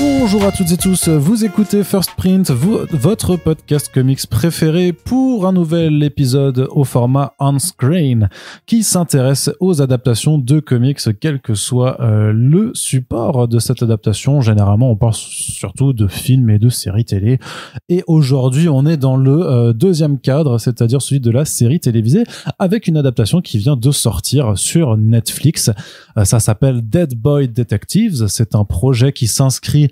Bonjour à toutes et tous, vous écoutez First Print, votre podcast comics préféré pour un nouvel épisode au format on-screen qui s'intéresse aux adaptations de comics, quel que soit le support de cette adaptation. Généralement, on parle surtout de films et de séries télé. Et aujourd'hui, on est dans le deuxième cadre, c'est-à-dire celui de la série télévisée, avec une adaptation qui vient de sortir sur Netflix. Ça s'appelle Dead Boy Detectives. C'est un projet qui s'inscrit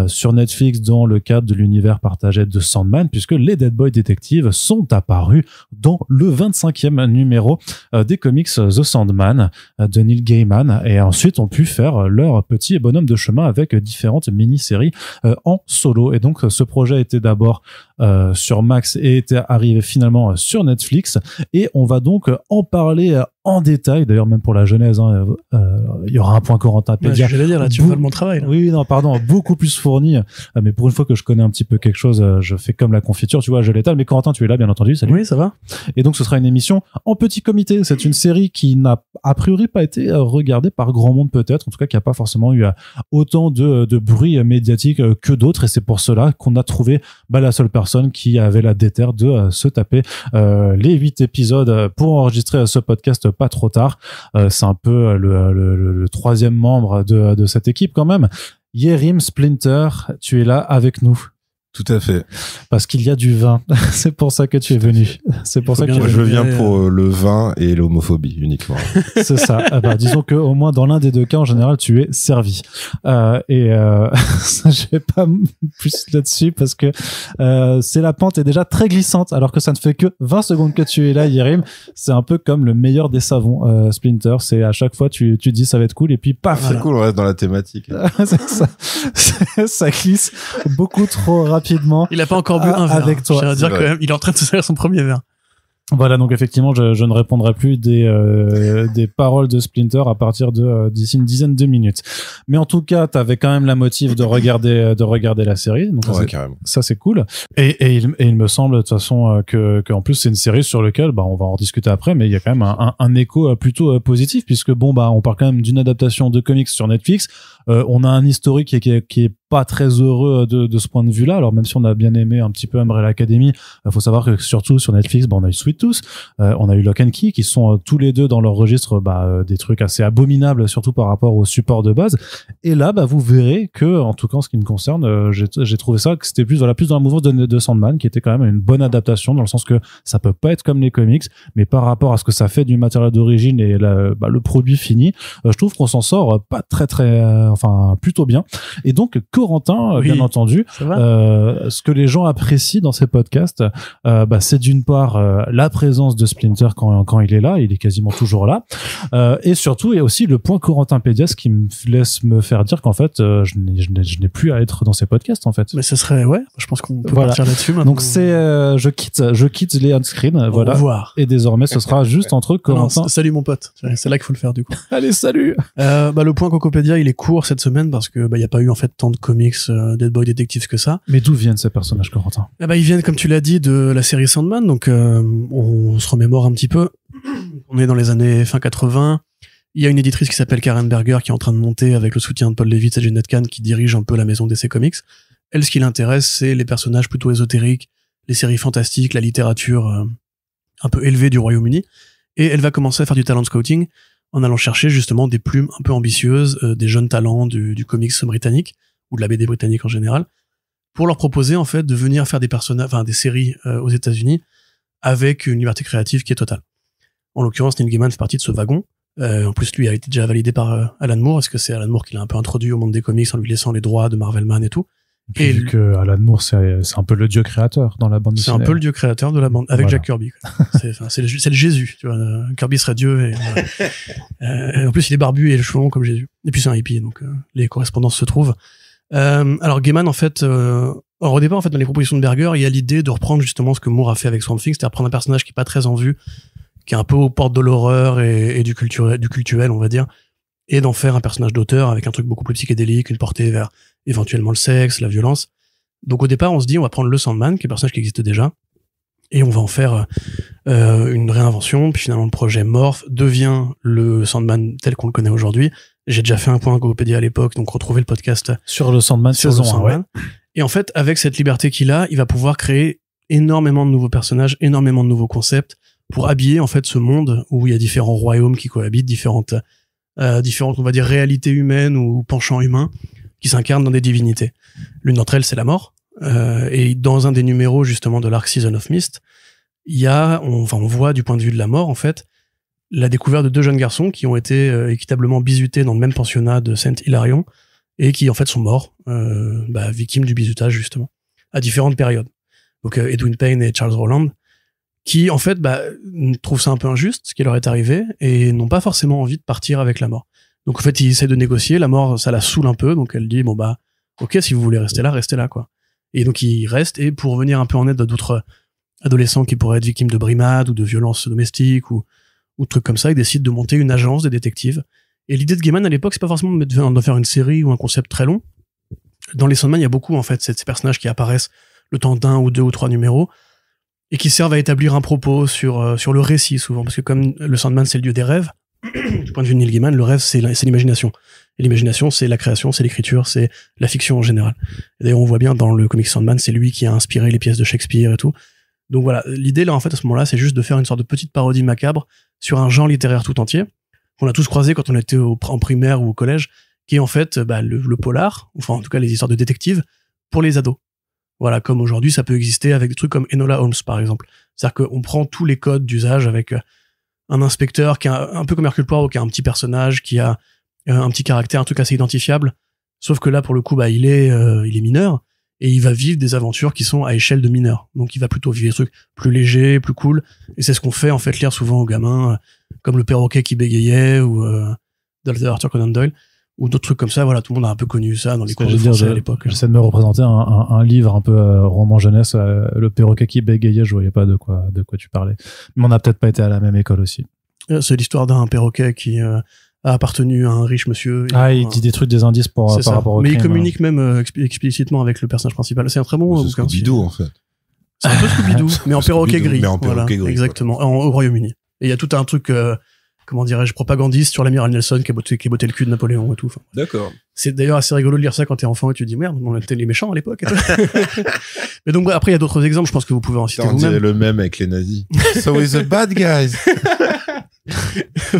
sur Netflix dans le cadre de l'univers partagé de Sandman, puisque les Dead Boy Detectives sont apparus dans le 25e numéro des comics The Sandman de Neil Gaiman, et ensuite ont pu faire leur petit bonhomme de chemin avec différentes mini-séries en solo. Et donc ce projet était d'abord sur Max et était arrivé finalement sur Netflix, et on va donc en parler en détail, d'ailleurs même pour la genèse, il y aura un point Corentapédia. Ouais, j'allais dire, là, tu fais mon travail. Là. Oui, non, pardon, beaucoup plus fourni, mais pour une fois que je connais un petit peu quelque chose, je fais comme la confiture, tu vois, je l'étale. Mais Corentin, tu es là, bien entendu, salut. Oui, ça va. Et donc ce sera une émission en petit comité. C'est une série qui n'a a priori pas été regardée par grand monde peut-être, en tout cas qui n'a pas forcément eu autant de bruit médiatique que d'autres, et c'est pour cela qu'on a trouvé la seule personne qui avait la déterre de se taper les 8 épisodes pour enregistrer ce podcast pas trop tard. C'est un peu le troisième membre de cette équipe quand même. Yerim Splinter, tu es là avec nous. Tout à fait. Parce qu'il y a du vin. C'est pour ça que tu es venu. C'est pour ça que je viens pour le vin et l'homophobie uniquement. C'est ça. Disons que au moins dans l'un des deux cas, en général, tu es servi. Ça, je vais pas plus là-dessus parce que la pente est déjà très glissante, alors que ça ne fait que 20 secondes que tu es là, Yerim. C'est un peu comme le meilleur des savons, Splinter. C'est à chaque fois tu dis ça va être cool et puis paf. C'est cool, on reste dans la thématique. C'est ça. Ça glisse beaucoup trop rapidement. Il a pas encore bu un verre. Avec toi. Je tiens à dire quand même, il est en train de se servir son premier verre. Voilà, donc effectivement, je ne répondrai plus des paroles de Splinter à partir d'ici une dizaine de minutes. Mais en tout cas, t'avais quand même la motive de regarder la série. Donc ouais, carrément. Ça, c'est cool. Et il me semble de toute façon que en plus c'est une série sur laquelle on va en discuter après, mais il y a quand même un écho plutôt positif, puisque on parle quand même d'une adaptation de comics sur Netflix. On a un historique qui est pas très heureux de ce point de vue-là. Alors même si on a bien aimé un petit peu Umbrella Academy, faut savoir que surtout sur Netflix, on a eu Sweet Tooth, on a eu Lock and Key, qui sont tous les deux dans leur registre des trucs assez abominables, surtout par rapport au support de base. Et là, vous verrez que, en tout cas en ce qui me concerne, j'ai trouvé ça que c'était plus dans la mouvance de Sandman, qui était quand même une bonne adaptation, dans le sens que ça peut pas être comme les comics, mais par rapport à ce que ça fait du matériel d'origine et le produit fini, je trouve qu'on s'en sort pas très plutôt bien. Et donc Corentin, oui, bien entendu, ce que les gens apprécient dans ces podcasts, c'est d'une part la présence de Splinter quand il est là, il est quasiment toujours là, et surtout et aussi le point Corentapédia, ce qui me laisse me faire dire qu'en fait je n'ai plus à être dans ces podcasts en fait. Mais ce serait je pense qu'on peut partir là-dessus maintenant. Donc c'est je quitte les on-screen, voilà. Revoir. Et désormais ce sera juste entre Corentin. Non, salut mon pote, c'est là qu'il faut le faire du coup. Allez, salut. Le point Cocopédia, il est court cette semaine parce que il y a pas eu en fait tant de comics Dead Boy Detectives que ça. Mais d'où viennent ces personnages, Corentin? Ils viennent, comme tu l'as dit, de la série Sandman, donc on se remémore un petit peu. On est dans les années fin 80. Il y a une éditrice qui s'appelle Karen Berger qui est en train de monter avec le soutien de Paul Levitz et Jenette Kahn qui dirige un peu la maison DC Comics. Elle, ce qui l'intéresse, c'est les personnages plutôt ésotériques, les séries fantastiques, la littérature un peu élevée du Royaume-Uni. Et elle va commencer à faire du talent scouting en allant chercher justement des plumes un peu ambitieuses, des jeunes talents du comics britannique ou de la BD britannique en général, pour leur proposer en fait de venir faire des séries aux États-Unis avec une liberté créative qui est totale. En l'occurrence, Neil Gaiman fait partie de ce wagon. En plus, lui a été déjà validé par Alan Moore, parce que c'est Alan Moore qui l'a un peu introduit au monde des comics en lui laissant les droits de Marvelman et tout. Et vu que Alan Moore, c'est un peu le dieu créateur dans la bande dessinée. C'est un peu le dieu créateur de la bande, avec Jack Kirby. C'est le Jésus, tu vois. Kirby serait Dieu. En plus, il est barbu et les cheveux longs comme Jésus. Et puis c'est un hippie, donc les correspondances se trouvent. Alors Gaiman, en fait, au départ, en fait, dans les propositions de Berger, il y a l'idée de reprendre justement ce que Moore a fait avec Swamp Thing, c'est-à-dire prendre un personnage qui est pas très en vue, qui est un peu aux portes de l'horreur et du cultuel, on va dire, et d'en faire un personnage d'auteur avec un truc beaucoup plus psychédélique, une portée vers éventuellement le sexe, la violence. Donc au départ, on se dit, on va prendre le Sandman, qui est un personnage qui existe déjà, et on va en faire une réinvention. Puis finalement, le projet Morph devient le Sandman tel qu'on le connaît aujourd'hui, J'ai déjà fait un point Gopédia à l'époque, donc retrouvez le podcast Sur le Sandman sur saison The 1, Sandman. ouais. Et en fait, avec cette liberté qu'il a, il va pouvoir créer énormément de nouveaux personnages, énormément de nouveaux concepts pour habiller en fait ce monde où il y a différents royaumes qui cohabitent, différentes on va dire réalités humaines ou penchants humains qui s'incarnent dans des divinités. L'une d'entre elles, c'est la mort. Et dans un des numéros justement de l'arc Season of Mist, on voit du point de vue de la mort en fait la découverte de 2 jeunes garçons qui ont été équitablement bizutés dans le même pensionnat de Saint Hilarion et qui en fait sont morts, victimes du bizutage justement, à différentes périodes. Donc Edwin Payne et Charles Rowland, qui en fait trouvent ça un peu injuste ce qui leur est arrivé et n'ont pas forcément envie de partir avec la mort. Donc en fait ils essaient de négocier, la mort ça la saoule un peu, donc elle dit ok, si vous voulez rester là quoi. Et donc ils restent, et pour venir un peu en aide d'autres adolescents qui pourraient être victimes de brimades ou de violences domestiques ou trucs comme ça, ils décident de monter une agence de détectives. Et l'idée de Gaiman à l'époque, c'est pas forcément de faire une série ou un concept très long. Dans les Sandman, il y a beaucoup en fait ces personnages qui apparaissent le temps d'1 ou 2 ou 3 numéros et qui servent à établir un propos sur le récit souvent, parce que comme le Sandman c'est le dieu des rêves, du point de vue de Neil Gaiman, le rêve c'est l'imagination. Et l'imagination, c'est la création, c'est l'écriture, c'est la fiction en général. Et d'ailleurs, on voit bien dans le comic Sandman, c'est lui qui a inspiré les pièces de Shakespeare et tout. Donc voilà, l'idée là en fait à ce moment-là, c'est juste de faire une sorte de petite parodie macabre sur un genre littéraire tout entier qu'on a tous croisé quand on était en primaire ou au collège, qui est en fait le polar, enfin en tout cas les histoires de détectives pour les ados. Voilà, comme aujourd'hui ça peut exister avec des trucs comme Enola Holmes par exemple. C'est-à-dire qu'on prend tous les codes d'usage avec un inspecteur qui a un peu comme Hercule Poirot, qui a un petit personnage, qui a un petit caractère, un truc assez identifiable. Sauf que là pour le coup il est mineur. Et il va vivre des aventures qui sont à échelle de mineurs. Donc il va plutôt vivre des trucs plus légers, plus cool. Et c'est ce qu'on fait en fait lire souvent aux gamins, comme le perroquet qui bégayait ou d'Arthur Conan Doyle ou d'autres trucs comme ça. Voilà, tout le monde a un peu connu ça dans les cours de français à l'époque. J'essaie de me représenter un livre un peu roman jeunesse, le perroquet qui bégayait. Je voyais pas de quoi tu parlais. Mais on n'a peut-être pas été à la même école aussi. C'est l'histoire d'un perroquet qui a appartenu à un riche monsieur. Il dit des trucs, des indices par rapport au crime. Mais il communique même explicitement avec le personnage principal. C'est un très bon bouquin. C'est Scooby-Doo, en fait. C'est un peu Scooby-Doo, mais en perroquet gris. Mais en perroquet gris. Exactement, au Royaume-Uni. Et il y a tout un truc, comment dirais-je, propagandiste sur l'amiral Nelson qui a botté le cul de Napoléon et tout. Enfin, D'accord. c'est d'ailleurs assez rigolo de lire ça quand t'es enfant et tu te dis merde, on était les méchants à l'époque. Mais donc après il y a d'autres exemples, je pense que vous pouvez en citer vous-même. On dirait le même avec les nazis. So we're the bad guys.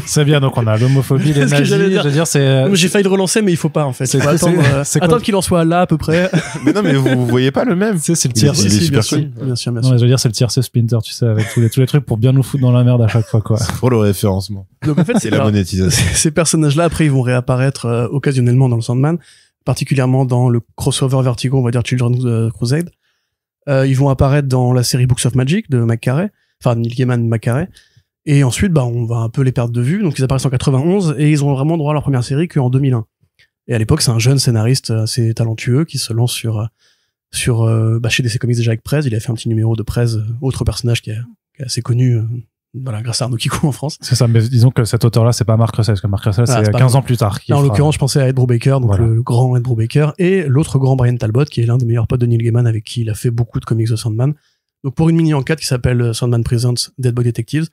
C'est bien, donc on a l'homophobie, les nazis, je veux dire, c'est... J'ai failli le relancer, mais il faut pas, en fait. Attendre qu'il en soit là, à peu près. Mais non, mais vous voyez pas le même. C'est le tiers. Bien sûr. Non, mais je veux dire, c'est le tiercé Splinter, tu sais, avec tous les trucs pour bien nous foutre dans la merde à chaque fois, quoi. Pour le référencement. Donc en fait, c'est la monétisation. Ces personnages-là, après, ils vont réapparaître occasionnellement dans le Sandman, particulièrement dans le crossover Vertigo, on va dire Children's Crusade. Ils vont apparaître dans la série Books of Magic de McCarey, enfin Neil Gaiman McCarey. Et ensuite, on va un peu les perdre de vue. Donc, ils apparaissent en 91 et ils ont vraiment droit à leur première série qu'en 2001. Et à l'époque, c'est un jeune scénariste assez talentueux qui se lance chez DC Comics déjà avec Prez. Il a fait un petit numéro de Prez, autre personnage qui est assez connu, grâce à Arnaud Kikou en France. C'est ça, mais disons que cet auteur-là, c'est pas Mark Russell, parce que Mark Russell, c'est 15 ans plus tard. En l'occurrence, je pensais à Ed Brubaker, donc le grand Ed Brubaker, et l'autre grand Brian Talbot, qui est l'un des meilleurs potes de Neil Gaiman, avec qui il a fait beaucoup de comics de Sandman. Donc, pour une mini-enquête qui s'appelle Sandman Presents Dead Boy Detectives,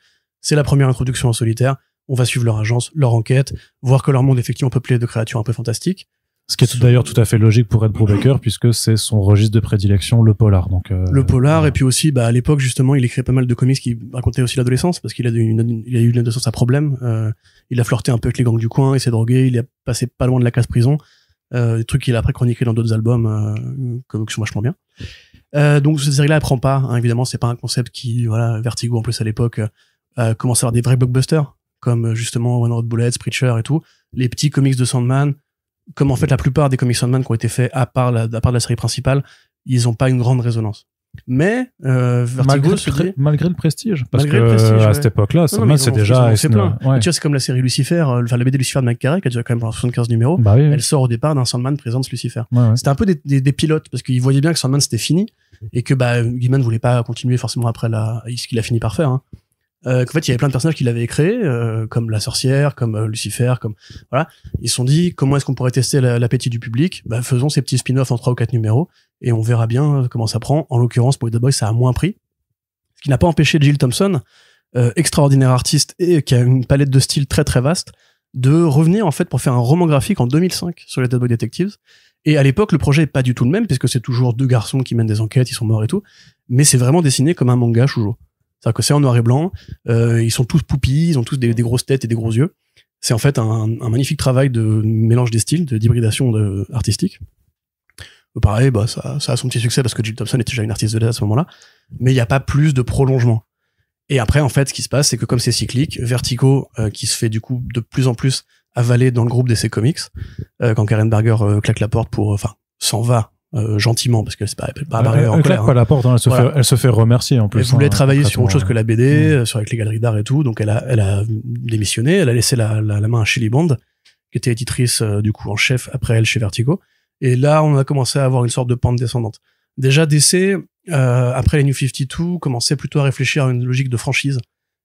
c'est la première introduction en solitaire. On va suivre leur agence, leur enquête, voir que leur monde est effectivement peuplé de créatures un peu fantastiques. Ce qui est d'ailleurs tout à fait logique pour Ed Brubaker, puisque c'est son registre de prédilection, le polar. Donc, le polar, et puis aussi, à l'époque, justement, il écrivait pas mal de comics qui racontaient aussi l'adolescence, parce qu'il a eu une adolescence à problème. Il a flirté un peu avec les gangs du coin, il s'est drogué, il est passé pas loin de la case prison. Des trucs qu'il a après chroniqué dans d'autres albums, qui sont vachement bien. Donc, cette série-là, elle prend pas, hein, évidemment, c'est pas un concept qui, Vertigo, en plus, à l'époque, commence à avoir des vrais blockbusters, comme justement One Hot Bullets, Preacher et tout, les petits comics de Sandman, comme en fait la plupart des comics Sandman qui ont été faits à part de la série principale, ils ont pas une grande résonance. Mais Vertigo malgré le prestige, parce malgré que le prestige, à cette époque-là, Sandman c'est déjà c'est plein. Tu vois, c'est comme la série Lucifer, la BD Lucifer de McCarey qui a déjà quand même 75 numéros. Bah oui. Elle sort au départ d'un Sandman Presents Lucifer. Ouais. C'était un peu des pilotes parce qu'ils voyaient bien que Sandman c'était fini et que Gaiman voulait pas continuer forcément après ce qu'il a fini par faire. Hein. Qu'en fait il y avait plein de personnages qu'il avait créés, comme la sorcière, comme Lucifer, comme voilà. Ils se sont dit comment est-ce qu'on pourrait tester l'appétit du public. Faisons ces petits spin-offs en 3 ou 4 numéros et on verra bien comment ça prend. En l'occurrence pour The Boys ça a moins pris, ce qui n'a pas empêché Jill Thompson, extraordinaire artiste et qui a une palette de styles très très vaste, de revenir en fait pour faire un roman graphique en 2005 sur les Dead Boy Detectives. Et à l'époque, le projet est pas du tout le même, puisque c'est toujours 2 garçons qui mènent des enquêtes, ils sont morts et tout, mais c'est vraiment dessiné comme un manga shoujo. C'est-à-dire que c'est en noir et blanc, ils sont tous poupis, ils ont tous des grosses têtes et des gros yeux. C'est en fait un magnifique travail de mélange des styles, d'hybridation artistique. Pareil, bah ça a son petit succès parce que Jill Thompson était déjà une artiste de l'aide à ce moment-là, mais il n'y a pas plus de prolongement. Et après, en fait, ce qui se passe, c'est que comme c'est cyclique, Vertigo, qui se fait du coup de plus en plus avaler dans le groupe DC Comics, quand Karen Berger claque la porte s'en va gentiment, parce que c'est pas elle claque pas la porte, hein, elle se fait remercier en plus. Elle voulait travailler sur autre chose que la BD, avec les galeries d'art et tout, donc elle a démissionné, elle a laissé la main à Shelley Bond, qui était éditrice du coup en chef après elle chez Vertigo. Et là, on a commencé à avoir une sorte de pente descendante. Déjà, DC, après les New 52, commençait plutôt à réfléchir à une logique de franchise.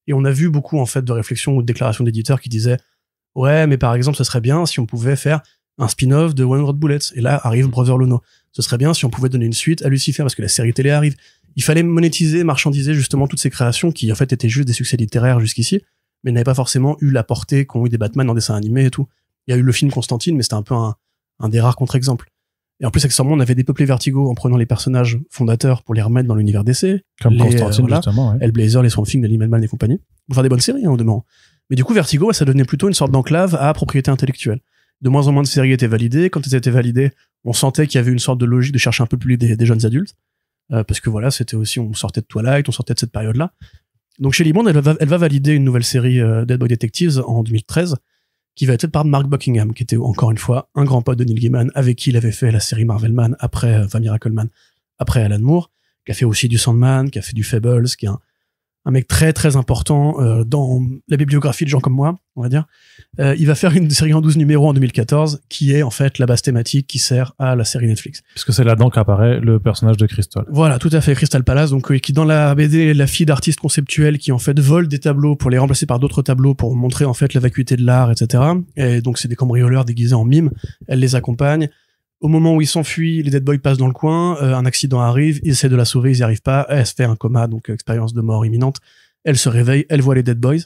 Et on a vu beaucoup, en fait, de réflexions ou de déclarations d'éditeurs qui disaient « Ouais, mais par exemple, ce serait bien si on pouvait faire un spin-off de 100 Bullets. » Et là, arrive Brother Lono. Ce serait bien si on pouvait donner une suite à Lucifer, parce que la série télé arrive. Il fallait monétiser, marchandiser, justement, toutes ces créations qui, en fait, étaient juste des succès littéraires jusqu'ici, mais n'avaient pas forcément eu la portée qu'ont eu des Batman en dessin animé et tout. Il y a eu le film Constantine, mais c'était un peu un des rares contre-exemples. Et en plus, accessoirement, on avait dépeuplé Vertigo en prenant les personnages fondateurs pour les remettre dans l'univers DC. Comme Constantine, justement, ouais. Hellblazer, les Swamp Thing, Daily Madman et compagnie. Pour faire des bonnes séries, hein, au demeurant. Mais du coup, Vertigo, ça devenait plutôt une sorte d'enclave à propriété intellectuelle. De moins en moins de séries étaient validées. Quand elles étaient validées, on sentait qu'il y avait une sorte de logique de chercher un peu plus des jeunes adultes. Parce que voilà, c'était aussi, on sortait de Twilight, on sortait de cette période-là. Donc chez Bond, elle va valider une nouvelle série Dead Boy Detectives en 2013, qui va être faite par Mark Buckingham, qui était encore une fois un grand pote de Neil Gaiman, avec qui il avait fait la série Marvel Man après Miracle Man, après Alan Moore, qui a fait aussi du Sandman, qui a fait du Fables, qui est un mec très très important dans la bibliographie de gens comme moi, on va dire. Il va faire une série en 12 numéros en 2014, qui est en fait la base thématique qui sert à la série Netflix. Puisque c'est là-dedans qu'apparaît le personnage de Crystal. Voilà, tout à fait, Crystal Palace, donc qui dans la BD est la fille d'artistes conceptuels qui en fait vole des tableaux pour les remplacer par d'autres tableaux pour montrer en fait la vacuité de l'art, etc. Et donc c'est des cambrioleurs déguisés en mimes, elle les accompagne. Au moment où ils s'enfuient, les Dead Boys passent dans le coin, un accident arrive, ils essaient de la sauver, ils n'y arrivent pas, elle se fait un coma, donc expérience de mort imminente. Elle se réveille, elle voit les Dead Boys,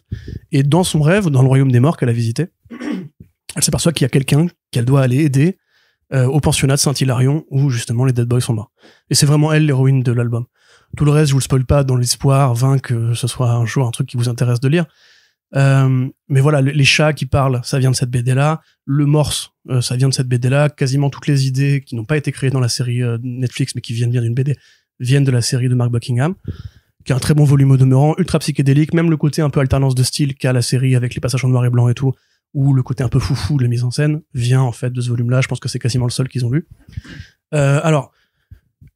et dans son rêve, dans le royaume des morts qu'elle a visité, elle s'aperçoit qu'il y a quelqu'un qu'elle doit aller aider au pensionnat de Saint-Hilarion, où justement les Dead Boys sont morts. Et c'est vraiment elle l'héroïne de l'album. Tout le reste, je vous le spoil pas, dans l'espoir vain que ce soit un jour un truc qui vous intéresse de lire. Mais voilà, les chats qui parlent, ça vient de cette BD-là. Le morse, ça vient de cette BD-là. Quasiment toutes les idées qui n'ont pas été créées dans la série Netflix, mais qui viennent bien d'une BD, viennent de la série de Mark Buckingham, qui a un très bon volume au demeurant, ultra psychédélique, même le côté un peu alternance de style qu'a la série avec les passages en noir et blanc et tout, ou le côté un peu foufou de la mise en scène, vient en fait de ce volume-là. Je pense que c'est quasiment le seul qu'ils ont lu. Alors,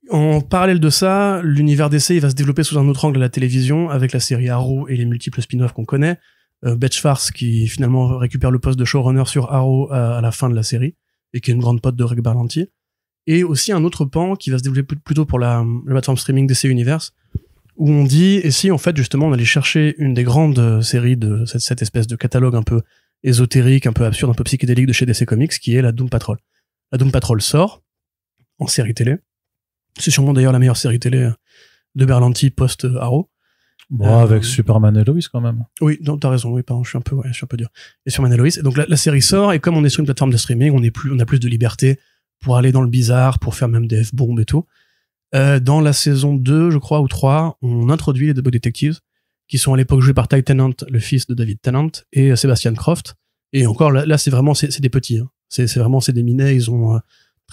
en parallèle de ça, l'univers DC, il va se développer sous un autre angle à la télévision, avec la série Arrow et les multiples spin-offs qu'on connaît. Betch Farce, qui finalement récupère le poste de showrunner sur Arrow à la fin de la série, et qui est une grande pote de Greg Berlanti. Et aussi un autre pan qui va se développer plutôt pour la plateforme streaming DC Universe, où on dit, et si en fait justement on allait chercher une des grandes séries de cette espèce de catalogue un peu ésotérique, un peu absurde, un peu psychédélique de chez DC Comics, qui est la Doom Patrol. La Doom Patrol sort en série télé. C'est sûrement d'ailleurs la meilleure série télé de Berlanti post-Arrow. Bon, avec Superman et Lois quand même. Oui, non, t'as raison, oui, pardon, je suis un peu dur. Et Superman et Lois. Et donc la série sort, et comme on est sur une plateforme de streaming, on a plus de liberté pour aller dans le bizarre, pour faire même des F-bombes et tout. Dans la saison 2, je crois, ou 3, on introduit les Dead Boy Detectives, qui sont à l'époque joués par Ty Tennant, le fils de David Tennant, et Sebastian Croft. Et encore, là c'est vraiment, c'est des petits, hein. C'est vraiment, c'est des minets, ils ont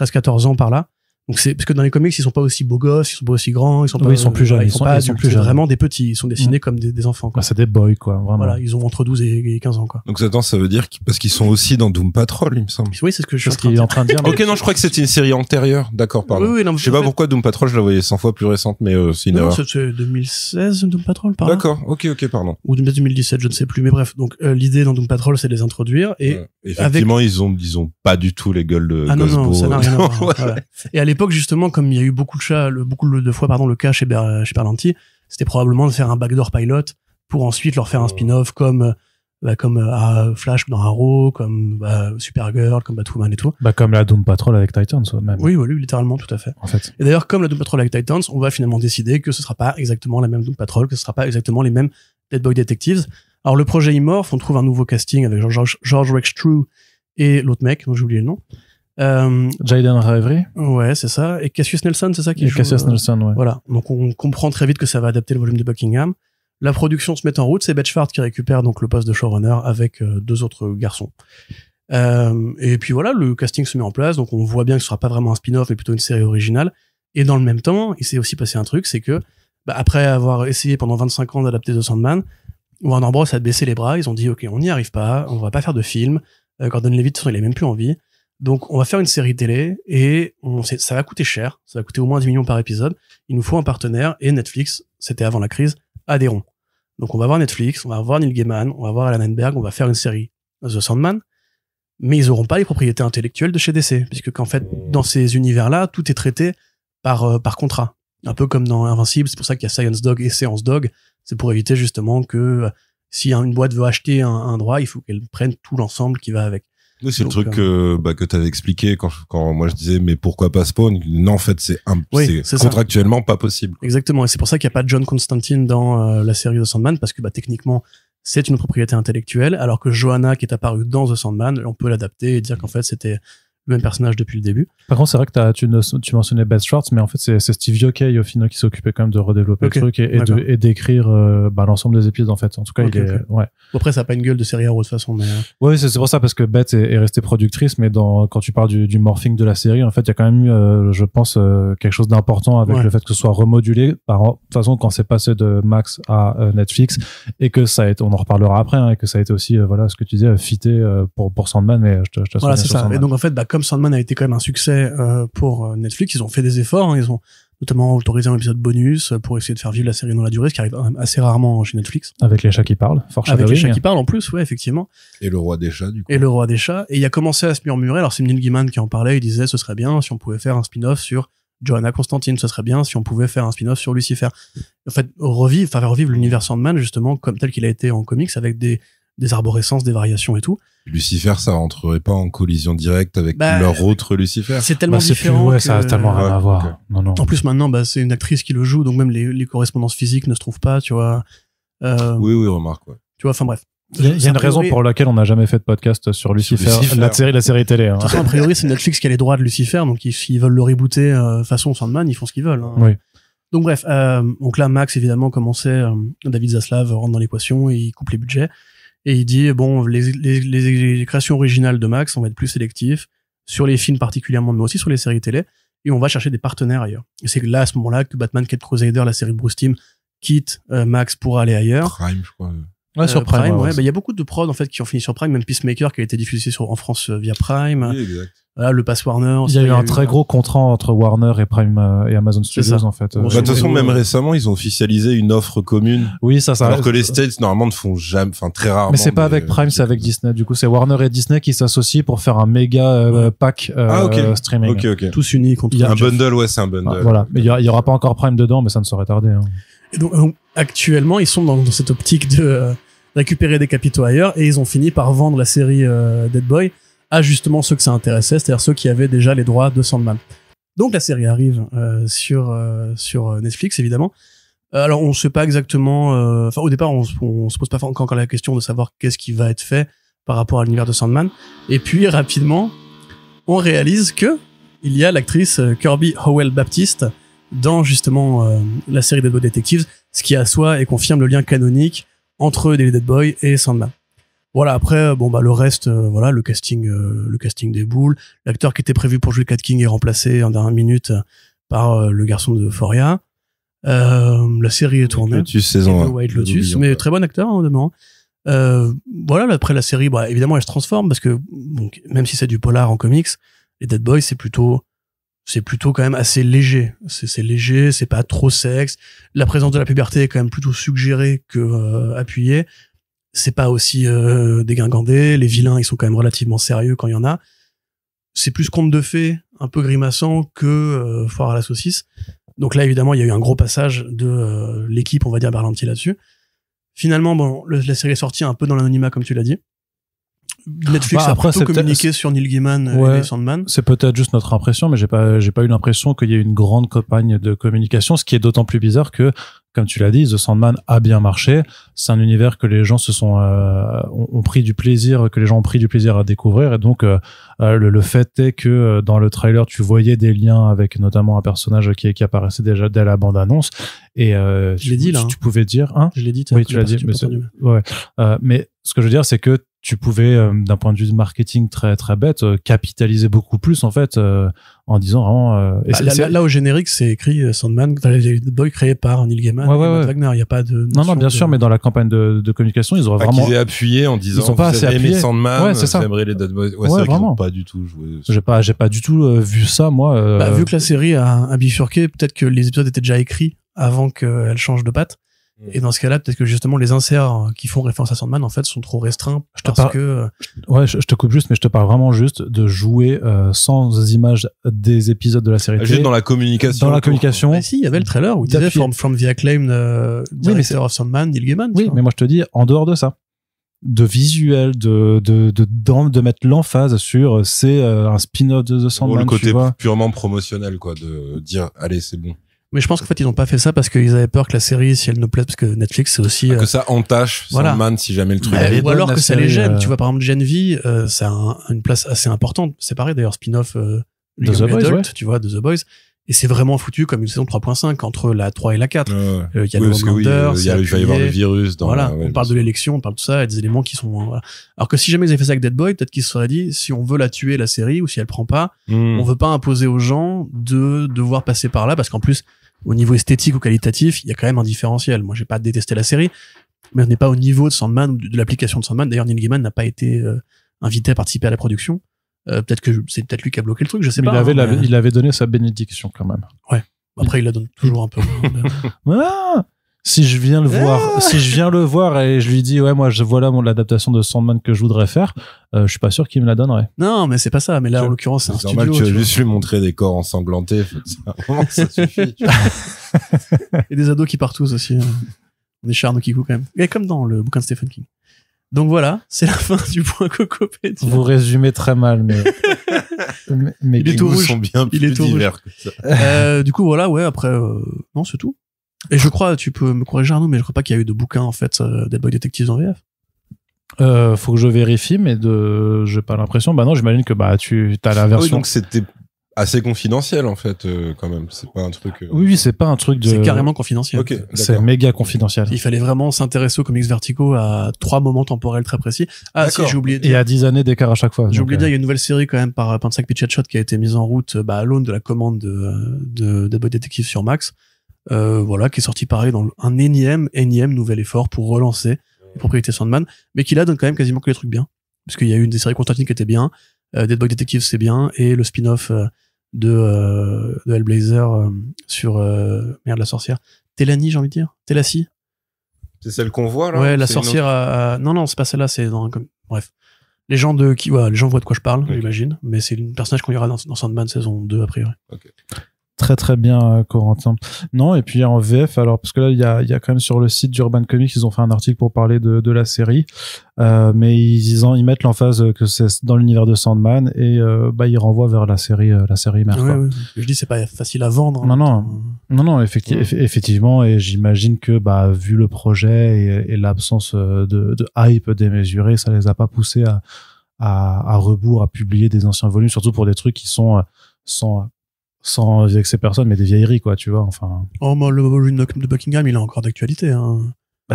13-14 ans par là. Donc parce que dans les comics, ils sont pas aussi beaux gosses, ils sont pas aussi grands, ils sont plus jeunes, ils sont plus jeunes. Vraiment des petits, ils sont dessinés comme des enfants, quoi. Ah, c'est des boys, quoi, vraiment. Voilà, ils ont entre 12 et 15 ans, quoi. Donc attends, ça veut dire parce qu'ils sont aussi dans Doom Patrol, il me semble. Oui, c'est ce que je suis en train de dire. Ok, non, je crois que c'était une série antérieure. D'accord, pardon. Oui, non, je sais pas pourquoi Doom Patrol, je la voyais 100 fois plus récente, mais c'est une erreur. C'est 2016, Doom Patrol, par là. D'accord, ok, pardon. Ou 2017, je ne sais plus, mais bref. Donc l'idée dans Doom Patrol, c'est de les introduire, et effectivement, ils ont pas du tout les gueules de Ghost Bow. Non, ça n'a rien à voir. Ouais. Voilà. Et à l'époque, justement, comme il y a eu beaucoup de fois, le cas chez Berlanti, c'était probablement de faire un backdoor pilot pour ensuite leur faire un spin-off comme Flash dans Arrow, comme Supergirl, comme Batwoman et tout. Comme la Doom Patrol avec Titans, même. Oui, littéralement, tout à fait. En fait. Et d'ailleurs, comme la Doom Patrol avec Titans, on va finalement décider que ce sera pas exactement la même Doom Patrol, que ce sera pas exactement les mêmes Dead Boy Detectives. Alors le projet Immorph, on trouve un nouveau casting avec George Rextrue et l'autre mec dont j'ai oublié le nom. Jayden Ravery. Ouais, c'est ça. Et Cassius Nelson, c'est ça qui joue. Cassius Nelson, ouais. Voilà. Donc on comprend très vite que ça va adapter le volume de Buckingham. La production se met en route, c'est Betchford qui récupère donc le poste de showrunner avec 2 autres garçons. Et puis voilà, le casting se met en place, donc on voit bien que ce sera pas vraiment un spin-off, mais plutôt une série originale. Et dans le même temps, il s'est aussi passé un truc, c'est que après avoir essayé pendant 25 ans d'adapter The Sandman, Warner Bros a baissé les bras, ils ont dit ok, on n'y arrive pas, on va pas faire de film. Gordon Levitt, de toute façon, il a même plus envie. Donc on va faire une série télé et ça va coûter cher, ça va coûter au moins 10 millions par épisode. Il nous faut un partenaire et Netflix, c'était avant la crise, adhérons. Donc on va voir Netflix, on va voir Neil Gaiman, on va voir Alan Heinberg, on va faire une série The Sandman, mais ils auront pas les propriétés intellectuelles de chez DC, puisque qu'en fait dans ces univers-là, tout est traité par contrat. Un peu comme dans Invincible, c'est pour ça qu'il y a Science Dog et Séance Dog, c'est pour éviter justement que si une boîte veut acheter un droit, il faut qu'elle prenne tout l'ensemble qui va avec. Oui, c'est donc, le truc que t'avais expliqué quand moi je disais mais pourquoi pas Spawn. Non, en fait c'est contractuellement pas possible. Exactement, et c'est pour ça qu'il n'y a pas de John Constantine dans la série The Sandman, parce que techniquement c'est une propriété intellectuelle, alors que Johanna qui est apparue dans The Sandman, on peut l'adapter et dire qu'en fait c'était le même personnage depuis le début. Par contre, c'est vrai que tu mentionnais Beth Schwartz, mais en fait, c'est Steve Yockey, au final, qui s'occupait quand même de redévelopper le truc et d'écrire l'ensemble des épisodes, en fait. En tout cas, ouais. Après, ça a pas une gueule de série hero de toute façon, mais... Ouais, c'est pour ça, parce que Beth est restée productrice, mais quand tu parles du morphing de la série, en fait, il y a quand même eu, je pense, quelque chose d'important avec le fait que ce soit remodulé. De toute façon, quand c'est passé de Max à Netflix, et que ça a été, on en reparlera après, et que ça a été aussi, ce que tu disais, fité pour Sandman, mais je te voilà, c'est ça. Sandman. Et donc, en fait, comme Sandman a été quand même un succès pour Netflix, ils ont fait des efforts, ils ont notamment autorisé un épisode bonus pour essayer de faire vivre la série dans la durée, ce qui arrive assez rarement chez Netflix. Avec les chats qui parlent, avec les chats qui parlent en plus, ouais, effectivement. Et le roi des chats, du coup. Et le roi des chats. Et il a commencé à se murmurer, alors c'est Neil Gaiman qui en parlait, il disait ce serait bien si on pouvait faire un spin-off sur Johanna Constantine, ce serait bien si on pouvait faire un spin-off sur Lucifer. En fait, faire revivre l'univers Sandman, justement, comme tel qu'il a été en comics, avec des arborescences, des variations et tout. Lucifer, ça rentrerait pas en collision directe avec leur autre Lucifer. C'est tellement différent. Ça a tellement rien à voir. Okay. Non. En plus, maintenant, c'est une actrice qui le joue, donc même les correspondances physiques ne se trouvent pas, tu vois. Oui, remarque, ouais. Tu vois, enfin bref. Il y a une raison pour laquelle on n'a jamais fait de podcast sur Lucifer. La série télé. Hein. De toute façon, a priori, c'est Netflix qui a les droits de Lucifer, donc s'ils veulent le rebooter façon Sandman, ils font ce qu'ils veulent. Hein. Oui. Donc bref, donc là, Max, évidemment, commençait, David Zaslav rentre dans l'équation et il coupe les budgets. Et il dit, bon, les créations originales de Max, on va être plus sélectifs sur les films particulièrement, mais aussi sur les séries télé, et on va chercher des partenaires ailleurs. Et c'est là, à ce moment-là, que Batman Cat Crusader, la série de Bruce Timm, quitte Max pour aller ailleurs. Prime, je crois. Ouais, sur Prime, ouais. Il y a beaucoup de prods, en fait, qui ont fini sur Prime, même Peacemaker, qui a été diffusé en France via Prime. Oui, exact. Voilà, le Pass Warner. Il y a eu un très gros contrat entre Warner et Prime et Amazon Studios, en fait. De toute façon, même récemment, ils ont officialisé une offre commune. Oui, ça. Alors que les States, normalement, ne font jamais, très rarement. Mais c'est pas avec Prime, c'est avec Disney. Du coup, c'est Warner et Disney qui s'associent pour faire un méga pack streaming. Ok. Tous unis contre un bundle, c'est un bundle. Voilà. Mais il y aura pas encore Prime dedans, mais ça ne saurait tarder. Hein. Et donc, actuellement, ils sont dans cette optique de récupérer des capitaux ailleurs, et ils ont fini par vendre la série Dead Boy à justement ceux que ça intéressait, c'est-à-dire ceux qui avaient déjà les droits de Sandman. Donc la série arrive sur Netflix, évidemment. Alors on ne sait pas exactement... au départ, on se pose pas encore la question de savoir qu'est-ce qui va être fait par rapport à l'univers de Sandman. Et puis, rapidement, on réalise que il y a l'actrice Kirby Howell Baptiste dans, justement, la série Dead Boy Detectives, ce qui assoit et confirme le lien canonique entre Dead Boy et Sandman. Voilà, après, le reste, le casting déboule. L'acteur qui était prévu pour jouer Cat King est remplacé en dernière minute par le garçon de Euphoria. La série est tournée. Lotus, saison 1. White Lotus, mais très bon acteur, en demeurant. Après la série, évidemment, elle se transforme parce que, donc, même si c'est du polar en comics, les Dead Boys, c'est plutôt quand même assez léger. C'est léger, c'est pas trop sexe. La présence de la puberté est quand même plutôt suggérée que appuyée. C'est pas aussi dégingandé, les vilains ils sont quand même relativement sérieux quand il y en a. C'est plus conte de fées, un peu grimaçant que foire à la saucisse. Donc là évidemment il y a eu un gros passage de l'équipe, on va dire Berlanti là-dessus. Finalement la série est sortie un peu dans l'anonymat comme tu l'as dit. Netflix a plutôt communiqué sur Neil Gaiman et Sandman. C'est peut-être juste notre impression, mais j'ai pas eu l'impression qu'il y ait une grande campagne de communication, ce qui est d'autant plus bizarre que, comme tu l'as dit, The Sandman a bien marché. C'est un univers que les gens ont pris du plaisir à découvrir, et donc le fait est que dans le trailer tu voyais des liens avec notamment un personnage qui apparaissait déjà dès la bande annonce, et je l'ai dit là. Tu pouvais dire, hein. Je l'ai dit. Oui, tu l'as dit. Mais ce que je veux dire, c'est que tu pouvais, d'un point de vue de marketing très très bête, capitaliser beaucoup plus en fait, en disant vraiment. Là au générique, c'est écrit Sandman, The Boy créé par Neil Gaiman et Matt Wagner. Il y a pas de. Non, bien sûr, mais dans la campagne de communication, ils auraient vraiment. Qu'ils aient appuyé en disant. Ils sont pas assez appuyés. Aimé Sandman, c'est ça. Vous aimerez les Dead Boys. Ouais, c'est vrai vraiment. Pas du tout joué. J'ai pas du tout vu ça, moi. Vu que la série a bifurqué, peut-être que les épisodes étaient déjà écrits avant qu'elle change de patte. Et dans ce cas-là, peut-être que justement les inserts qui font référence à Sandman en fait sont trop restreints je te coupe juste, mais je te parle vraiment juste de jouer sans images des épisodes de la série. Juste dans la communication. Dans la communication. Bah si, il y avait le trailer où il disait From the Acclaimed Director of Sandman, Neil Gaiman. Oui, mais moi je te dis en dehors de ça, de visuel, de mettre l'emphase sur c'est un spin-off de The Sandman. Le côté purement promotionnel, quoi, de dire allez c'est bon. Mais je pense qu'en fait, ils n'ont pas fait ça parce qu'ils avaient peur que la série, si elle ne plaise, parce que Netflix, c'est aussi... que ça entache Sandman si jamais le truc... ou alors que ça les gêne. Tu vois, par exemple, Gen V, ça a une place assez importante. C'est pareil, d'ailleurs, spin-off de The Boys, tu vois, de The Boys. Et c'est vraiment foutu comme une saison 3.5 entre la 3 et la 4. Il y a le Homelander, il va y avoir le virus. On parle de l'élection, on parle de ça, et des éléments qui sont... Voilà. Alors que si jamais ils avaient fait ça avec Dead Boy, peut-être qu'ils se seraient dit, si on veut la tuer, la série, ou si elle prend pas, on veut pas imposer aux gens de devoir passer par là, parce qu'en plus, au niveau esthétique ou qualitatif, il y a quand même un différentiel. Moi, j'ai pas détesté la série, mais on n'est pas au niveau de Sandman ou de l'application de Sandman. D'ailleurs, Neil Gaiman n'a pas été invité à participer à la production. Peut-être que c'est peut-être lui qui a bloqué le truc, je sais pas. Il avait donné sa bénédiction quand même. Ouais. Après, il la donne toujours un peu. Si je viens le voir et je lui dis voilà l'adaptation de Sandman que je voudrais faire, je suis pas sûr qu'il me la donnerait. Non, mais c'est pas ça. Mais là, en l'occurrence, c'est un studio. Tu vas juste lui montrer des corps ensanglantés. Ça suffit. Et des ados qui partent tous aussi. On est Charles Kikou quand même. Et comme dans le bouquin de Stephen King. Donc voilà, c'est la fin du point Cocopédia. Vous résumez très mal, mais il est tout rouge. Sont bien plus divers que ça. Du coup voilà, après non, c'est tout. Et je crois, tu peux me corriger Arnaud, mais je crois pas qu'il y a eu de bouquin en fait Dead Boy Detectives en VF. Faut que je vérifie, mais j'ai pas l'impression. Bah non, j'imagine que tu as la version. Oui, donc c'était assez confidentiel en fait quand même. C'est pas un truc. Oui, c'est pas un truc de. C'est carrément confidentiel. Ok. C'est méga confidentiel. Il fallait vraiment s'intéresser aux comics Vertigo à 3 moments temporels très précis. Ah si, j'ai oublié de dire. Il y a 10 années d'écart à chaque fois. J'ai oublié de dire, il y a une nouvelle série quand même par Pansac Pitch Shot qui a été mise en route à l'aune de la commande de Dead Boy Detectives sur Max. Qui est sorti pareil dans un énième nouvel effort pour relancer les propriétés Sandman, mais qui là donne quand même quasiment que les trucs bien, parce qu'il y a eu des séries Constantine qui étaient bien, Dead Boy Detectives c'est bien, et le spin-off de Hellblazer sur la sorcière Telani, j'ai envie de dire Telassie, c'est celle qu'on voit là. Ouais, la sorcière non c'est pas celle-là, c'est dans bref, les gens voient de quoi je parle, j'imagine, mais c'est une personnage qu'on verra dans Sandman saison 2 a priori. Okay. Très très bien, Corentin. Non, et puis en VF, alors parce que là il y a quand même sur le site d'Urban Comics, ils ont fait un article pour parler de la série, mais ils mettent l'emphase que c'est dans l'univers de Sandman, et ils renvoient vers la série mère. Ouais. Je dis c'est pas facile à vendre. Non, effectivement, et j'imagine que vu le projet et l'absence de hype démesurée, ça les a pas poussés à rebours à publier des anciens volumes, surtout pour des trucs qui sont sans avec ces personnes, mais des vieilleries, quoi, tu vois, enfin. Oh, le volume de Buckingham, il est encore d'actualité, hein.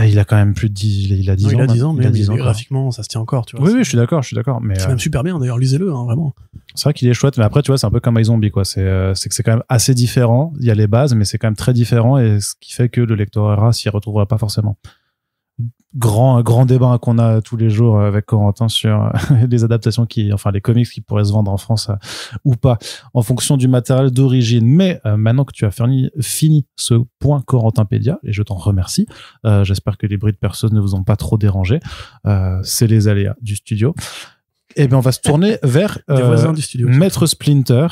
Il a quand même plus de 10, il a 10 ans. Il a 10 ans, mais graphiquement, ça se tient encore, tu vois. Oui, je suis d'accord, mais. C'est même super bien, d'ailleurs, lisez-le, hein, vraiment. C'est vrai qu'il est chouette, mais après, tu vois, c'est un peu comme iZombie, quoi. C'est que c'est quand même assez différent. Il y a les bases, mais c'est quand même très différent, et ce qui fait que le lectorat s'y retrouvera pas forcément. Grand débat qu'on a tous les jours avec Corentin sur les adaptations les comics qui pourraient se vendre en France ou pas en fonction du matériel d'origine. Mais maintenant que tu as fini ce point Corentinpédia, et je t'en remercie, j'espère que les bruits de personnes ne vous ont pas trop dérangé. C'est les aléas du studio. Eh bien, on va se tourner vers des voisins du studio. Maître Splinter,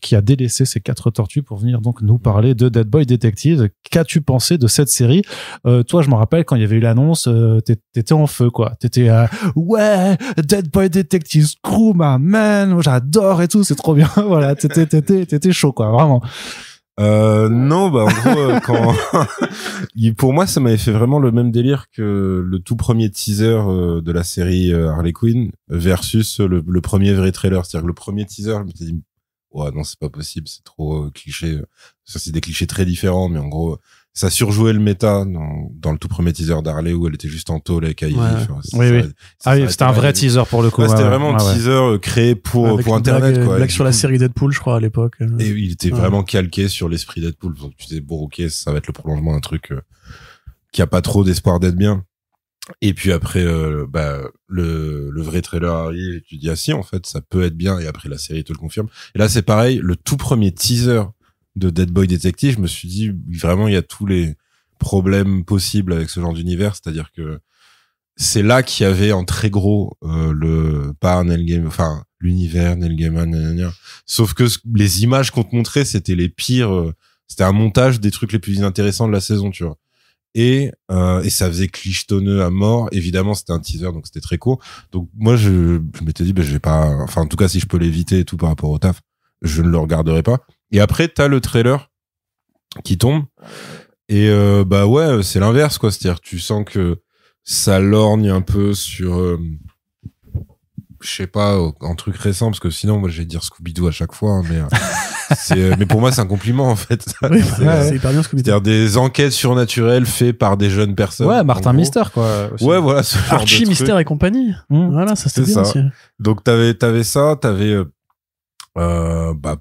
qui a délaissé ses 4 tortues pour venir donc nous parler de Dead Boy Detective. Qu'as-tu pensé de cette série? Toi, je me rappelle quand il y avait eu l'annonce, t'étais en feu, quoi. T'étais ouais, Dead Boy Detective, screw my man, j'adore et tout, c'est trop bien. Voilà, t'étais chaud, quoi, vraiment. Non, bah en gros, quand pour moi, ça m'avait fait vraiment le même délire que le tout premier teaser de la série Harley Quinn versus le premier vrai trailer. C'est-à-dire que le premier teaser, je me suis dit, ouais, non, c'est pas possible, c'est trop cliché. Ça, c'est des clichés très différents, mais en gros, ça surjouait le méta dans le tout premier teaser d'Harley où elle était juste en tôle avec Ivy. Ouais. Oui. C'était un vrai teaser pour le coup. C'était vraiment un teaser créé pour Internet, quoi. Blague sur la série Deadpool, je crois, à l'époque. Et il était vraiment calqué sur l'esprit Deadpool. Donc tu disais, bon, ok, ça va être le prolongement d'un truc qui a pas trop d'espoir d'être bien. Et puis après, le vrai trailer arrive et tu dis, ah si, en fait, ça peut être bien. Et après, la série te le confirme. Et là, c'est pareil, le tout premier teaser de Dead Boy Detective, je me suis dit, vraiment, il y a tous les problèmes possibles avec ce genre d'univers. C'est-à-dire que c'est là qu'il y avait en très gros l'univers Neil Gaiman, sauf que les images qu'on te montrait, c'était les pires, c'était un montage des trucs les plus inintéressants de la saison, tu vois. Et ça faisait clichetonneux à mort. Évidemment, c'était un teaser, donc c'était très court. Donc moi, je m'étais dit, je vais pas, enfin en tout cas, si je peux l'éviter et tout par rapport au taf, je ne le regarderai pas. Et après, t'as le trailer qui tombe. Et ouais, c'est l'inverse, quoi. C'est-à-dire, tu sens que ça lorgne un peu sur, je sais pas, un truc récent, parce que sinon, moi, je vais dire Scooby-Doo à chaque fois, hein, mais pour moi, c'est un compliment, en fait. Oui, c'est hyper bien Scooby-Doo. C'est-à-dire des enquêtes surnaturelles faites par des jeunes personnes. Ouais, Martin Mystère, quoi. Aussi. Ouais, voilà. Archie Mystère et compagnie. Voilà, ça c'était bien aussi. Donc, t'avais ça,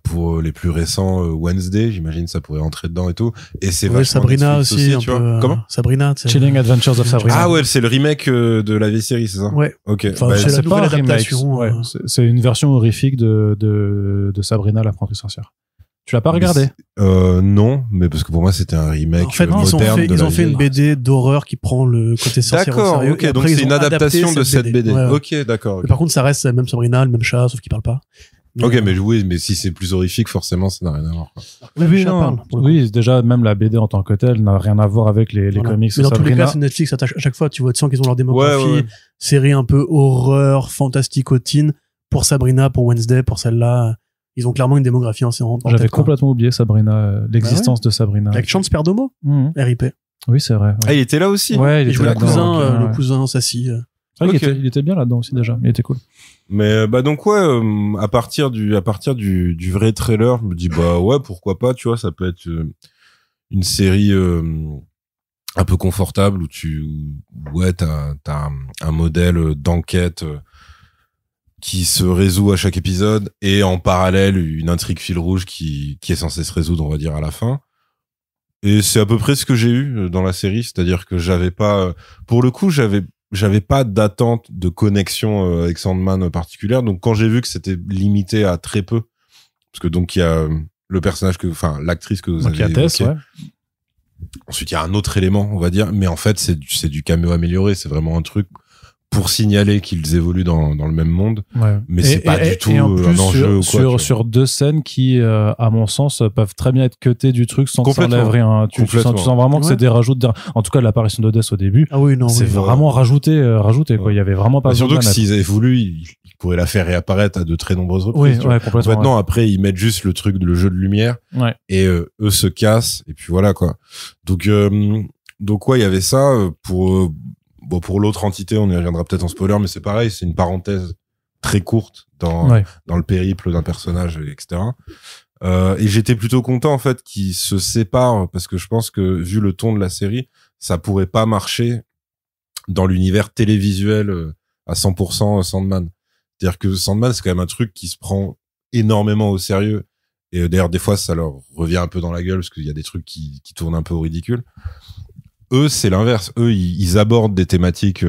pour les plus récents, Wednesday, j'imagine ça pourrait rentrer dedans et tout. Et c'est vachement Sabrina aussi, tu vois. Comment? Sabrina, tu sais. Chilling Adventures of Sabrina. Ah ouais, c'est le remake de la vieille série, c'est ça? Ouais. Ok. Enfin, c'est la nouvelle adaptation. Ouais. C'est une version horrifique de Sabrina l'apprentie sorcière. Tu l'as pas regardé? Non, mais parce que pour moi c'était un remake. En fait, moderne ils ont fait une BD d'horreur qui prend le côté sorcière au sérieux. D'accord, ok, donc c'est une adaptation de cette BD. Ouais. Ok, d'accord. Okay. Par contre, ça reste la même Sabrina, le même chat, sauf qu'il parle pas. Ok, mais si c'est plus horrifique, forcément, ça n'a rien à voir. Oui, déjà, même la BD en tant que telle n'a rien à voir avec les comics. Mais dans tous les cas, c'est Netflix, à chaque fois, tu sens qu'ils ont leur démographie, série un peu horreur, fantastico-teen, pour Sabrina, pour Wednesday, pour celle-là. Ils ont clairement une démographie en J'avais complètement oublié Sabrina, l'existence de Sabrina. Avec Chance Perdomo, RIP. Oui, c'est vrai. Ah, il était là aussi? Ouais, il jouait le cousin Sassy. C'est vrai qu'il était bien là-dedans aussi déjà, il était cool. Mais donc ouais, à partir du vrai trailer, je me dis ouais, pourquoi pas, tu vois, ça peut être une série un peu confortable où t'as un modèle d'enquête qui se résout à chaque épisode et en parallèle une intrigue fil rouge qui est censée se résoudre, on va dire, à la fin. Et c'est à peu près ce que j'ai eu dans la série, c'est-à-dire que j'avais pas, pour le coup, j'avais pas d'attente de connexion avec Sandman particulière. Donc quand j'ai vu que c'était limité à très peu, parce que donc il y a le personnage l'actrice que vous avez évoquée. Ouais. Ensuite il y a un autre élément, on va dire, mais en fait c'est du caméo amélioré, c'est vraiment un truc pour signaler qu'ils évoluent dans le même monde. Ouais. Mais c'est pas du tout un enjeu ou quoi. Sur deux scènes qui, à mon sens, peuvent très bien être cutées du truc sans que ça enlève rien. Tu sens vraiment que c'est des rajouts en tout cas, l'apparition de Death au début. Ah oui, non. C'est vraiment rajouté, quoi. Il y avait vraiment pas besoin de surtout que s'ils avaient voulu, ils pourraient la faire réapparaître à de très nombreuses reprises. Oui, ouais, complètement. Maintenant, après, ils mettent juste le truc, le jeu de lumière. Ouais. Et, eux se cassent. Et puis voilà, quoi. Donc ouais, il y avait ça, pour l'autre entité, on y reviendra peut-être en spoiler, mais c'est pareil, c'est une parenthèse très courte dans le périple d'un personnage, etc. Et j'étais plutôt content, en fait, qu'ils se séparent, parce que je pense que, vu le ton de la série, ça pourrait pas marcher dans l'univers télévisuel à 100% Sandman. C'est-à-dire que Sandman, c'est quand même un truc qui se prend énormément au sérieux. Et d'ailleurs, des fois, ça leur revient un peu dans la gueule, parce qu'il y a des trucs qui tournent un peu au ridicule. Eux, c'est l'inverse. Eux, ils abordent des thématiques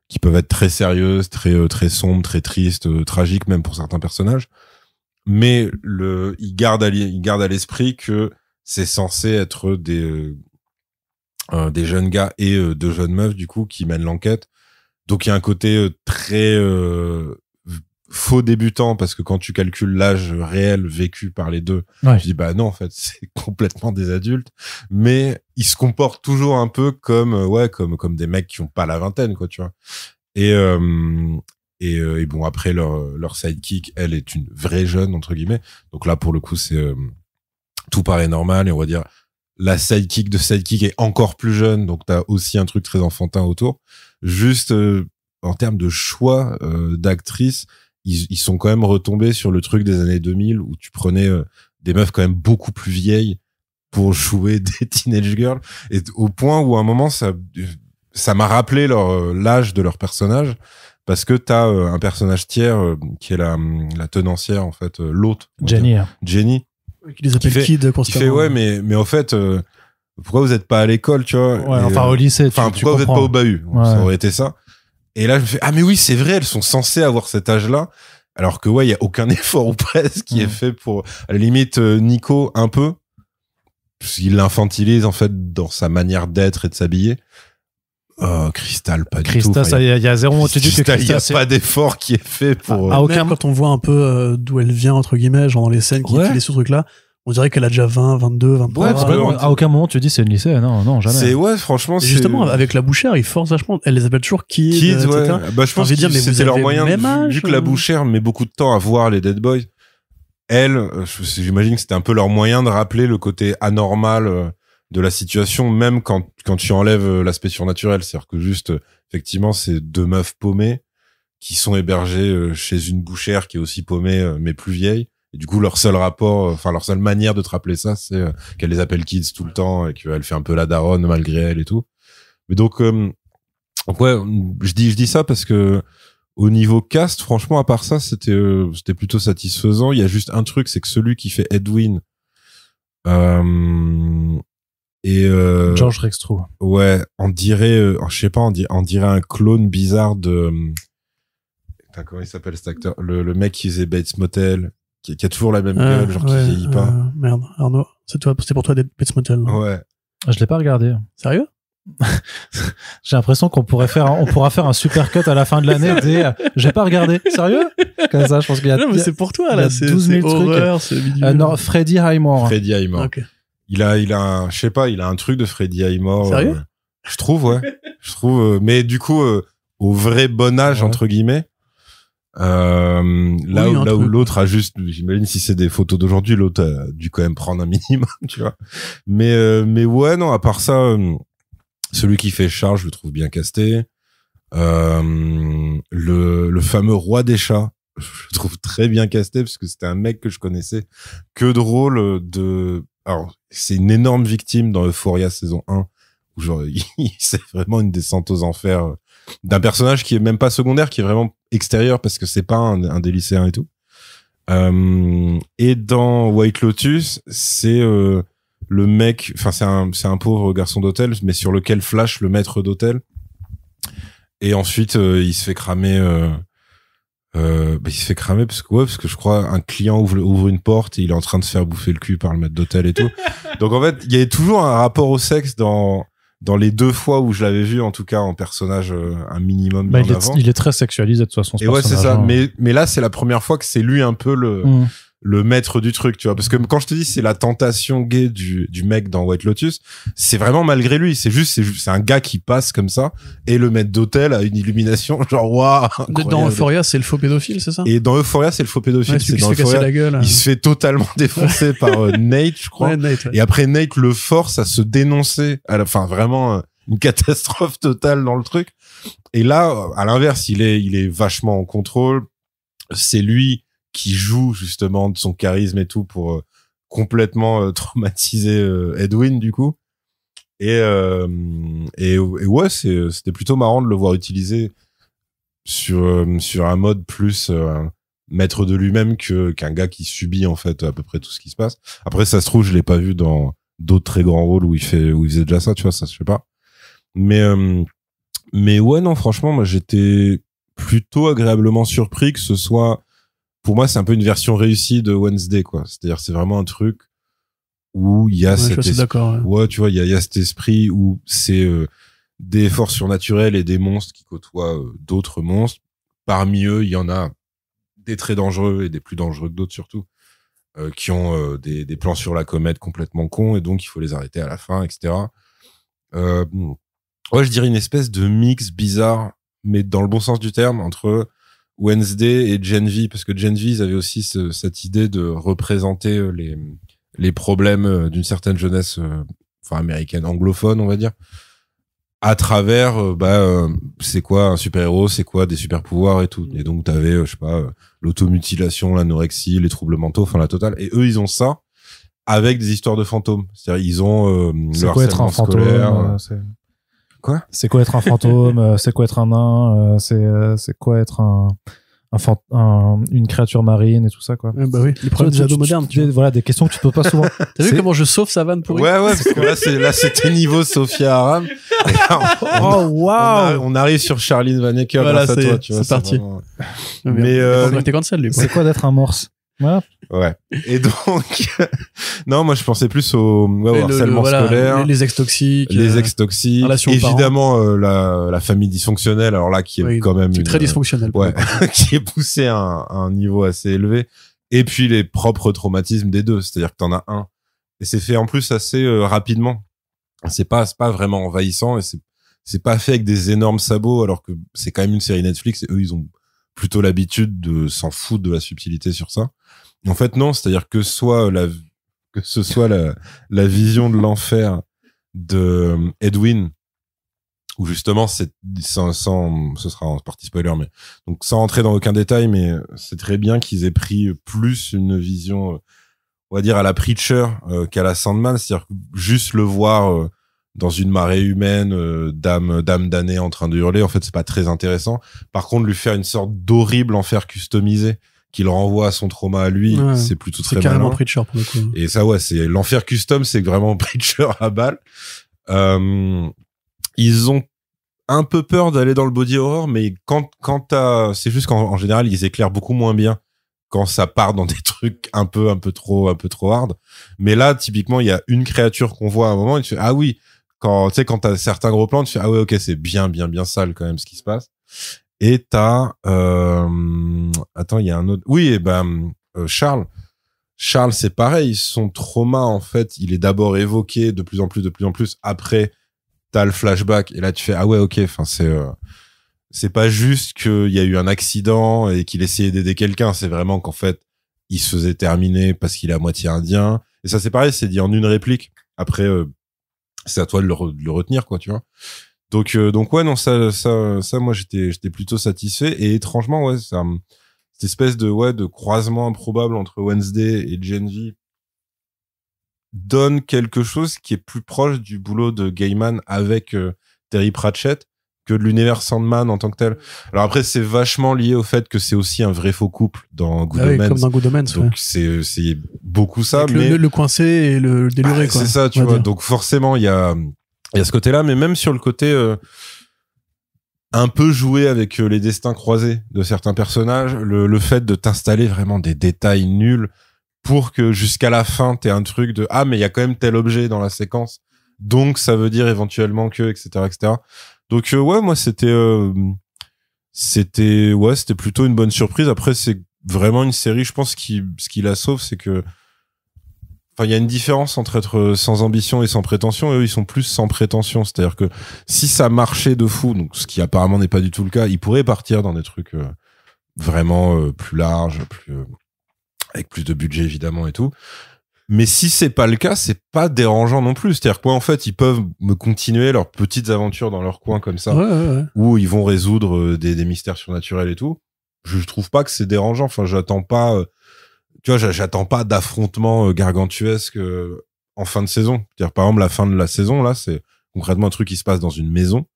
qui peuvent être très sérieuses, très sombres, très tristes, tragiques même pour certains personnages. Mais ils gardent à l'esprit que c'est censé être des jeunes gars et deux jeunes meufs du coup qui mènent l'enquête. Donc il y a un côté très faux débutant, parce que quand tu calcules l'âge réel vécu par les deux, Ouais. tu dis bah non, en fait c'est complètement des adultes, mais ils se comportent toujours un peu comme des mecs qui ont pas la vingtaine, quoi, tu vois. Et bon, après leur sidekick, elle est une vraie jeune entre guillemets, donc là pour le coup c'est tout paraît normal, et on va dire la sidekick de sidekick est encore plus jeune, donc t'as aussi un truc très enfantin autour. Juste en termes de choix d'actrices, ils sont quand même retombés sur le truc des années 2000 où tu prenais des meufs quand même beaucoup plus vieilles pour jouer des teenage girls, et au point où à un moment ça m'a rappelé l'âge de leur personnage, parce que t'as un personnage tiers qui est la tenancière, en fait, l'hôte. Jenny. Qui les appelle Kid constamment. Qui fait mais en fait pourquoi vous êtes pas à l'école, tu vois? Ouais, enfin au lycée. Enfin pourquoi vous êtes pas au bahut? Ouais. Ça aurait été ça. Et là je me fais mais oui, c'est vrai, elles sont censées avoir cet âge-là, alors que il y a aucun effort ou presque qui est fait pour, à la limite Nico un peu, il l'infantilise en fait dans sa manière d'être et de s'habiller. Crystal, pas du tout. Crystal, il y a zéro. Tu dis que il y a pas d'effort qui est fait pour. À aucun moment, quand on voit un peu d'où elle vient entre guillemets, genre dans les scènes qui utilisent ce truc-là, on dirait qu'elle a déjà 20, 22, 23. Ouais, à aucun moment tu dis c'est une lycéenne, non, jamais. Franchement, c'est justement avec la Bouchère, ils forcent vachement. Elle les appelle toujours Kids, etc. Ouais. Bah je pense que c'était leur moyen. Vu que la Bouchère met beaucoup de temps à voir les Dead Boys, elle, j'imagine que c'était un peu leur moyen de rappeler le côté anormal de la situation, même quand tu enlèves l'aspect surnaturel. C'est-à-dire que juste, effectivement, c'est deux meufs paumées qui sont hébergées chez une bouchère qui est aussi paumée, mais plus vieille. Et du coup, leur seule manière de te rappeler ça, c'est qu'elle les appelle kids tout le temps et qu'elle fait un peu la daronne malgré elle et tout. Mais donc ouais, je dis ça parce que au niveau cast, franchement, à part ça, c'était plutôt satisfaisant. Il y a juste un truc, c'est que celui qui fait Edwin, George Rextrow. Ouais, on dirait, je sais pas, on dirait un clone bizarre de, comment il s'appelle cet acteur? Le mec qui faisait Bates Motel, qui a toujours la même gueule, genre qui vieillit pas. Merde, Arnaud, c'est pour toi d'être Bates Motel. Non? Ouais. Je l'ai pas regardé. Sérieux? J'ai l'impression qu'on pourra faire un super cut à la fin de l'année. J'ai pas regardé. Sérieux? Comme ça, je pense qu'il y a. Non, mais c'est pour toi, là. C'est 12 000 horreur, trucs. Non, Freddie Highmore. Freddie Highmore. Okay. Il a je sais pas, il a un truc de Freddie Highmore. Sérieux? Je trouve, ouais. Mais du coup, au vrai bon âge, entre guillemets. Là où l'autre a juste, j'imagine si c'est des photos d'aujourd'hui, l'autre a dû quand même prendre un minimum, tu vois. Mais ouais, non, à part ça, celui qui fait Charles, je le trouve bien casté. Le fameux roi des chats, je le trouve très bien casté parce que c'était un mec que je connaissais que de rôle de, alors, c'est une énorme victime dans Euphoria saison 1 où genre, c'est vraiment une descente aux enfers d'un personnage qui est même pas secondaire, qui est vraiment extérieur parce que c'est pas un des lycéens et tout. Et dans White Lotus, c'est le mec, enfin c'est un pauvre garçon d'hôtel, mais sur lequel Flash, le maître d'hôtel. Et ensuite il se fait cramer. Il se fait cramer parce que je crois un client ouvre une porte et il est en train de se faire bouffer le cul par le maître d'hôtel et tout. Donc en fait, il y a toujours un rapport au sexe dans les deux fois où je l'avais vu, en tout cas en personnage un minimum bien avant. Il est très sexualisé de toute façon. Et ouais, c'est ça. Mais là, c'est la première fois que c'est lui un peu le maître du truc, tu vois. Parce que quand je te dis c'est la tentation gay du mec dans White Lotus, c'est vraiment malgré lui. C'est un gars qui passe comme ça et le maître d'hôtel a une illumination genre waouh. Dans Euphoria, c'est le faux pédophile, c'est ça? Et dans Euphoria, c'est le faux pédophile. Ouais, c'est dans Euphoria, la gueule, il se fait totalement défoncer par Nate, je crois. Ouais, Nate, ouais. Et après Nate le force à se dénoncer. Enfin vraiment une catastrophe totale dans le truc. Et là, à l'inverse, il est vachement en contrôle. C'est lui qui joue justement de son charisme et tout pour complètement traumatiser Edwin du coup. Et ouais, c'était plutôt marrant de le voir utiliser sur un mode plus maître de lui-même qu'un gars qui subit en fait à peu près tout ce qui se passe. Après ça se trouve je l'ai pas vu dans d'autres très grands rôles où il faisait déjà ça, tu vois, ça je sais pas. Mais ouais, non, franchement, moi j'étais plutôt agréablement surpris que ce soit, pour moi c'est un peu une version réussie de Wednesday, quoi. C'est-à-dire c'est vraiment un truc où il y a cet esprit, ouais, tu vois, il y a cet esprit où c'est des forces surnaturelles et des monstres qui côtoient d'autres monstres. Parmi eux, il y en a des très dangereux et des plus dangereux que d'autres surtout, qui ont des plans sur la comète complètement cons et donc il faut les arrêter à la fin, etc. Ouais, je dirais une espèce de mix bizarre, mais dans le bon sens du terme, entre Wednesday et Gen V, parce que Gen V, ils avaient aussi cette idée de représenter les problèmes d'une certaine jeunesse, américaine, anglophone, on va dire, à travers, c'est quoi un super-héros, c'est quoi des super-pouvoirs et tout. Et donc, t'avais, l'automutilation, l'anorexie, les troubles mentaux, enfin, la totale. Et eux, ils ont ça avec des histoires de fantômes. C'est-à-dire, ils ont le harcèlement scolaire. Quoi ? C'est quoi être un fantôme? C'est quoi être un nain? C'est quoi être une créature marine et tout ça, quoi. Bah oui, les problèmes des ados modernes. Voilà, des questions que tu te poses pas souvent. T'as vu comment je sauve sa vanne pourrie? Ouais, parce que là, c'était niveau Sophia Aram. Oh, waouh! On arrive sur Charline Vannecker grâce à toi, tu vois. C'est parti. Vraiment... Mais, t'es cancel, lui. C'est quoi d'être un morse? Voilà. Ouais. Et donc, non, moi, je pensais plus au harcèlement scolaire. Les ex toxiques. Évidemment, la famille dysfonctionnelle, alors là, qui est quand même très dysfonctionnelle. Ouais. Qui est poussée à un niveau assez élevé. Et puis, les propres traumatismes des deux. C'est-à-dire que t'en as un. Et c'est fait, en plus, assez rapidement. C'est pas vraiment envahissant et c'est pas fait avec des énormes sabots, alors que c'est quand même une série Netflix et eux, ils ont plutôt l'habitude de s'en foutre de la subtilité sur ça. En fait, non, c'est-à-dire que ce soit la vision de l'enfer de Edwin, où justement, ce sera en partie spoiler, mais donc sans rentrer dans aucun détail, mais c'est très bien qu'ils aient pris plus une vision, on va dire à la Preacher qu'à la Sandman, c'est-à-dire juste le voir dans une marée humaine, dame damnée en train de hurler, en fait, c'est pas très intéressant. Par contre, lui faire une sorte d'horrible enfer customisé qui le renvoie à son trauma à lui, c'est plutôt très malin. C'est carrément Preacher pour le coup. Et ça, ouais, c'est l'enfer custom, c'est vraiment Preacher à balle. Ils ont un peu peur d'aller dans le body horror, mais c'est juste qu'en général, ils éclairent beaucoup moins bien quand ça part dans des trucs un peu trop hard. Mais là, typiquement, il y a une créature qu'on voit à un moment et tu fais, ah oui, quand t'as certains gros plans, tu fais, ah ouais, ok, c'est bien sale quand même ce qui se passe. Et t'as, attends, il y a un autre, oui, Charles, c'est pareil, son trauma, en fait, il est d'abord évoqué de plus en plus. Après, t'as le flashback et là, tu fais, ah ouais, ok, enfin, c'est pas juste qu'il y a eu un accident et qu'il essayait d'aider quelqu'un, c'est vraiment qu'en fait, il se faisait terminer parce qu'il est à moitié indien. Et ça, c'est pareil, c'est dit en une réplique. Après, c'est à toi de le retenir, quoi, tu vois. Donc ouais, non, ça, moi, j'étais plutôt satisfait. Et étrangement, ouais, cette espèce de croisement improbable entre Wednesday et Gen V donne quelque chose qui est plus proche du boulot de Gaiman avec Terry Pratchett que de l'univers Sandman en tant que tel. Alors après, c'est vachement lié au fait que c'est aussi un vrai faux couple dans Good Omens. Oui, comme dans Good Omens, donc c'est beaucoup ça, avec mais le coincé et le déluré, quoi. C'est ça, tu vois. Dire. Donc forcément, il y a ce côté-là, mais même sur le côté un peu joué avec les destins croisés de certains personnages, le fait de t'installer vraiment des détails nuls pour que jusqu'à la fin t'aies un truc de mais il y a quand même tel objet dans la séquence, donc ça veut dire éventuellement que etc. Donc ouais, moi c'était plutôt une bonne surprise. Après, c'est vraiment une série, je pense, ce qui la sauve, c'est que il y a une différence entre être sans ambition et sans prétention, et eux, ils sont plus sans prétention. C'est-à-dire que si ça marchait de fou, donc ce qui apparemment n'est pas du tout le cas, ils pourraient partir dans des trucs vraiment plus larges, avec plus de budget évidemment et tout. Mais si c'est pas le cas, c'est pas dérangeant non plus. C'est-à-dire quoi, en fait, ils peuvent me continuer leurs petites aventures dans leur coin comme ça, où ils vont résoudre des mystères surnaturels et tout. Je trouve pas que c'est dérangeant. Enfin, j'attends pas d'affrontement gargantuesque en fin de saison. C'est-à-dire, par exemple, la fin de la saison, là, c'est concrètement un truc qui se passe dans une maison.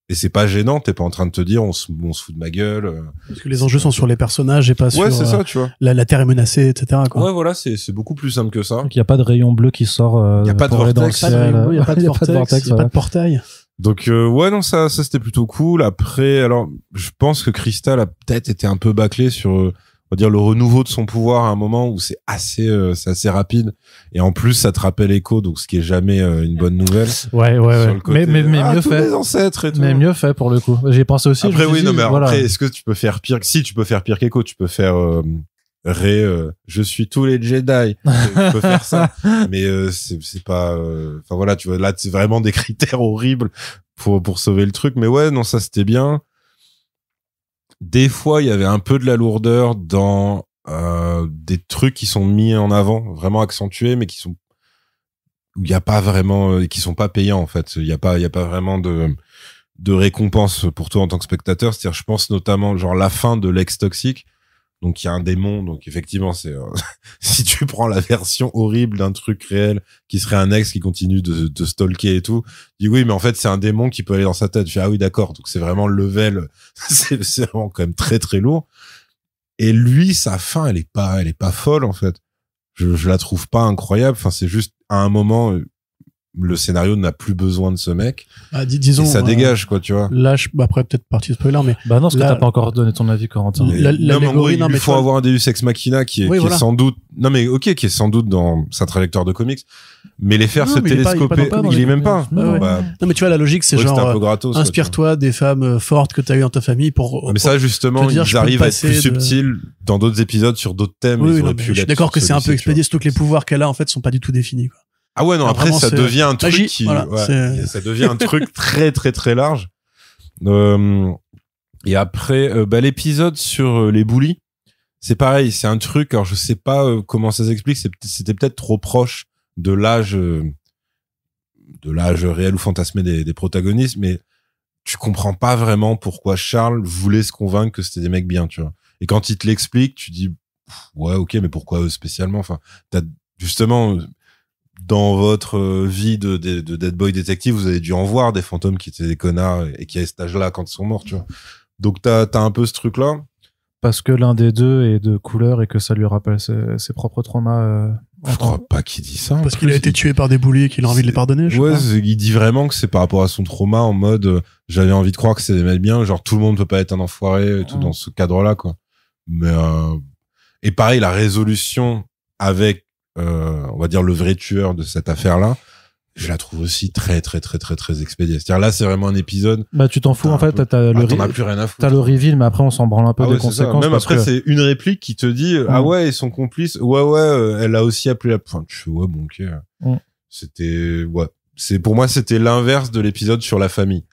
Et c'est pas gênant, t'es pas en train de te dire on se fout de ma gueule. Parce que les enjeux sont sur les personnages et pas sur c'est ça, tu vois. La terre est menacée, etc. quoi. Ouais, voilà, c'est beaucoup plus simple que ça. Donc il y a pas de rayon bleu qui sort. Il y a pas de vortex, il y a pas de vortex, il y a pas de portail. Donc ouais, non, ça c'était plutôt cool. Après, alors je pense que Crystal a peut-être été un peu bâclé sur va dire le renouveau de son pouvoir à un moment où c'est assez rapide, et en plus ça te rappelle Echo, donc ce qui est jamais une bonne nouvelle. Ouais. Côté, mais mieux tous fait. Les ancêtres et tout. Mais mieux fait pour le coup. J'ai pensé aussi. Après oui, non mais voilà. après est-ce que tu peux faire pire? Si tu peux faire pire qu'Echo, tu peux faire je suis tous les Jedi. Tu peux faire ça, mais c'est pas. Enfin voilà, tu vois, là c'est vraiment des critères horribles pour sauver le truc. Mais ouais, non, ça c'était bien. Des fois, il y avait un peu de la lourdeur dans des trucs qui sont mis en avant, vraiment accentués, mais qui sont où il y a pas vraiment, qui sont pas payants en fait. Il y a pas vraiment de récompense pour toi en tant que spectateur. C'est-à-dire, je pense notamment genre la fin de l'ex toxique. Donc il y a un démon, donc effectivement c'est si tu prends la version horrible d'un truc réel qui serait un ex qui continue de stalker et tout, tu dis oui mais en fait c'est un démon qui peut aller dans sa tête. Je fais ah oui d'accord, donc c'est vraiment le level, c'est vraiment quand même très très lourd. Et lui sa fin elle est pas folle en fait. Je la trouve pas incroyable. Enfin c'est juste à un moment le scénario n'a plus besoin de ce mec. Disons, et ça dégage quoi, tu vois. Là, après peut-être partie spoiler, mais non, parce là, que t'as pas encore donné ton avis, Corentin. Il faut avoir un Deus Ex Machina qui est sans doute, qui est sans doute dans sa trajectoire de comics, mais les faire se télescoper, il est même pas. Non mais tu vois la logique, c'est genre un peu gratos, inspire-toi des femmes fortes que t'as eues dans ta famille pour. Mais ça justement, ils arrivent à être plus subtils dans d'autres épisodes sur d'autres thèmes. Je suis d'accord que c'est un peu expédié, surtout que les pouvoirs qu'elle a en fait sont pas du tout définis. Ah ouais non, après ça devient un truc ça devient un truc très très très large. Et après l'épisode sur les bullies, c'est pareil, c'est un truc, alors je sais pas comment ça s'explique, c'était peut-être trop proche de l'âge réel ou fantasmé des protagonistes, mais tu comprends pas vraiment pourquoi Charles voulait se convaincre que c'était des mecs bien, tu vois. Et quand il te l'explique, tu dis ouais, OK, mais pourquoi eux spécialement? Enfin, t'as justement dans votre vie de Dead Boy détective, vous avez dû en voir des fantômes qui étaient des connards et qui avaient cet âge-là quand ils sont morts, tu vois. Donc t'as un peu ce truc-là. Parce que l'un des deux est de couleur et que ça lui rappelle ses propres traumas. Je crois pas qu'il dit ça. Parce qu'il a été tué par des bullies et qu'il a envie de les pardonner, je crois. Il dit vraiment que c'est par rapport à son trauma, en mode j'avais envie de croire que c'est des mecs bien, genre tout le monde peut pas être un enfoiré et tout dans ce cadre-là, quoi. Mais et pareil, la résolution avec on va dire le vrai tueur de cette affaire-là, je la trouve aussi très très très très très expédiée. C'est-à-dire là, c'est vraiment un épisode. Tu t'en fous en fait. T'en as plus rien à foutre. T'as le reveal, mais après on s'en branle un peu des conséquences. Même après, c'est une réplique qui te dit ah ouais, ils sont complices. Ouais, elle a aussi appelé la. Enfin, tu fais ouais, bon ok. C'était c'est pour moi c'était l'inverse de l'épisode sur la famille.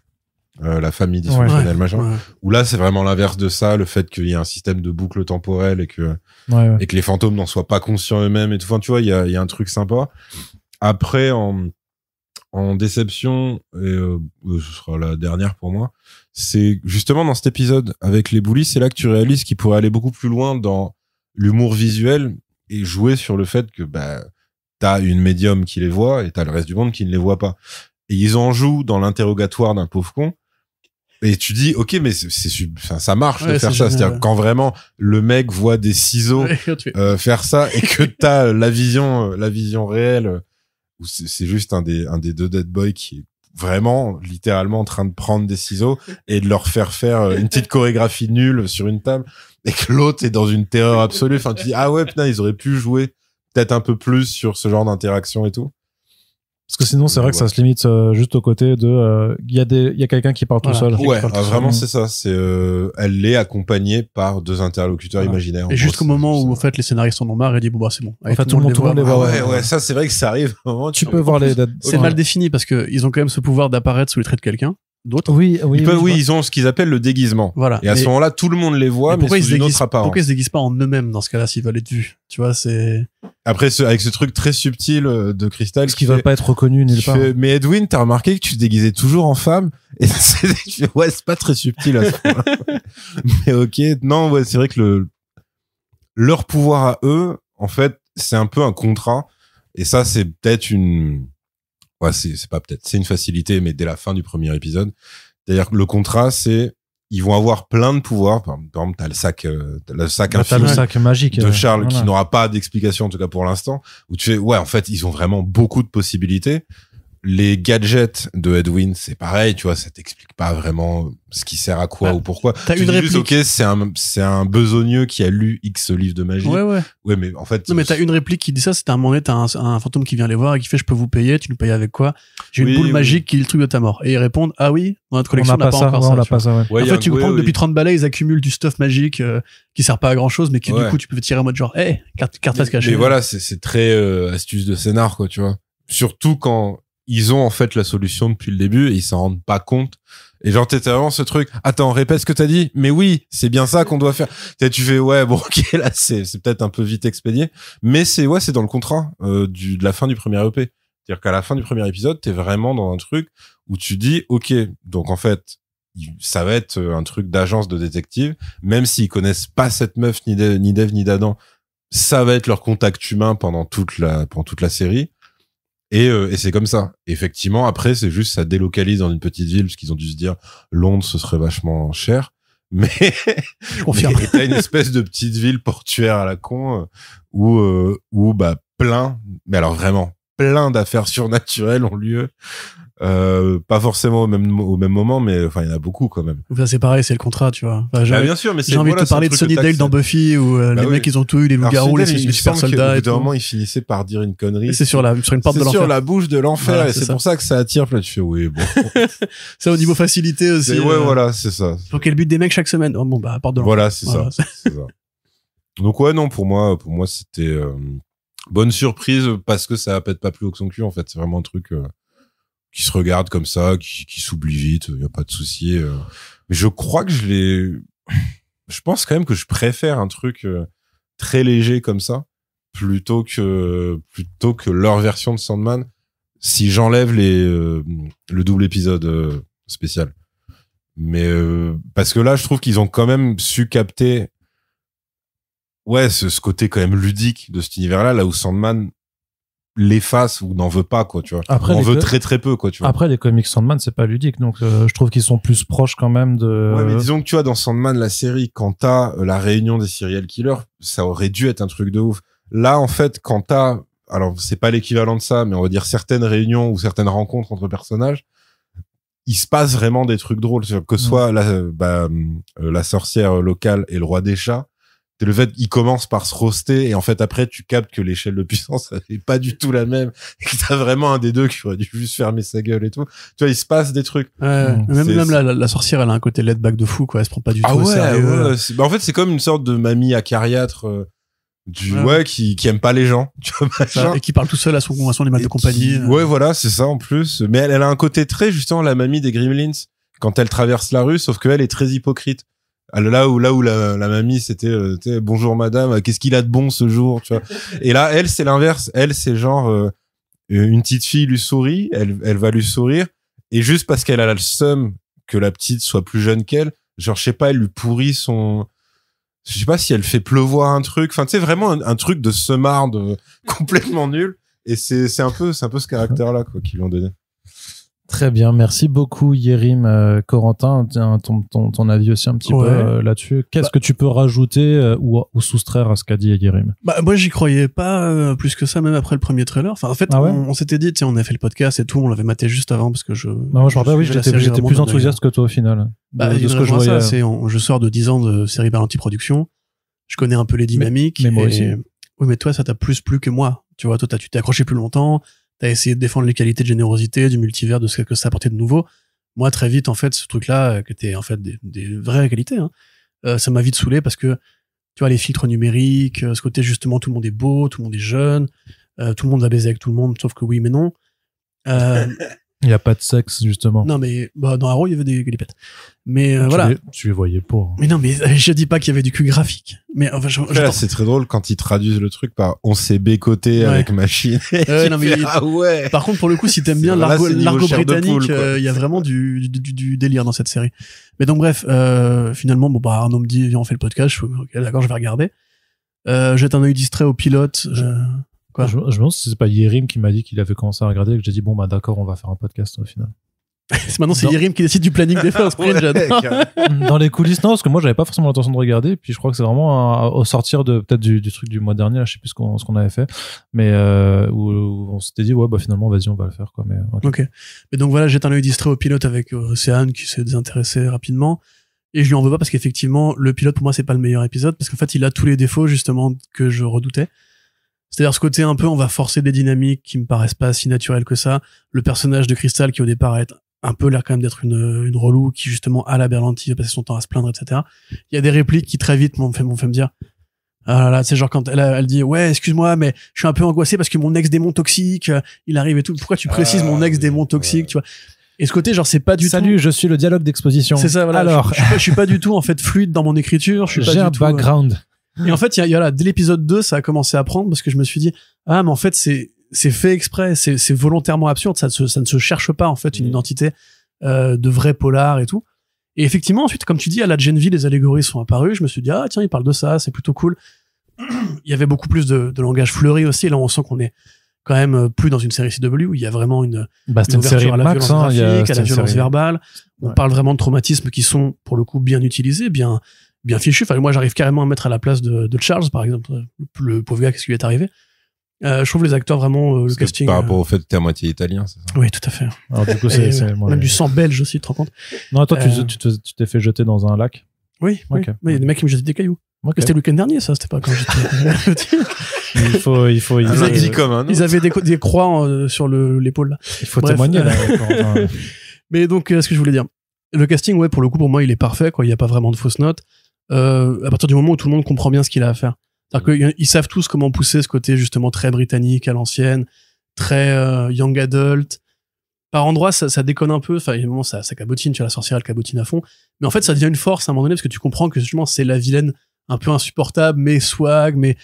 La famille dysfonctionnelle, où là c'est vraiment l'inverse de ça, le fait qu'il y ait un système de boucle temporelle et que les fantômes n'en soient pas conscients eux-mêmes et tout. Enfin, tu vois, il y a un truc sympa. Après, en déception, et ce sera la dernière pour moi, c'est justement dans cet épisode avec les bullies, c'est là que tu réalises qu'il pourrait aller beaucoup plus loin dans l'humour visuel et jouer sur le fait que t'as une médium qui les voit et t'as le reste du monde qui ne les voit pas. Et ils en jouent dans l'interrogatoire d'un pauvre con. Et tu dis, ok, mais ça marche de faire ça. C'est-à-dire quand vraiment le mec voit des ciseaux faire ça et que t'as la vision réelle où c'est juste un des deux Dead Boy qui est vraiment littéralement en train de prendre des ciseaux et de leur faire une petite chorégraphie nulle sur une table et que l'autre est dans une terreur absolue. Enfin, tu dis, ah ouais, putain, ils auraient pu jouer peut-être un peu plus sur ce genre d'interaction et tout. Parce que sinon, c'est vrai que ça se limite juste au côté de, il y a quelqu'un qui parle tout seul. Ouais, vraiment, c'est ça. Elle est accompagnée par deux interlocuteurs imaginaires. Et jusqu'au moment où, en fait, les scénaristes en ont marre et disent, bon, c'est bon. En fait, tout le monde les voit. Ouais, ça, c'est vrai que ça arrive. Tu peux voir les dates. C'est mal défini parce que ils ont quand même ce pouvoir d'apparaître sous les traits de quelqu'un. D'autres. Ils ont ce qu'ils appellent le déguisement. Voilà. Et à ce moment-là, tout le monde les voit, mais sous une autre apparence. Pourquoi ils se déguisent pas en eux-mêmes dans ce cas-là s'ils veulent être vus? Tu vois, c'est... Après, avec ce truc très subtil de Crystal. Ce qui va pas être reconnu nulle part. Mais Edwin, t'as remarqué que tu te déguisais toujours en femme? Et c'est pas très subtil à ce point-là. Mais ok. Non, ouais, c'est vrai que leur pouvoir à eux, en fait, c'est un peu un contrat. Et ça, c'est peut-être c'est pas peut-être, c'est une facilité, mais dès la fin du premier épisode. C'est-à-dire que le contrat, c'est, ils vont avoir plein de pouvoirs. Par exemple, t'as le sac infini. Le sac magique de Charles qui n'aura pas d'explication, en tout cas pour l'instant, où tu fais, ouais, en fait, ils ont vraiment beaucoup de possibilités. les gadgets de Edwin, c'est pareil, tu vois, ça t'explique pas vraiment ce qui sert à quoi ou pourquoi. T'as une réplique. Juste, ok, c'est un besogneux qui a lu X livres de magie. Ouais, mais en fait. Non, mais t'as une réplique qui dit ça, c'est un moment donné, t'as un fantôme qui vient les voir et qui fait, je peux vous payer, tu nous payes avec quoi? J'ai une boule magique qui est le truc de ta mort. Et ils répondent, ah oui, dans notre collection, on n'a pas encore ça. On l'a pas ça, ouais. En fait, tu comprends que depuis 30 balais, ils accumulent du stuff magique, qui sert pas à grand chose, mais qui, du coup, tu peux tirer en mode genre, carte face cachée. Mais voilà, c'est très, astuce de scénar, quoi, tu vois. Surtout quand ils ont en fait la solution depuis le début et ils s'en rendent pas compte. Et genre t'es vraiment ce truc. Attends, répète ce que t'as dit. Mais oui, c'est bien ça qu'on doit faire. Tu fais ouais bon ok là c'est peut-être un peu vite expédié, mais c'est dans le contrat de la fin du premier EP. C'est-à-dire qu'à la fin du premier épisode t'es vraiment dans un truc où tu dis ok donc en fait ça va être un truc d'agence de détective, même s'ils connaissent pas cette meuf ni d'Ève ni d'Adam, ça va être leur contact humain pendant toute la série. Et c'est comme ça. Effectivement, après, c'est juste, ça délocalise dans une petite ville, parce qu'ils ont dû se dire, Londres, ce serait vachement cher. Mais, je confirme. T'as une espèce de petite ville portuaire à la con, où, bah, mais alors vraiment, plein d'affaires surnaturelles ont lieu. Pas forcément au même moment, mais enfin, il y en a beaucoup quand même. Ça, c'est pareil, c'est le contrat, tu vois. Enfin, bien sûr, mais j'ai envie de te parler de Sunnydale dans Buffy, où les mecs, ils ont tout eu, les loups-garous, les super soldats. Et moment, ils finissaient par dire une connerie. Et c'est sur une porte de l'enfer. C'est sur la bouche de l'enfer, voilà, et c'est pour ça que ça attire. Là, tu fais, oui, bon. Ça, au niveau facilité aussi. Ouais, voilà, c'est ça. Faut qu'elle bute des mecs chaque semaine. Oh, bon, bah, porte de l'enfer. Voilà, c'est ça. Donc, ouais, non, pour moi, c'était, bonne surprise parce que ça pète pas plus haut que son cul, en fait. C'est vraiment un truc, qui se regarde comme ça, qui s'oublie vite, y a pas de souci. Mais je crois que je pense quand même que je préfère un truc très léger comme ça plutôt que leur version de Sandman si j'enlève le double épisode spécial. Mais parce que là, je trouve qu'ils ont quand même su capter ce côté quand même ludique de cet univers-là, là où Sandman l'efface ou n'en veut pas, quoi, tu vois. Après, on veut très très peu, quoi, tu vois. Après, les comics Sandman, c'est pas ludique, donc je trouve qu'ils sont plus proches quand même de... Ouais, mais disons que tu vois, dans Sandman, la série, quand t'as la réunion des serial killers, ça aurait dû être un truc de ouf. Là, en fait, quand t'as, alors c'est pas l'équivalent de ça, mais on va dire certaines réunions ou certaines rencontres entre personnages, il se passe vraiment des trucs drôles, que ce soit la sorcière locale et le roi des chats. Le fait qu'il commence par se roaster et en fait après tu captes que l'échelle de puissance ça n'est pas du tout la même et que t'as vraiment un des deux qui aurait dû juste fermer sa gueule et tout. Tu vois, il se passe des trucs. Même la sorcière, elle a un côté laid back de fou, quoi. Elle se prend pas du tout au sérieux. Ouais. En fait, c'est comme une sorte de mamie acariâtre qui aime pas les gens. Tu vois, et qui parle tout seul à son animal de compagnie. Ouais, voilà, c'est ça en plus. Mais elle a un côté très justement la mamie des Gremlins quand elle traverse la rue, sauf qu'elle est très hypocrite. Là où la mamie c'était bonjour madame, qu'est-ce qu'il a de bon ce jour, tu vois. Et là elle c'est l'inverse, elle c'est genre une petite fille lui sourit, elle va lui sourire et juste parce qu'elle a le seum que la petite soit plus jeune qu'elle, genre je sais pas, elle lui pourrit je sais pas si elle fait pleuvoir un truc, enfin tu sais vraiment un truc de semarde complètement nul et c'est un peu ce caractère là quoi qu'ils lui ont donné. Très bien, merci beaucoup Yérim. Corentin, ton avis aussi un petit peu là-dessus. Qu'est-ce que tu peux rajouter ou soustraire à ce qu'a dit Yérim? Moi j'y croyais pas plus que ça, même après le premier trailer. Enfin en fait on s'était dit, on a fait le podcast et tout, on l'avait maté juste avant parce que moi je rappelle, j'étais plus enthousiaste que toi au final. De ce que je voyais. Je sors de 10 ans de série Berlanti Production, je connais un peu les dynamiques. Mais moi aussi. Oui, mais toi ça t'a plus plu que moi. Tu vois, toi tu t'es accroché plus longtemps. T'as essayé de défendre les qualités de générosité, du multivers, de ce que ça apportait de nouveau. Moi, très vite, en fait, ce truc-là, qui était en fait des vraies qualités, ça m'a vite saoulé parce que, tu vois, les filtres numériques, ce côté justement, tout le monde est beau, tout le monde est jeune, tout le monde va baiser avec tout le monde, sauf que oui, mais non. Il n'y a pas de sexe, justement. Non, mais dans Arrow, il y avait des galipettes. Mais voilà. Tu les voyais pas. Mais non, mais je dis pas qu'il y avait du cul graphique. Mais enfin, c'est très drôle quand ils traduisent le truc par on s'est bécoté avec machine. Non, mais par contre, pour le coup, si t'aimes bien l'argot britannique, il y a vraiment du délire dans cette série. Mais donc bref, finalement, Arnaud me dit viens on fait le podcast. Je fais, ok, d'accord, je vais regarder. Jette un œil distrait au pilote. Je me demande si c'est pas Yérim qui m'a dit qu'il avait commencé à regarder et que j'ai dit d'accord, on va faire un podcast au final. Maintenant, c'est Yerim qui décide du planning des First Print, j'adore. Dans les coulisses, non, parce que moi, j'avais pas forcément l'intention de regarder. Puis je crois que c'est vraiment au sortir de peut-être du truc du mois dernier, là, je sais plus ce qu'on avait fait, mais où on s'était dit ouais, bah finalement, vas-y, on va le faire, quoi. Mais ok. Mais donc voilà, jette un œil distrait au pilote avec Océane qui s'est désintéressé rapidement. Et je lui en veux pas parce qu'effectivement, le pilote pour moi c'est pas le meilleur épisode parce qu'en fait il a tous les défauts justement que je redoutais. C'est-à-dire ce côté un peu on va forcer des dynamiques qui me paraissent pas si naturelles que ça. Le personnage de Crystal qui au départ a un peu l'air quand même d'être une relou qui justement à la Berlanti va passer son temps à se plaindre, etc. Il y a des répliques qui très vite m'ont fait me dire ah là là, c'est genre quand elle dit ouais excuse-moi mais je suis un peu angoissé parce que mon ex-démon toxique il arrive et tout. Pourquoi tu précises mon ex-démon toxique, tu vois? Et ce côté, genre, c'est pas du tout. Salut, je suis le dialogue d'exposition. C'est ça, voilà. Alors. Je suis pas du tout, en fait, fluide dans mon écriture. Je suis pas J'ai du un tout, background. Et en fait, il y a là, dès l'épisode 2, ça a commencé à prendre parce que je me suis dit, ah, mais en fait, c'est fait exprès, c'est volontairement absurde, ça ne se cherche pas, en fait, une identité, de vrai polar et tout. Et effectivement, ensuite, comme tu dis, à la Gen V, les allégories sont apparues. Je me suis dit, ah, tiens, il parle de ça, c'est plutôt cool. Il y avait beaucoup plus de langage fleuri aussi. Et là, on sent qu'on est quand même plus dans une série CW où il y a vraiment une ouverture à la Max, violence graphique, à la violence série verbale. On parle vraiment de traumatismes qui sont, pour le coup, bien utilisés, bien fichus. Enfin, moi, j'arrive carrément à mettre à la place de Charles, par exemple, le pauvre gars, qu'est-ce qui lui est arrivé. Je trouve les acteurs vraiment, le casting. Par rapport au fait que t'es à moitié italien, c'est ça? Oui, tout à fait. Alors, du coup, même du sang belge aussi, tu te rends compte? Non, toi, tu t'es fait jeter dans un lac. Oui. Okay. Mais il y a des mecs qui me jetaient des cailloux. Okay. C'était le week-end dernier, ça, c'était pas quand j'étais. il faut. Ils avaient des croix sur l'épaule, là. Il faut témoigner, là. Mais donc, ce que je voulais dire. Le casting, ouais, pour le coup, pour moi, il est parfait, quoi. Il y a pas vraiment de fausses notes. À partir du moment où tout le monde comprend bien ce qu'il a à faire. C'est-à-dire qu'ils savent tous comment pousser ce côté, justement, très britannique à l'ancienne, très young adult. Par endroits, ça déconne un peu. Enfin, évidemment, ça cabotine, tu vois, la sorcière, elle cabotine à fond. Mais en fait, ça devient une force à un moment donné parce que tu comprends que, justement, c'est la vilaine un peu insupportable, mais swag,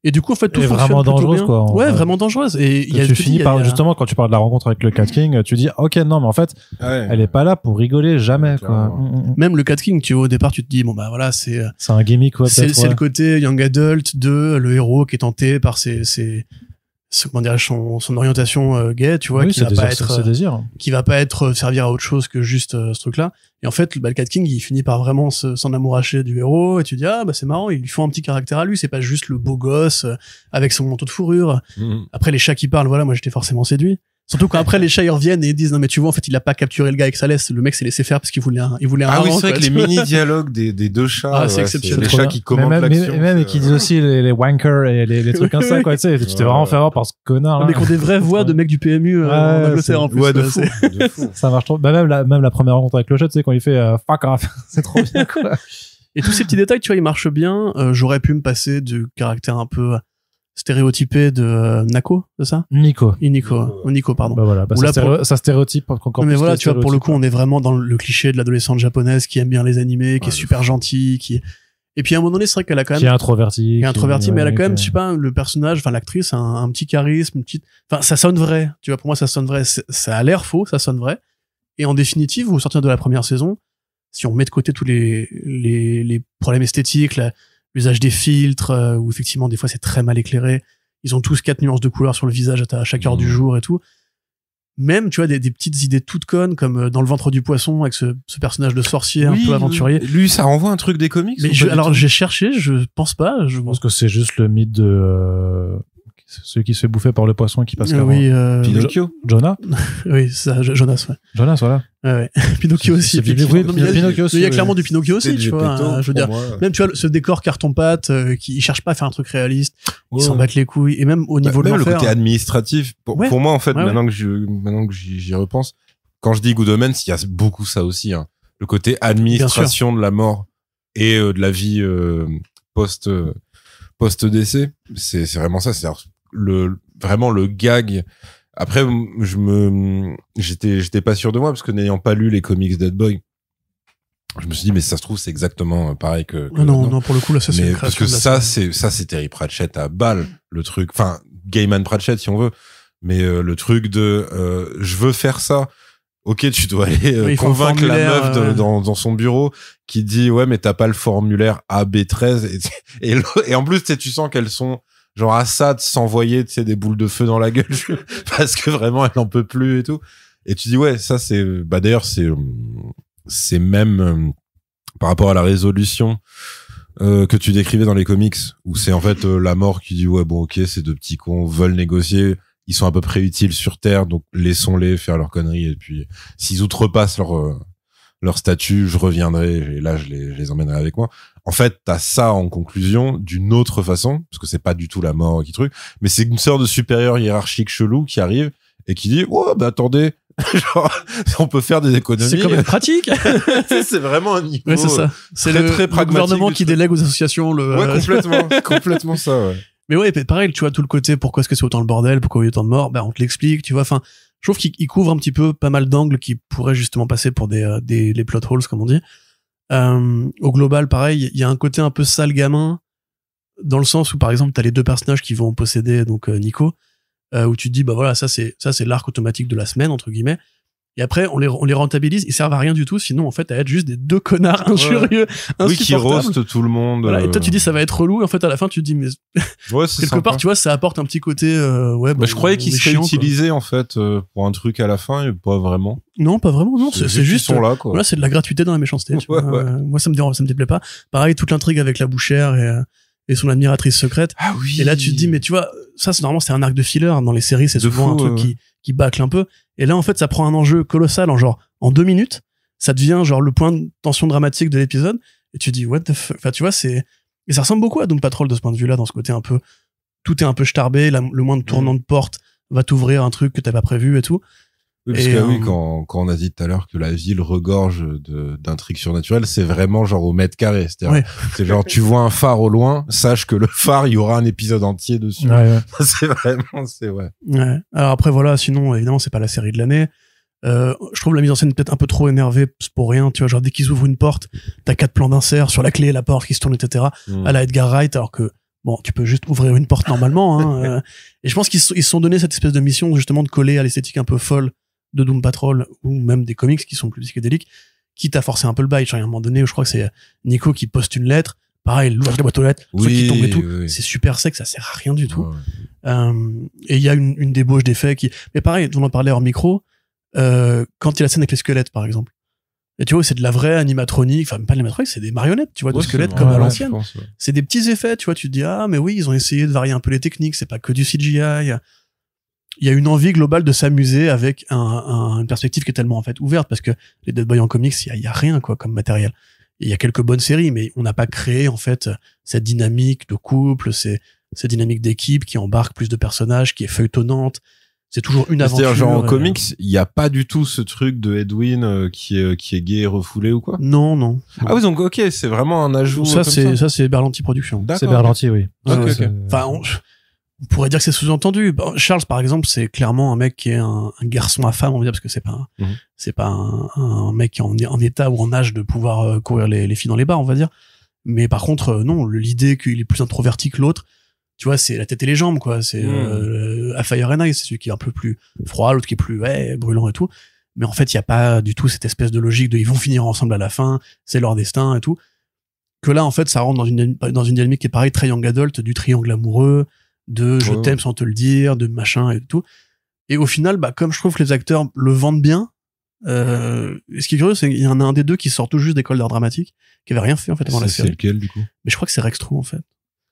et du coup, en fait, tout fonctionne vraiment plutôt dangereuse, bien. quoi. Ouais, vraiment dangereuse. Et tu finis par, justement, quand tu parles de la rencontre avec le Cat King, tu dis, ok, non, mais en fait, elle est pas là pour rigoler, jamais, quoi. Même le Cat King, tu vois, au départ, tu te dis, bon, bah, voilà, c'est un gimmick, quoi, peut-être. C'est le côté young adult de le héros qui est tenté par comment dirais son orientation gay, tu vois, oui, qui va pas être servir à autre chose que juste ce truc-là. Et en fait, le Cat King, il finit par vraiment s'en amouracher du héros, et tu dis, ah, bah, c'est marrant, ils lui font un petit caractère à lui, c'est pas juste le beau gosse avec son manteau de fourrure. Après, les chats qui parlent, voilà, moi, j'étais forcément séduit. Surtout quand après les chats ils reviennent et ils disent non mais tu vois en fait il a pas capturé le gars avec sa laisse, le mec s'est laissé faire parce qu'il voulait un ah oui, c'est vrai que les mini dialogues des deux chats, c'est exceptionnel. Les chats qui commentent l'action, même et qui disent aussi les wankers et les trucs comme ça, quoi, tu sais, tu t'es vraiment fait avoir par ce connard. Mais qui ont des vraies voix de mecs du PMU en Angleterre en plus. Ouais, de fou. Ça marche trop. Bah même la première rencontre avec le chat, tu sais, quand il fait fuck off, c'est trop bien, quoi. Et tous ces petits détails, tu vois, ils marchent bien. J'aurais pu me passer du caractère un peu stéréotypé de Nako, c'est ça? Nico, pardon. Bah voilà, ça stéréotype encore plus. Mais voilà, tu vois, pour le coup, on est vraiment dans le cliché de l'adolescente japonaise qui aime bien les animés, qui est super gentille, et puis à un moment donné, c'est vrai qu'elle a quand même... Qui est introvertie. Mais elle a quand même, je sais pas, le personnage, enfin l'actrice, un petit charisme, enfin, ça sonne vrai. Tu vois, pour moi, ça sonne vrai. Ça a l'air faux, ça sonne vrai. Et en définitive, au sortir de la première saison, si on met de côté tous les problèmes esthétiques, l'usage des filtres, où effectivement des fois c'est très mal éclairé, ils ont tous 4 nuances de couleurs sur le visage à chaque heure du jour et tout, même tu vois des petites idées toutes connes comme dans le ventre du poisson avec ce personnage de sorcier un peu aventurier. Lui ça renvoie un truc des comics? Mais alors j'ai cherché, je pense pas. Je pense que c'est juste le mythe de celui qui se fait bouffer par le poisson et qui passe Pinocchio. Jonah. Oui, ça, Jonas, ouais. Jonas, voilà. Ouais. Pinocchio aussi. Il y a clairement du Pinocchio aussi, tu vois. Je veux dire, même tu vois ce décor carton-pâte qui cherche pas à faire un truc réaliste, ils s'en battent les couilles, et même au niveau de l'enfer. Le côté administratif, pour moi en fait, maintenant que j'y repense, quand je dis Good Omens, il y a beaucoup ça aussi, hein. Le côté administration de la mort et de la vie post-décès, c'est vraiment ça. C'est vraiment le gag. Après, j'étais pas sûr de moi parce que n'ayant pas lu les comics Dead Boy, je me suis dit mais ça se trouve c'est exactement pareil que non, pour le coup là ça c'est parce que ça c'est Terry Pratchett à balle, le truc, enfin Gaiman Pratchett si on veut, mais le truc de je veux faire ça. Ok, tu dois aller convaincre la meuf dans son bureau qui dit ouais mais t'as pas le formulaire AB13 et en plus tu sens qu'elles sont genre Assad s'envoyer des boules de feu dans la gueule parce que vraiment elle en peut plus et tout. Et tu dis ouais, ça c'est d'ailleurs c'est même par rapport à la résolution que tu décrivais dans les comics, où c'est en fait la mort qui dit ouais bon ok, ces deux petits cons veulent négocier, ils sont à peu près utiles sur Terre, donc laissons-les faire leurs conneries, et puis s'ils outrepassent leur statut, je reviendrai, et là je les emmènerai avec moi. En fait, t'as ça en conclusion d'une autre façon, parce que c'est pas du tout la mort qui truc, mais c'est une sorte de supérieur hiérarchique chelou qui arrive et qui dit oh bah attendez, genre on peut faire des économies, c'est quand même pratique. C'est vraiment un niveau ouais, c'est ça, c'est très le gouvernement qui délègue aux associations ouais, complètement ça, ouais. Mais ouais, pareil, tu vois, tout le côté pourquoi est-ce que c'est autant le bordel, pourquoi il y a autant de morts, bah on te l'explique, tu vois. Enfin, je trouve qu'il couvre un petit peu pas mal d'angles qui pourraient justement passer pour les plot holes, comme on dit. Au global, pareil, il y a un côté un peu sale gamin, dans le sens où, par exemple, t'as les deux personnages qui vont posséder donc Nico, où tu te dis bah voilà, ça c'est l'arc automatique de la semaine entre guillemets. Et après, on les rentabilise, ils servent à rien du tout, sinon, en fait, à être juste des deux connards injurieux, insupportables. Oui, qui roastent tout le monde. Voilà, et toi, tu dis, ça va être relou, et en fait, à la fin, tu te dis, mais, ouais, quelque sympa. part, tu vois, ça apporte un petit côté, je croyais qu'ils seraient utilisés, en fait, pour un truc à la fin, et pas vraiment. Non, pas vraiment, non, c'est juste, ils sont là, quoi. Voilà, c'est de la gratuité dans la méchanceté, tu vois. Moi, ça me déplaît pas. Pareil, toute l'intrigue avec la bouchère et son admiratrice secrète. Ah oui. Et là, tu te dis, mais tu vois, ça, normalement, c'est un arc de filler. Dans les séries, c'est souvent un truc qui bâcle un peu. Et là, en fait, ça prend un enjeu colossal en 2 minutes. Ça devient, le point de tension dramatique de l'épisode. Et tu te dis, what the fuck? Enfin, tu vois, et ça ressemble beaucoup à Doom Patrol de ce point de vue-là, dans ce côté un peu, tout est un peu starbé, le moins de tournant de porte va t'ouvrir un truc que t'as pas prévu et tout. Oui, parce que oui, quand on a dit tout à l'heure que la ville regorge d'intrigues surnaturelles, c'est vraiment au mètre carré. C'est-à-dire, c'est tu vois un phare au loin, sache que le phare, il y aura un épisode entier dessus. Ouais. C'est vraiment, ouais. Alors après, voilà, sinon, évidemment, c'est pas la série de l'année. Je trouve la mise en scène peut-être un peu trop énervée pour rien, tu vois, dès qu'ils ouvrent une porte, t'as 4 plans d'insert sur la clé, la porte qui se tourne, etc. À la Edgar Wright, alors que, bon, tu peux juste ouvrir une porte normalement, hein. Et je pense qu'ils se sont donné cette espèce de mission, justement, de coller à l'esthétique un peu folle de Doom Patrol, ou même des comics qui sont plus psychédéliques, quitte à forcer un peu le bail. Genre, à un moment donné où je crois que c'est Nico qui poste une lettre, pareil, l'ouvre de la boîte aux lettres, truc qui tombe et tout. Oui. C'est super sec, ça sert à rien du tout. Et il y a une débauche d'effets mais pareil, on en parlait hors micro, quand il y a la scène avec les squelettes, par exemple. Et tu vois, c'est de la vraie animatronique, enfin, pas de l'animatronique, c'est des marionnettes, tu vois, de squelettes comme à l'ancienne. C'est des petits effets, tu vois, tu te dis, ah, mais oui, ils ont essayé de varier un peu les techniques, c'est pas que du CGI. Il y a une envie globale de s'amuser avec une perspective qui est tellement en fait ouverte, parce que les Dead Boy en comics, il y a rien quoi comme matériel. Il y a quelques bonnes séries, mais on n'a pas créé en fait cette dynamique de couple, cette dynamique d'équipe qui embarque plus de personnages, qui est feuilletonnante. C'est toujours une aventure. C'est-à-dire en comics, il y a pas du tout ce truc de Edwin qui est gay et refoulé ou quoi? Non. Ah oui, donc ok, c'est vraiment un ajout. Ça c'est Berlanti Productions. C'est Berlanti, oui. Okay. Enfin, on pourrait dire que c'est sous-entendu. Charles, par exemple, c'est clairement un mec qui est un garçon à femme, on va dire, parce que c'est pas un mec qui est en état ou en âge de pouvoir courir les filles dans les bars, on va dire. Mais par contre, non, l'idée qu'il est plus introverti que l'autre, tu vois, c'est la tête et les jambes, quoi. C'est à Fire and Ice, c'est celui qui est un peu plus froid, l'autre qui est plus brûlant et tout. Mais en fait, il y a pas du tout cette espèce de logique de ils vont finir ensemble à la fin, c'est leur destin et tout. Que là, en fait, ça rentre dans une dynamique qui est pareil, très young adult, du triangle amoureux, de je t'aime sans te le dire, de machin et tout. Et au final, comme je trouve que les acteurs le vendent bien, ce qui est curieux, c'est qu'il y en a un des deux qui sort tout juste d'école d'art dramatique, qui avait rien fait en fait avant la série. C'est lequel du coup? Mais je crois que c'est Rex True en fait.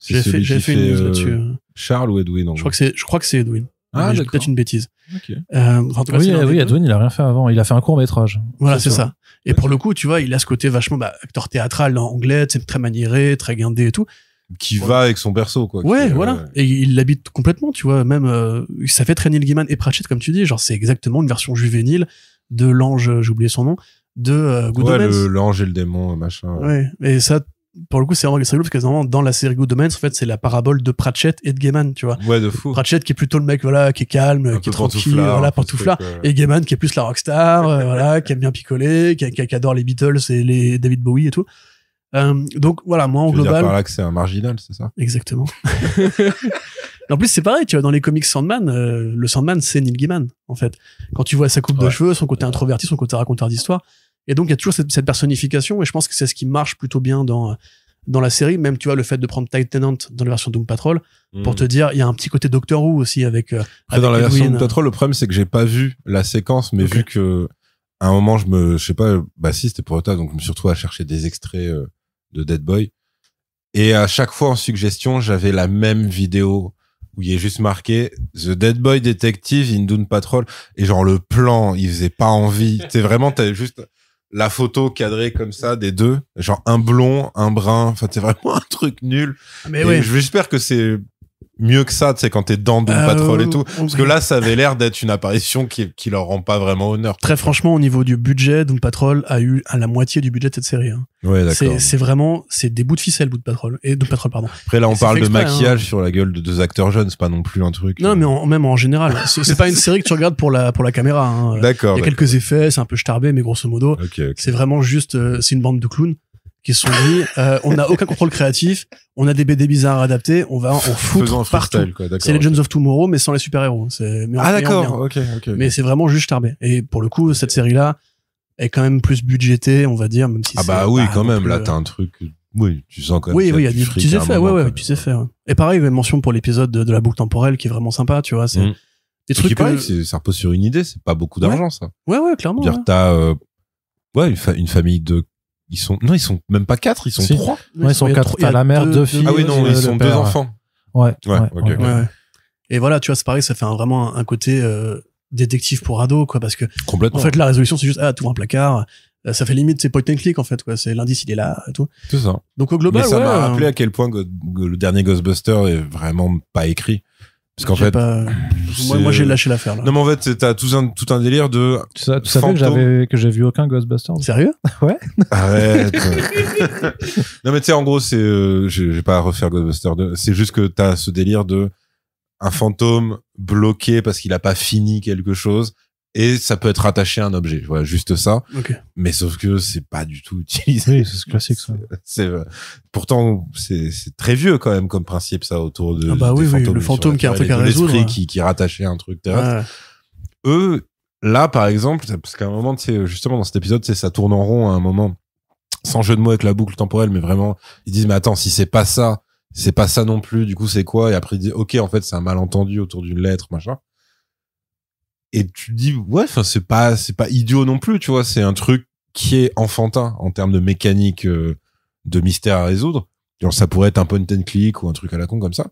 J'ai fait une news là-dessus. Charles ou Edwin? Je crois que c'est Edwin. Ah, j'ai peut-être une bêtise. Okay. En tout cas, oui, Edwin, il a rien fait avant. Il a fait un court-métrage. Voilà, c'est ça. Et pour le coup, tu vois, il a ce côté vachement, acteur théâtral en anglais, c'est très maniéré, très guindé et tout. Qui va avec son perso, quoi. Ouais, voilà. Et il l'habite complètement, tu vois. Même, ça fait très Neil Gaiman et Pratchett, comme tu dis. Genre, c'est exactement une version juvénile de l'ange, j'ai oublié son nom, de Good Omens. L'ange et le démon, machin. Ouais. Et ça, pour le coup, c'est vraiment rigolo, parce que dans la série Good Omens, en fait, c'est la parabole de Pratchett et de Gaiman, tu vois. Ouais, de fou. Pratchett qui est plutôt le mec, voilà, qui est calme, qui est tranquille, voilà, pantouflard. Et Gaiman qui est plus la rockstar, voilà, qui aime bien picoler, qui adore les Beatles et les David Bowie et tout. Donc voilà, moi en global. Tu veux dire par là que c'est un marginal, c'est ça? Exactement. En plus, c'est pareil, tu vois, dans les comics Sandman, le Sandman, c'est Neil Gaiman, en fait. Quand tu vois sa coupe de cheveux, son côté introverti, son côté raconteur d'histoire. Et donc, il y a toujours cette personnification, et je pense que c'est ce qui marche plutôt bien dans dans la série, même tu vois le fait de prendre Tennant dans la version Doom Patrol pour te dire il y a un petit côté Doctor Who aussi avec après dans la version Doom Patrol, le problème c'est que j'ai pas vu la séquence, mais vu que à un moment je sais pas, bah si c'était pour le tas, donc je me suis retrouvé à chercher des extraits de Dead Boy, et à chaque fois en suggestion j'avais la même vidéo où il est juste marqué The Dead Boy Detective in Doom Patrol, et genre le plan il faisait pas envie, t'avais juste la photo cadrée comme ça des deux, genre un blond, un brun, enfin c'est vraiment un truc nul. Mais ouais. J'espère que c'est mieux que ça, tu sais, quand t'es dans Doom Patrol et tout, parce que là ça avait l'air d'être une apparition qui leur rend pas vraiment honneur. Très franchement, au niveau du budget, Doom Patrol a eu à la moitié du budget de cette série. Hein. Ouais, d'accord. C'est vraiment, c'est des bouts de ficelle, Doom Patrol, pardon. Après là on parle de maquillage sur la gueule de deux acteurs jeunes, c'est pas non plus un truc. Non, mais même en général, c'est pas une série que tu regardes pour la caméra. Hein. D'accord. Il y a quelques effets, c'est un peu starbé, mais grosso modo, c'est vraiment juste, c'est une bande de clowns qui se sont dit, on n'a aucun contrôle créatif, on a des BD bizarres à adapter, on va en foutre partout. C'est Legends of Tomorrow, mais sans les super-héros. D'accord, ok. Mais c'est vraiment juste starbé. Et pour le coup, cette série-là est quand même plus budgétée, on va dire, même si quand même, là, t'as un truc, oui, tu sens quand même. Oui, il y a des petits effets, petits effets. Et pareil, mention pour l'épisode de la boucle temporelle qui est vraiment sympa, tu vois, c'est des trucs pareil, ça repose sur une idée, c'est pas beaucoup d'argent, ça. Ouais, clairement. Dire, t'as, une famille de, ils sont même pas 4, ils sont 3. Ouais, ils sont 4. T'as la mère, 2 filles. Ah oui, non, ils sont 2 enfants. Ouais. Et voilà, tu vois, c'est pareil, ça fait vraiment un côté, détective pour ado, quoi, parce que. Complètement. En fait, la résolution, c'est juste, t'ouvres un placard. Ça fait limite, c'est point and click, en fait, quoi. C'est l'indice, il est là, et tout. C'est ça. Donc, au global, mais ça m'a rappelé à quel point le dernier Ghostbuster est vraiment pas écrit. Parce qu'en fait, moi j'ai lâché l'affaire là. Non mais en fait, t'as tout un délire de. Tu savais que j'ai vu aucun Ghostbusters. Sérieux? Ouais. Arrête. Non mais tu sais, en gros, c'est, j'ai pas à refaire Ghostbusters 2. C'est juste que t'as ce délire de un fantôme bloqué parce qu'il a pas fini quelque chose. Et ça peut être rattaché à un objet. Voilà, juste ça. Okay. Mais sauf que c'est pas du tout utilisé. Oui, c'est classique, ça. Pourtant, c'est très vieux, quand même, comme principe, ça, autour de, des fantômes. Le fantôme qui a un truc à résoudre. L'esprit qui est rattaché à un truc terrestre. Ouais. Eux, là, par exemple, parce qu'à un moment, tu sais, justement, dans cet épisode, tu sais, ça tourne en rond à un moment, sans jeu de mots avec la boucle temporelle, mais vraiment, ils disent, mais attends, si c'est pas ça non plus, du coup, c'est quoi? Et après, ils disent, ok, en fait, c'est un malentendu autour d'une lettre, machin. Et tu te dis, ouais, enfin, c'est pas idiot non plus, tu vois, c'est un truc qui est enfantin en termes de mécanique de mystère à résoudre. Genre, ça pourrait être un point and click ou un truc à la con comme ça.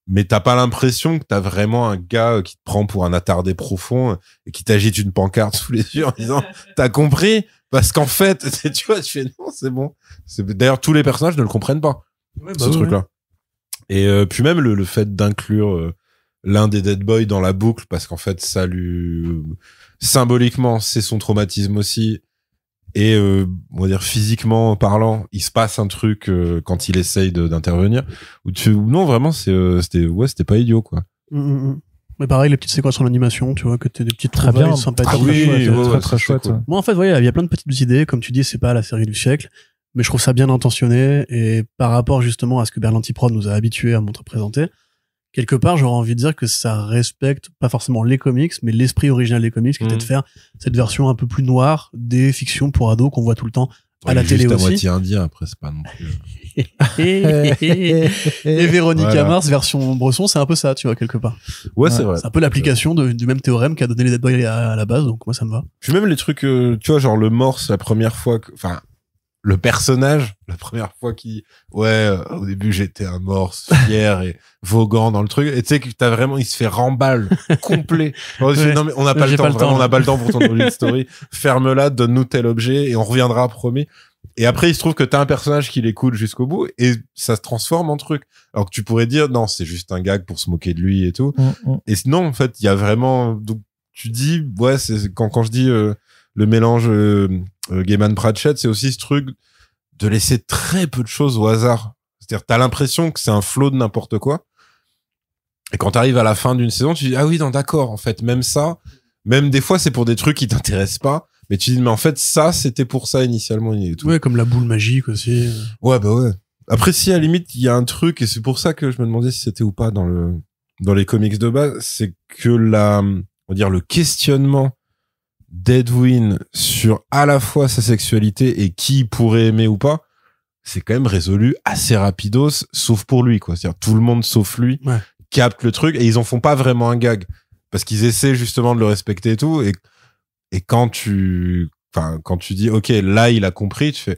Mais t'as pas l'impression que t'as vraiment un gars qui te prend pour un attardé profond et qui t'agite une pancarte sous les yeux en disant, t'as compris? Parce qu'en fait, tu vois, tu fais, non, c'est bon. D'ailleurs, tous les personnages ne le comprennent pas, ce truc-là. Et puis même le fait d'inclure l'un des Dead Boys dans la boucle, parce qu'en fait, ça lui, symboliquement, c'est son traumatisme aussi. Et, on va dire, physiquement parlant, il se passe un truc, quand il essaye d'intervenir. Non, vraiment, c'était pas idiot, quoi. Mais pareil, les petites séquences en animation, tu vois, que t'es des petites très bien sympathiques. Très chouette. Moi, en fait, il y a plein de petites idées. Comme tu dis, c'est pas la série du siècle. Mais je trouve ça bien intentionné. Et par rapport, justement, à ce que Berlanti Prod nous a habitués à présenter, quelque part, j'aurais envie de dire que ça respecte pas forcément les comics, mais l'esprit original des comics, qui était de faire cette version un peu plus noire des fictions pour ados qu'on voit tout le temps à la télé aussi. Juste à moitié indien, après, c'est pas non plus. Et Véronica Mars, version Bresson, c'est un peu ça, tu vois, quelque part. Ouais, c'est vrai. C'est un peu l'application du même théorème qu'a donné les Dead Boys à la base, donc moi, ça me va. Puis même les trucs, tu vois, genre le Morse, la première fois enfin, le personnage, la première fois qui, au début, j'étais un Morse, fier et voguant dans le truc. Et tu sais que t'as vraiment, il se fait remballe complet. Non, mais on n'a pas le temps, vraiment, on n'a pas le temps pour ton origin story. Ferme-la, donne-nous tel objet et on reviendra, promis. Et après, il se trouve que t'as un personnage qui l'écoute jusqu'au bout et ça se transforme en truc. Alors que tu pourrais dire, non, c'est juste un gag pour se moquer de lui et tout. Et non, en fait, il y a vraiment, donc, tu dis, c'est quand je dis, le mélange, Gaiman-Pratchett, c'est aussi ce truc de laisser très peu de choses au hasard. C'est-à-dire, t'as l'impression que c'est un flot de n'importe quoi. Et quand t'arrives à la fin d'une saison, tu dis, ah oui, non, d'accord, en fait, même ça, même des fois, c'est pour des trucs qui t'intéressent pas. Mais tu dis, mais en fait, ça, c'était pour ça initialement et tout. Ouais, comme la boule magique aussi. Ouais. Après, si, à la limite, il y a un truc, et c'est pour ça que je me demandais si c'était ou pas dans les comics de base, c'est que on va dire, le questionnement d'Edwin sur à la fois sa sexualité et qui il pourrait aimer ou pas, c'est quand même résolu assez rapidos, sauf pour lui, quoi. C'est-à-dire tout le monde sauf lui capte le truc et ils en font pas vraiment un gag parce qu'ils essaient justement de le respecter et tout. Et quand tu dis ok, là il a compris, tu fais.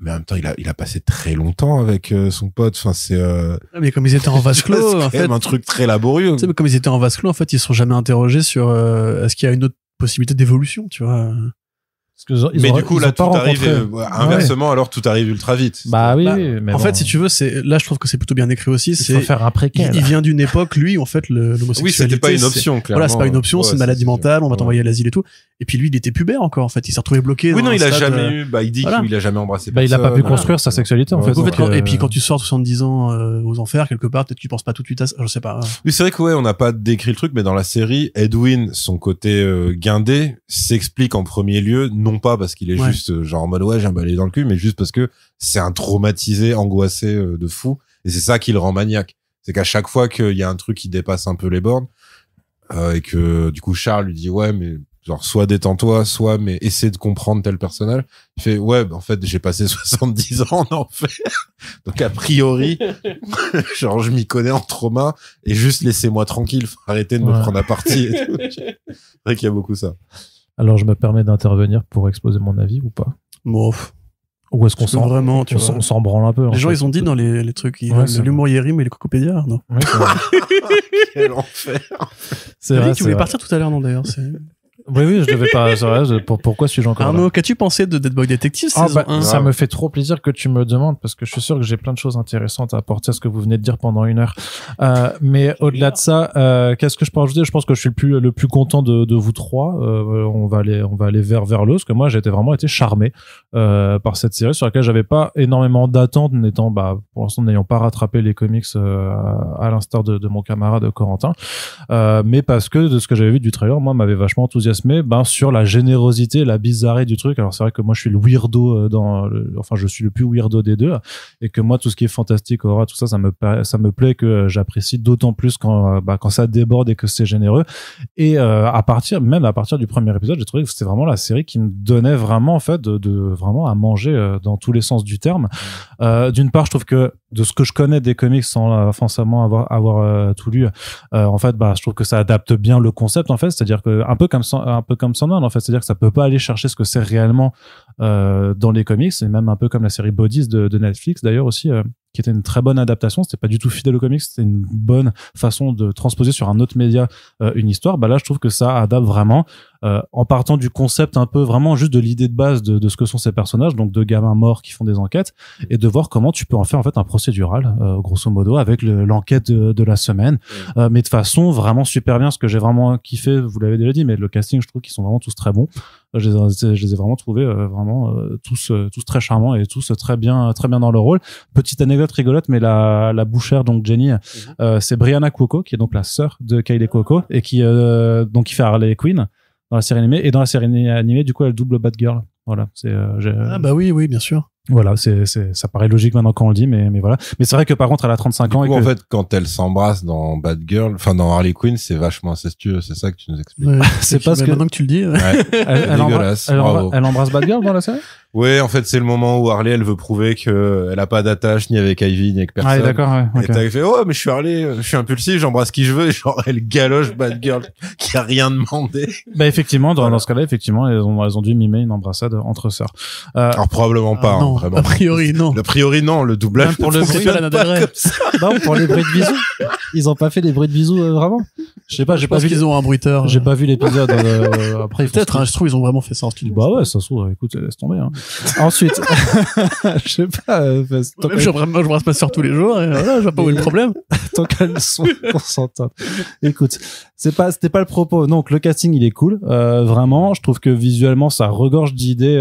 Mais en même temps, il a passé très longtemps avec son pote. Enfin, c'est. Mais comme ils étaient en vase clos, en fait, même un truc très laborieux. Tu sais, mais comme ils étaient en vase clos, en fait, ils se sont jamais interrogés sur est-ce qu'il y a une autre possibilité d'évolution, tu vois. Mais du coup, là, tout arrive inversement. Alors, tout arrive ultra vite. Bah oui. Mais en fait, si tu veux, là, je trouve que c'est plutôt bien écrit aussi. Il faut faire un préquel. Il vient d'une époque, lui, en fait, l'homosexualité. Oui, c'était pas une option, clairement. Voilà, c'est pas une option, c'est une maladie mentale, on va t'envoyer à l'asile et tout. Et puis lui, il était pubère encore, en fait. Il s'est retrouvé bloqué. Oui, non, il a jamais eu. Il dit qu'il a jamais embrassé personne. Il a pas pu construire sa sexualité, en fait. Et puis quand tu sors de 70 ans aux enfers, quelque part, peut-être que tu penses pas tout de suite à ça. Je sais pas. Oui, c'est vrai que on n'a pas décrit le truc, mais dans la série, Edwin, son côté guindé, s'explique en premier lieu, non pas parce qu'il est juste genre en mode j'ai un balai dans le cul, mais juste parce que c'est un traumatisé, angoissé de fou, et c'est ça qui le rend maniaque. C'est qu'à chaque fois qu'il y a un truc qui dépasse un peu les bornes, et que du coup Charles lui dit mais genre soit détends-toi, soit mais essaie de comprendre tel personnage. Il fait en fait j'ai passé 70 ans en enfer, donc a priori genre je m'y connais en trauma et juste laissez-moi tranquille, faut arrêter de me prendre à partie et tout. C'est vrai qu'il y a beaucoup ça. Alors je me permets d'intervenir pour exposer mon avis ou pas? Bon. Ou est-ce qu'on s'en vraiment, on s'en branle un peu? Les gens, ils ont dit dans les trucs, l'humour y rime et les cocopédias, non? Oui, c'est vrai. Quel enfer. C'est vrai. Tu voulais partir tout à l'heure, non, d'ailleurs, Oui, je devais pas. Pourquoi suis-je encore là? Arnaud, qu'as-tu pensé de Dead Boy Detective saison 1? Ça me fait trop plaisir que tu me demandes parce que je suis sûr que j'ai plein de choses intéressantes à apporter à ce que vous venez de dire pendant 1 heure. Mais au-delà de ça, qu'est-ce que je peux rajouter? Je pense que je suis le plus content de vous trois. On va aller vers l'eau, parce que moi j'ai vraiment été charmé par cette série sur laquelle j'avais pas énormément d'attentes, pour l'instant n'ayant pas rattrapé les comics à l'instar de mon camarade Corentin, mais parce que de ce que j'avais vu du trailer, moi m'avait vachement enthousiasmé sur la générosité, la bizarrerie du truc. Alors c'est vrai que moi je suis le weirdo je suis le plus weirdo des deux, et que moi tout ce qui est fantastique, horreur, tout ça, ça me plaît, que j'apprécie d'autant plus quand ça déborde et que c'est généreux. Et à partir du premier épisode, j'ai trouvé que c'était vraiment la série qui me donnait vraiment en fait de vraiment à manger dans tous les sens du terme. D'une part, je trouve que de ce que je connais des comics sans forcément avoir tout lu, en fait je trouve que ça adapte bien le concept, en fait, c'est-à-dire que un peu comme Sandman, en fait, c'est-à-dire que ça peut pas aller chercher ce que c'est réellement dans les comics, et même un peu comme la série Bodies de Netflix d'ailleurs aussi, qui était une très bonne adaptation. C'était pas du tout fidèle aux comics, c'était une bonne façon de transposer sur un autre média une histoire. Là je trouve que ça adapte vraiment en partant du concept, un peu vraiment juste de l'idée de base de ce que sont ces personnages, donc de gamins morts qui font des enquêtes, et de voir comment tu peux en faire en fait un procédural grosso modo avec l'enquête de la semaine, mais de façon vraiment super bien. Ce que j'ai vraiment kiffé, vous l'avez déjà dit, mais le casting, je trouve qu'ils sont vraiment tous très bons. Je les ai vraiment trouvés tous très charmants et tous très bien dans leur rôle. Petite anecdote rigolote, mais la bouchère, donc Jenny, c'est Brianna Cuoco, qui est donc la sœur de Kylie Cuoco, et qui fait Harley Quinn dans la série animée, et dans la série animée du coup elle double Batgirl. Voilà, oui, bien sûr. Voilà, ça paraît logique maintenant quand on le dit, mais voilà. Mais c'est vrai que par contre, elle a 35 ans. Du coup, en fait, quand elle s'embrasse dans Batgirl, dans Harley Quinn, c'est vachement incestueux. C'est ça que tu nous expliques. Ouais, c'est parce que maintenant que tu le dis. Elle embrasse Batgirl dans la série? Ouais, en fait, c'est le moment où Harley, elle veut prouver que elle a pas d'attache ni avec Ivy, ni avec personne. Ah, d'accord, ouais. Okay. Et t'as fait, mais je suis Harley, je suis impulsif, j'embrasse qui je veux, et genre, elle galoche Batgirl, qui a rien demandé. Effectivement, dans ce cas-là, effectivement, elles ont dû mimer une embrassade entre sœurs. Alors, probablement pas, non, vraiment. A priori, non. A priori, non, le doublage. Même pour le bruit de Lana Del Rey. Non, pour les bruits de bisous. Ils ont pas fait les bruits de bisous, vraiment? Je sais pas, j'ai pas vu. Qu'ils ont un bruiteur. J'ai pas vu l'épisode, après. Peut-être, je trouve, ils ont vraiment fait ça en studio. Ouais, ça se trouve, écoute, laisse tomber, hein. Ensuite, je sais pas, j'embrasse ma sœur tous les jours, et voilà, je vois pas où est le problème. Tant qu'elles sont consentantes. Écoute, c'était pas le propos. Donc, le casting, il est cool. Vraiment, je trouve que visuellement, ça regorge d'idées,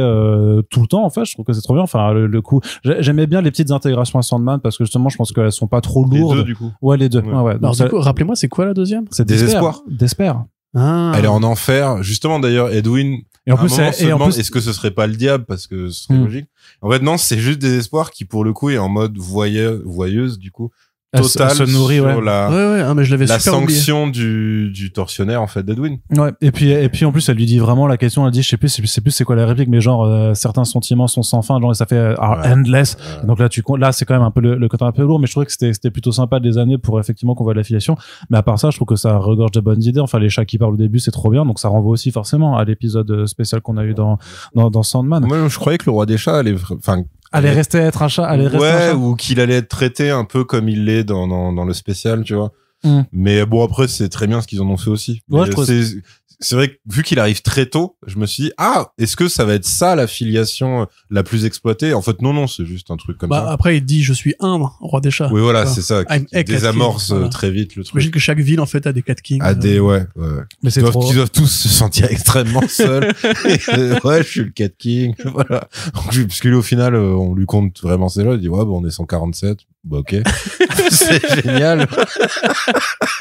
tout le temps, en fait. Je trouve que c'est trop bien. Enfin, le coup, j'aimais bien les petites intégrations à Sandman, parce que justement, je pense qu'elles sont pas trop lourdes. Les deux, du coup. Ouais, les deux. Ouais. Alors, du coup, rappelez-moi, c'est quoi la deuxième? C'est Désespoir. Désespoir. Ah. Elle est en enfer. Justement, d'ailleurs, Edwin, et en plus, est-ce que ce serait pas le diable, parce que ce serait logique. En fait, non, c'est juste Désespoir qui, pour le coup, est en mode voyeuse, du coup, totale se nourrit, sur ouais, mais je l'avais la super oublié. sanction du tortionnaire en fait d'Edwin. Ouais, et puis en plus elle lui dit vraiment la question, elle dit je sais plus c'est quoi la réplique, mais genre certains sentiments sont sans fin, genre ça fait endless. Donc là c'est quand même un peu le côté un peu lourd, mais je trouvais que c'était plutôt sympa des années pour effectivement qu'on voit l'affiliation. Mais à part ça, je trouve que ça regorge de bonnes idées. Enfin les chats qui parlent au début c'est trop bien, donc ça renvoie aussi forcément à l'épisode spécial qu'on a eu dans Sandman. Moi je croyais que le roi des chats allait rester être un chat, ou qu'il allait être traité un peu comme il l'est dans le spécial, tu vois. Mais bon, après, c'est très bien ce qu'ils en ont fait aussi. Ouais, c'est vrai que vu qu'il arrive très tôt, je me suis dit, est-ce que ça va être ça l'affiliation la plus exploitée? En fait, non, c'est juste un truc comme ça. Après, il dit, je suis un roi des chats. Oui, voilà, c'est ça. Qui désamorce très vite le truc. J'imagine que chaque ville, en fait, a des Cat Kings. Ouais. Mais ils doivent tous se sentir extrêmement seuls. Ouais, je suis le Cat King. Voilà. Parce que lui, au final, on lui compte vraiment ses lots. Il dit, ouais, on est 147. Bah, ok. C'est génial.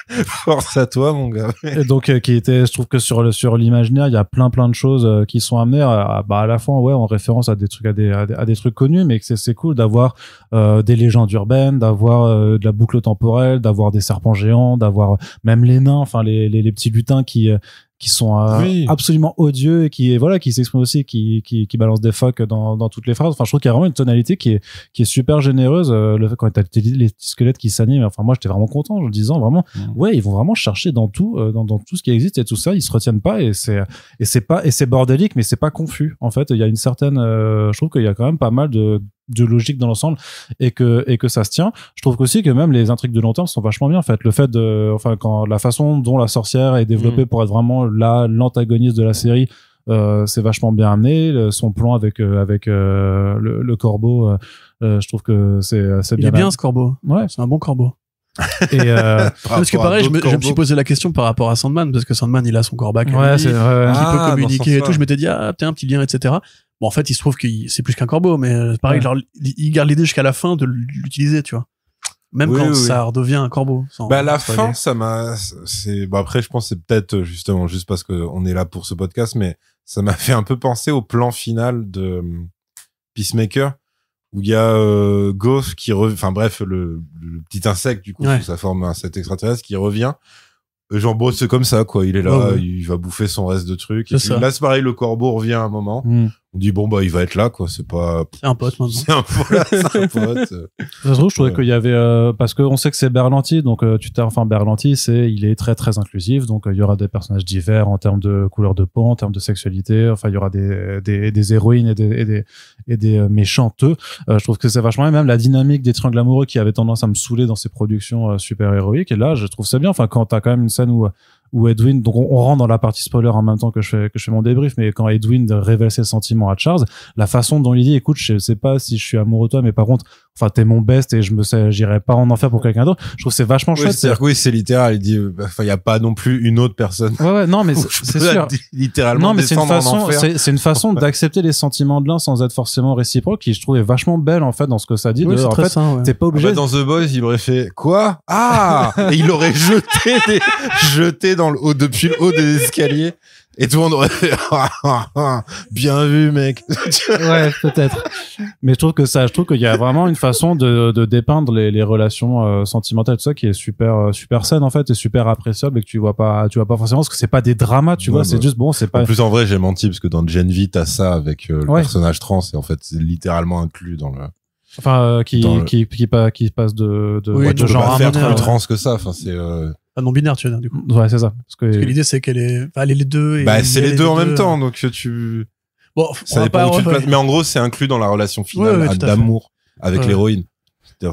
Force à toi, mon gars. Et donc, je trouve que sur l'imaginaire, il y a plein de choses qui sont amenées à la fois, en référence à des trucs, à des trucs connus, mais que c'est cool d'avoir, des légendes urbaines, d'avoir, de la boucle temporelle, d'avoir des serpents géants, d'avoir même les nains, enfin, les petits lutins qui sont absolument odieux et qui s'expriment aussi, qui balancent des fuck dans toutes les phrases. Enfin, je trouve qu'il y a vraiment une tonalité qui est super généreuse. Le fait quand t'as les petits squelettes qui s'animent, enfin moi j'étais vraiment content en le disant vraiment. Ouais, ils vont vraiment chercher dans tout, dans tout ce qui existe et tout ça. Ils se retiennent pas et c'est bordélique, mais c'est pas confus. En fait, il y a une certaine, je trouve qu'il y a quand même pas mal de logique dans l'ensemble et que ça se tient. Je trouve aussi que même les intrigues de long terme sont vachement bien en fait. Le fait quand la façon dont la sorcière est développée pour être vraiment l'antagoniste de la série, c'est vachement bien amené. Son plan avec le corbeau, je trouve que c'est bien. Il est bien ce corbeau. Ouais, c'est un bon corbeau. Et parce que pareil, je me suis posé la question par rapport à Sandman, parce que Sandman il a son corbac qui peut communiquer et tout. Je m'étais dit tiens, un petit lien, etc. Bon, en fait, il se trouve que c'est plus qu'un corbeau, mais pareil, genre, il garde l'idée jusqu'à la fin de l'utiliser, tu vois. Même quand ça redevient un corbeau. La fin, après, je pense que c'est peut-être justement juste parce qu'on est là pour ce podcast, mais ça m'a fait un peu penser au plan final de Peacemaker, où il y a Ghost qui le petit insecte, du coup, sous sa forme insecte extraterrestre, qui revient. Genre, bon, c'est comme ça, quoi. Il est là, il va bouffer son reste de trucs. Et puis, là, c'est pareil, le corbeau revient à un moment. On dit, bon, il va être là, quoi. C'est un pote, maintenant. C'est un pote. Ça se trouve, je trouvais qu'il y avait, parce qu'on sait que c'est Berlanti, donc, Berlanti, il est très, très inclusif. Donc, il y aura des personnages divers en termes de couleur de peau, en termes de sexualité. Enfin, il y aura des héroïnes et des méchanteux. Je trouve que c'est vachement bien. Même la dynamique des triangles amoureux qui avait tendance à me saouler dans ces productions super héroïques. Et là, je trouve ça bien. Enfin, quand t'as quand même une scène où Edwin, donc on rentre dans la partie spoiler en même temps que je fais mon débrief, mais quand Edwin révèle ses sentiments à Charles, la façon dont il dit, écoute, je sais pas si je suis amoureux de toi, mais par contre, t'es mon best et j'irai pas en enfer pour quelqu'un d'autre. Je trouve que c'est vachement chouette. C'est-à-dire que c'est littéral. Il dit, il y a pas non plus une autre personne. Ouais, non, mais c'est sûr. Littéralement. Non, mais c'est une façon d'accepter les sentiments de l'un sans être forcément réciproque, qui je trouve est vachement belle, en fait, dans ce que ça dit. Oui, en fait, t'es pas obligé. Dans The Boys, il aurait fait, quoi? Et il aurait jeté depuis le haut des escaliers. Et tout le monde aurait fait bien vu, mec. Ouais, peut-être. Mais je trouve qu'il y a vraiment une façon de dépeindre les relations sentimentales, tout ça, qui est super saine en fait, et super appréciable, et que tu vois pas forcément, parce que c'est pas des dramas, tu vois, c'est juste c'est pas. En plus, en vrai, j'ai menti parce que dans Gen V, t'as ça avec le personnage trans, et en fait, c'est littéralement inclus dans le. Enfin, qui passe de genre à faire plus trans que ça. Enfin, c'est. Non binaire, tu veux dire, du coup. Ouais, c'est ça. Parce que l'idée, c'est qu'elle est les deux. C'est les deux en même temps, donc tu. Bon, ça dépend où tu te places. Mais en gros, c'est inclus dans la relation finale d'amour avec l'héroïne.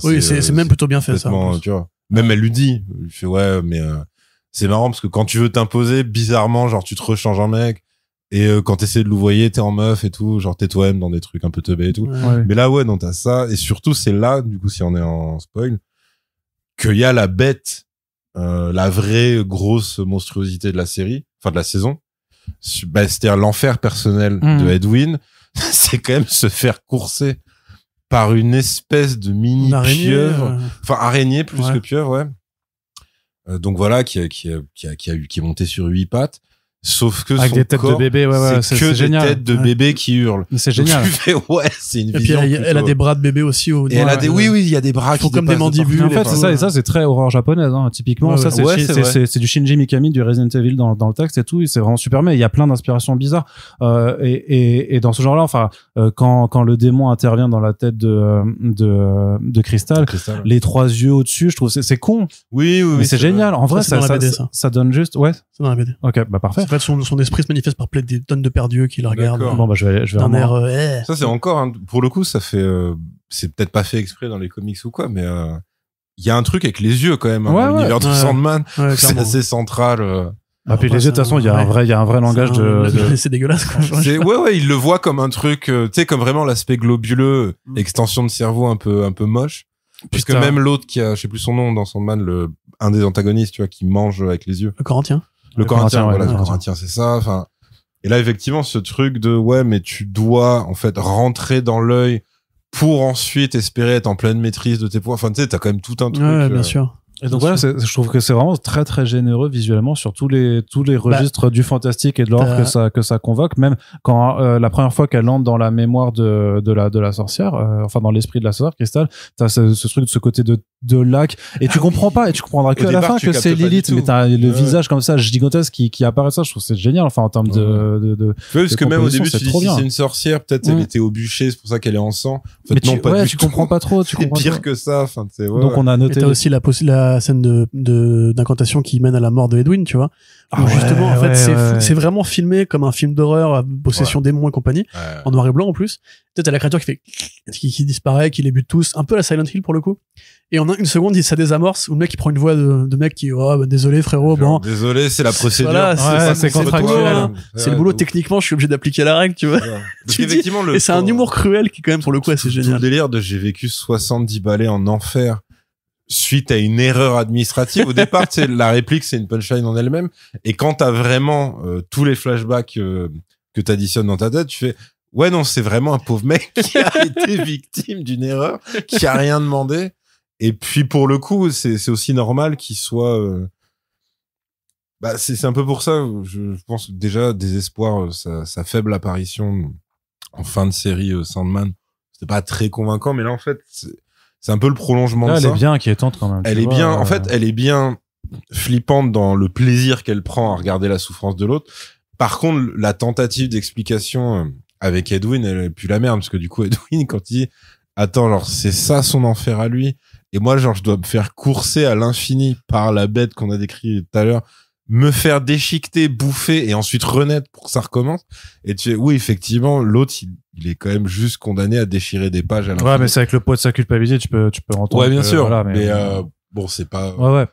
Oui, c'est même plutôt bien fait, ça. Tu vois. Même elle lui dit, il fait mais c'est marrant parce que quand tu veux t'imposer, bizarrement, genre tu te rechanges en mec. Et quand t'essaies de louvoyer, t'es en meuf et tout, genre t'es toi-même dans des trucs un peu teubés et tout. Ouais. Mais là, non, t'as ça. Et surtout, c'est là, du coup, si on est en spoil, qu'il y a la bête, la vraie grosse monstruosité de la série, enfin de la saison. C'est-à-dire l'enfer personnel de Edwin, c'est quand même se faire courser par une espèce de mini pieuvre, enfin araignée plus que pieuvre, ouais. Donc voilà, qui est monté sur 8 pattes. sauf que avec son des têtes corps, de bébé, c'est que des génial. têtes de bébé qui hurlent. Mais c'est Donc génial. tu fais, ouais, c'est une Et puis vision. elle a des bras de bébé aussi. Et elle a des, oui, il y a des bras qui font comme des dépassent de mandibules. partout. En fait, c'est ça, et ça, c'est très horreur japonaise, hein. Typiquement, Ouais, ça, ouais. c'est du Shinji Mikami, du Resident Evil dans le texte et tout, et c'est vraiment super, mais il y a plein d'inspirations bizarres. Et dans ce genre-là, enfin, quand le démon intervient dans la tête de Crystal, les 3 yeux au-dessus, je trouve, c'est con. Oui, Mais c'est génial. En vrai, Ça, c'est dans la BD, ça donne juste, ouais. C'est dans la BD. Ok, bah, parfait. En fait, son esprit se manifeste par des tonnes de pères dieux qui le regardent. D'accord. Bon, bah, je vais D'un vraiment- air, Ça, c'est encore, pour le coup, ça fait, c'est peut-être pas fait exprès dans les comics ou quoi, mais il y a un truc avec les yeux quand même, Ouais, dans l'univers de ouais. Sandman. Ouais, C'est clairement. assez central. Ah, puis les yeux, de toute façon, il y a un vrai langage de... C'est dégueulasse, quoi. Ouais, il le voit comme un truc, tu sais, comme vraiment l'aspect globuleux, extension de cerveau un peu moche. Parce que Putain. même l'autre qui a, je sais plus son nom dans Sandman, un des antagonistes, tu vois, qui mange avec les yeux. Le Corinthien. Le Corinthien, ouais, voilà, le le Corinthien. Corinthien, c'est ça. Enfin, et là, effectivement, ce truc de, ouais, mais tu dois, en fait, rentrer dans l'œil pour ensuite espérer être en pleine maîtrise de tes pouvoirs. Enfin, tu sais, t'as quand même tout un truc. Ouais, bien sûr. Et donc voilà, je trouve que c'est vraiment très très généreux visuellement sur tous les registres du fantastique et de l'horreur que ça convoque. Même quand la première fois qu'elle entre dans la mémoire de la sorcière, enfin dans l'esprit de la sorcière Crystal, t'as ce truc de ce côté de lac et tu comprends pas et tu comprendras que à la fin que c'est Lilith, mais t'as le visage comme ça gigantesque qui apparaît. Ça, je trouve que c'est génial. Enfin en termes de Tu vois, parce que même au début, c'est tu dis trop si bien. c'est une sorcière, peut-être elle était au bûcher, c'est pour ça qu'elle est en sang. En fait, Mais non, pas du tu tout. comprends pas trop. Tu C'est comprends pire pas. que ça. Enfin, tu sais, ouais, Donc ouais. on a Et noté t'as aussi la scène d'incantation qui mène à la mort de Edwin, tu vois. Ah Où ouais, justement, en fait, ouais. c'est vraiment filmé comme un film d'horreur, possession démon et compagnie, Ouais. en noir et blanc en plus. Peut-être t'as la créature qui disparaît, qui les bute tous, un peu la Silent Hill pour le coup. Et en une seconde, ça désamorce, où le mec il prend une voix de mec qui, oh, bah, désolé frérot, Genre, bon. désolé, c'est la procédure. Voilà, c'est le contractuel. boulot, hein. C'est le boulot, techniquement, je suis obligé d'appliquer la règle, tu vois. Tu dis- Et c'est un humour cruel qui, quand même, pour le coup, assez Tout le génial. délire de j'ai vécu 70 balais en enfer suite à une erreur administrative. Au départ, tu sais, la réplique, c'est une punchline en elle-même. Et quand t'as vraiment tous les flashbacks que t'additionnes dans ta tête, tu fais ouais, non, c'est vraiment un pauvre mec qui a été victime d'une erreur, qui a rien demandé. Et puis, pour le coup, c'est aussi normal qu'il soit... Bah, c'est un peu pour ça, je pense déjà, Désespoir, sa faible apparition en fin de série Sandman, c'était pas très convaincant, mais là, en fait, c'est un peu le prolongement Là, de elle ça. est bien inquiétante quand même. Elle est bien, en fait, elle est bien flippante dans le plaisir qu'elle prend à regarder la souffrance de l'autre. Par contre, la tentative d'explication avec Edwin, elle pue la merde, parce que du coup, Edwin, quand il dit, attends, genre, c'est ça son enfer à lui, et moi, genre, je dois me faire courser à l'infini par la bête qu'on a décrit tout à l'heure, me faire déchiqueter, bouffer, et ensuite renaître pour que ça recommence. Et tu sais, oui, effectivement, l'autre, il est quand même juste condamné à déchirer des pages à l'infini. Ouais, mais c'est avec le poids de sa culpabilité, tu peux entendre. Ouais, bien que, sûr. voilà, mais bon, c'est pas... Ouais.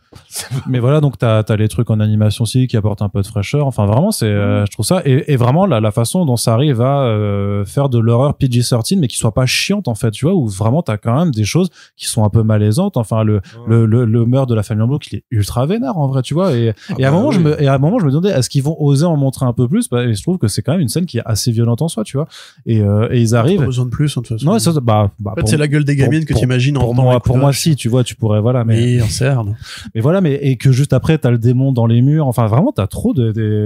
Mais voilà, donc t'as les trucs en animation aussi qui apportent un peu de fraîcheur. Enfin, vraiment, c'est, je trouve ça, et vraiment la façon dont ça arrive à faire de l'horreur PG-13, mais qui soit pas chiante en fait, tu vois, où vraiment t'as quand même des choses qui sont un peu malaisantes. Enfin, le meurtre de la famille Blanc, il est ultra vénère en vrai, tu vois. Et à un moment, je me demandais, est-ce qu'ils vont oser en montrer un peu plus? Et je trouve que c'est quand même une scène qui est assez violente en soi, tu vois. Et ils arrivent. Pas besoin de plus, en toute façon. Non, ça, en fait, c'est la gueule des gamines que t'imagines en pour moi, si, tu vois, tu pourrais, voilà, mais. Oui, en cerne. Mais voilà, et que juste après t'as le démon dans les murs. Enfin, vraiment, t'as trop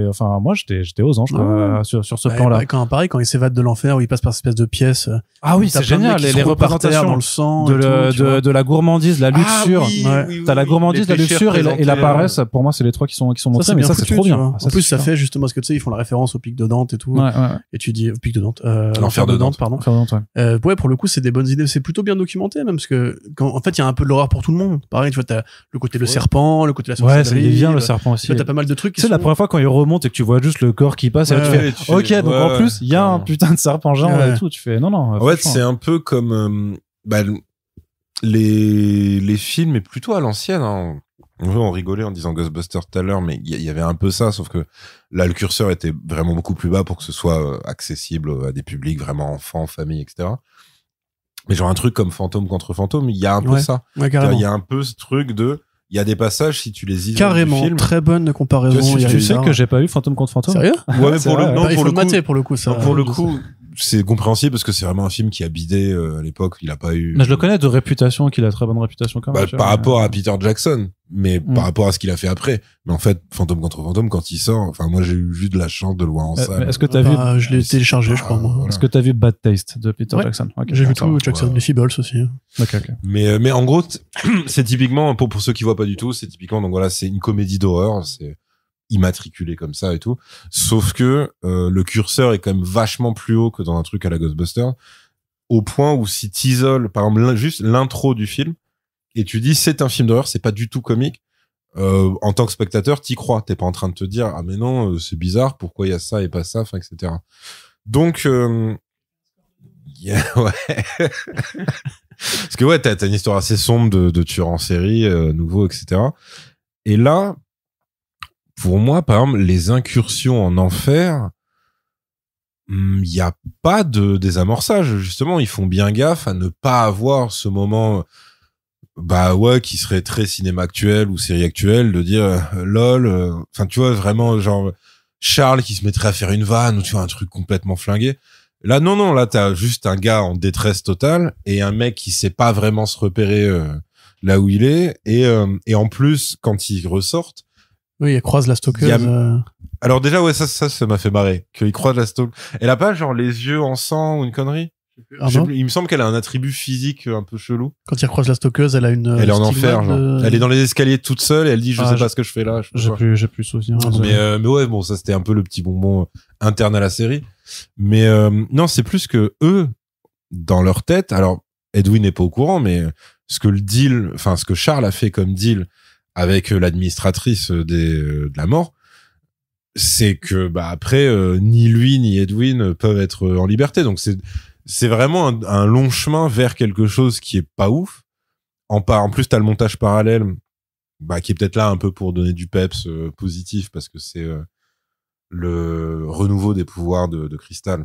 enfin, moi, j'étais aux anges, quoi, sur ce plan-là. Pareil, quand il s'évade de l'enfer, où il passe par cette espèce de pièce. Ah oui, t'as c'est plein de génial. mecs qui Les se roulent par terre représentations dans le sang. de la gourmandise, la luxure. T'as la gourmandise, la luxure et la paresse. Pour moi, c'est les trois qui sont montrés, mais ça, c'est trop bien. En plus, ça fait justement ce que tu sais, ils font la référence au pic de Dante et tout. Et tu dis, au pic de Dante, l'enfer de Dante, pardon. Ouais, pour le coup, c'est des bonnes idées. C'est plutôt bien documenté, même, parce que, en fait, il y a un peu de l'horreur pour tout le monde. Pareil, tu vois, t'as le côté le serpent, le côté la sorcellerie. Ouais, ça y vient, le serpent aussi. T'as pas mal de trucs. Tu sais, la première fois quand il remonte et que tu vois juste le corps qui passe, et là, tu fais, ok, donc en plus, il y a un putain de serpent géant et tout. Tu fais, non. En fait, c'est un peu comme, les films, mais plutôt à l'ancienne, hein. On rigolait en disant Ghostbusters tout à l'heure, mais il y avait un peu ça, sauf que là, le curseur était vraiment beaucoup plus bas pour que ce soit accessible à des publics vraiment enfants, familles, etc. Mais genre un truc comme Fantôme contre Fantôme, il y a un peu ça. Ouais, carrément. Il y a un peu ce truc de... Il y a des passages, si tu les isole carrément, du film... très bonne comparaison. Tu sais que j'ai pas eu Fantôme contre Fantôme. Sérieux? Ouais, mais pour le coup, ça. Pour le coup, c'est compréhensible parce que c'est vraiment un film qui a bidé à l'époque. Il a pas eu... Mais je le connais de réputation, qu'il a très bonne réputation quand même. Par rapport à Peter Jackson. mais par rapport à ce qu'il a fait après. Mais en fait, Fantôme contre Fantôme, quand il sort, enfin, moi, j'ai eu juste de la chance de le voir en salle. Est-ce que t'as vu... Je l'ai téléchargé, je crois, moi. Voilà. Est-ce que t'as vu Bad Taste de Peter Jackson? Okay, j'ai vu tout, Jackson, les Feebles aussi. Okay. Mais en gros, c'est typiquement, pour ceux qui voient pas du tout, c'est typiquement, donc voilà, c'est une comédie d'horreur, c'est immatriculé comme ça et tout. Sauf que, le curseur est quand même vachement plus haut que dans un truc à la Ghostbusters, au point où si t'isoles, par exemple, juste l'intro du film, et tu dis c'est un film d'horreur, c'est pas du tout comique, en tant que spectateur, t'y crois. T'es pas en train de te dire ah mais non, c'est bizarre, pourquoi il y a ça et pas ça, enfin etc. Donc ouais. Parce que ouais, t'as une histoire assez sombre de tueurs en série, nouveaux, etc. Et là, pour moi, par exemple, les incursions en enfer, il y a pas de désamorçage. Justement, ils font bien gaffe à ne pas avoir ce moment, qui serait très cinéma actuel ou série actuelle, de dire lol. Enfin, tu vois, vraiment genre Charles qui se mettrait à faire une vanne ou tu vois un truc complètement flingué. Là, non, là t'as juste un gars en détresse totale et un mec qui sait pas vraiment se repérer là où il est et en plus quand ils ressortent. Oui, elle croise la stockeuse. Alors déjà, ouais, ça m'a fait marrer. Qu'il croise la stock. Elle a pas genre les yeux en sang ou une connerie? Il me semble qu'elle a un attribut physique un peu chelou. Quand il recroise la stockeuse, elle a une. Elle est en enfer, genre. Elle est dans les escaliers toute seule et elle dit je sais pas ce que je fais là. J'ai plus souvenir. Mais ouais, bon, ça c'était un peu le petit bonbon interne à la série. Mais non, c'est plus que eux, dans leur tête. Alors, Edwin n'est pas au courant, mais ce que Charles a fait comme deal avec l'administratrice de la mort, c'est que après ni lui ni Edwin peuvent être en liberté. Donc c'est vraiment un long chemin vers quelque chose qui est pas ouf. En plus t'as le montage parallèle qui est peut-être là un peu pour donner du peps positif parce que c'est le renouveau des pouvoirs de Crystal.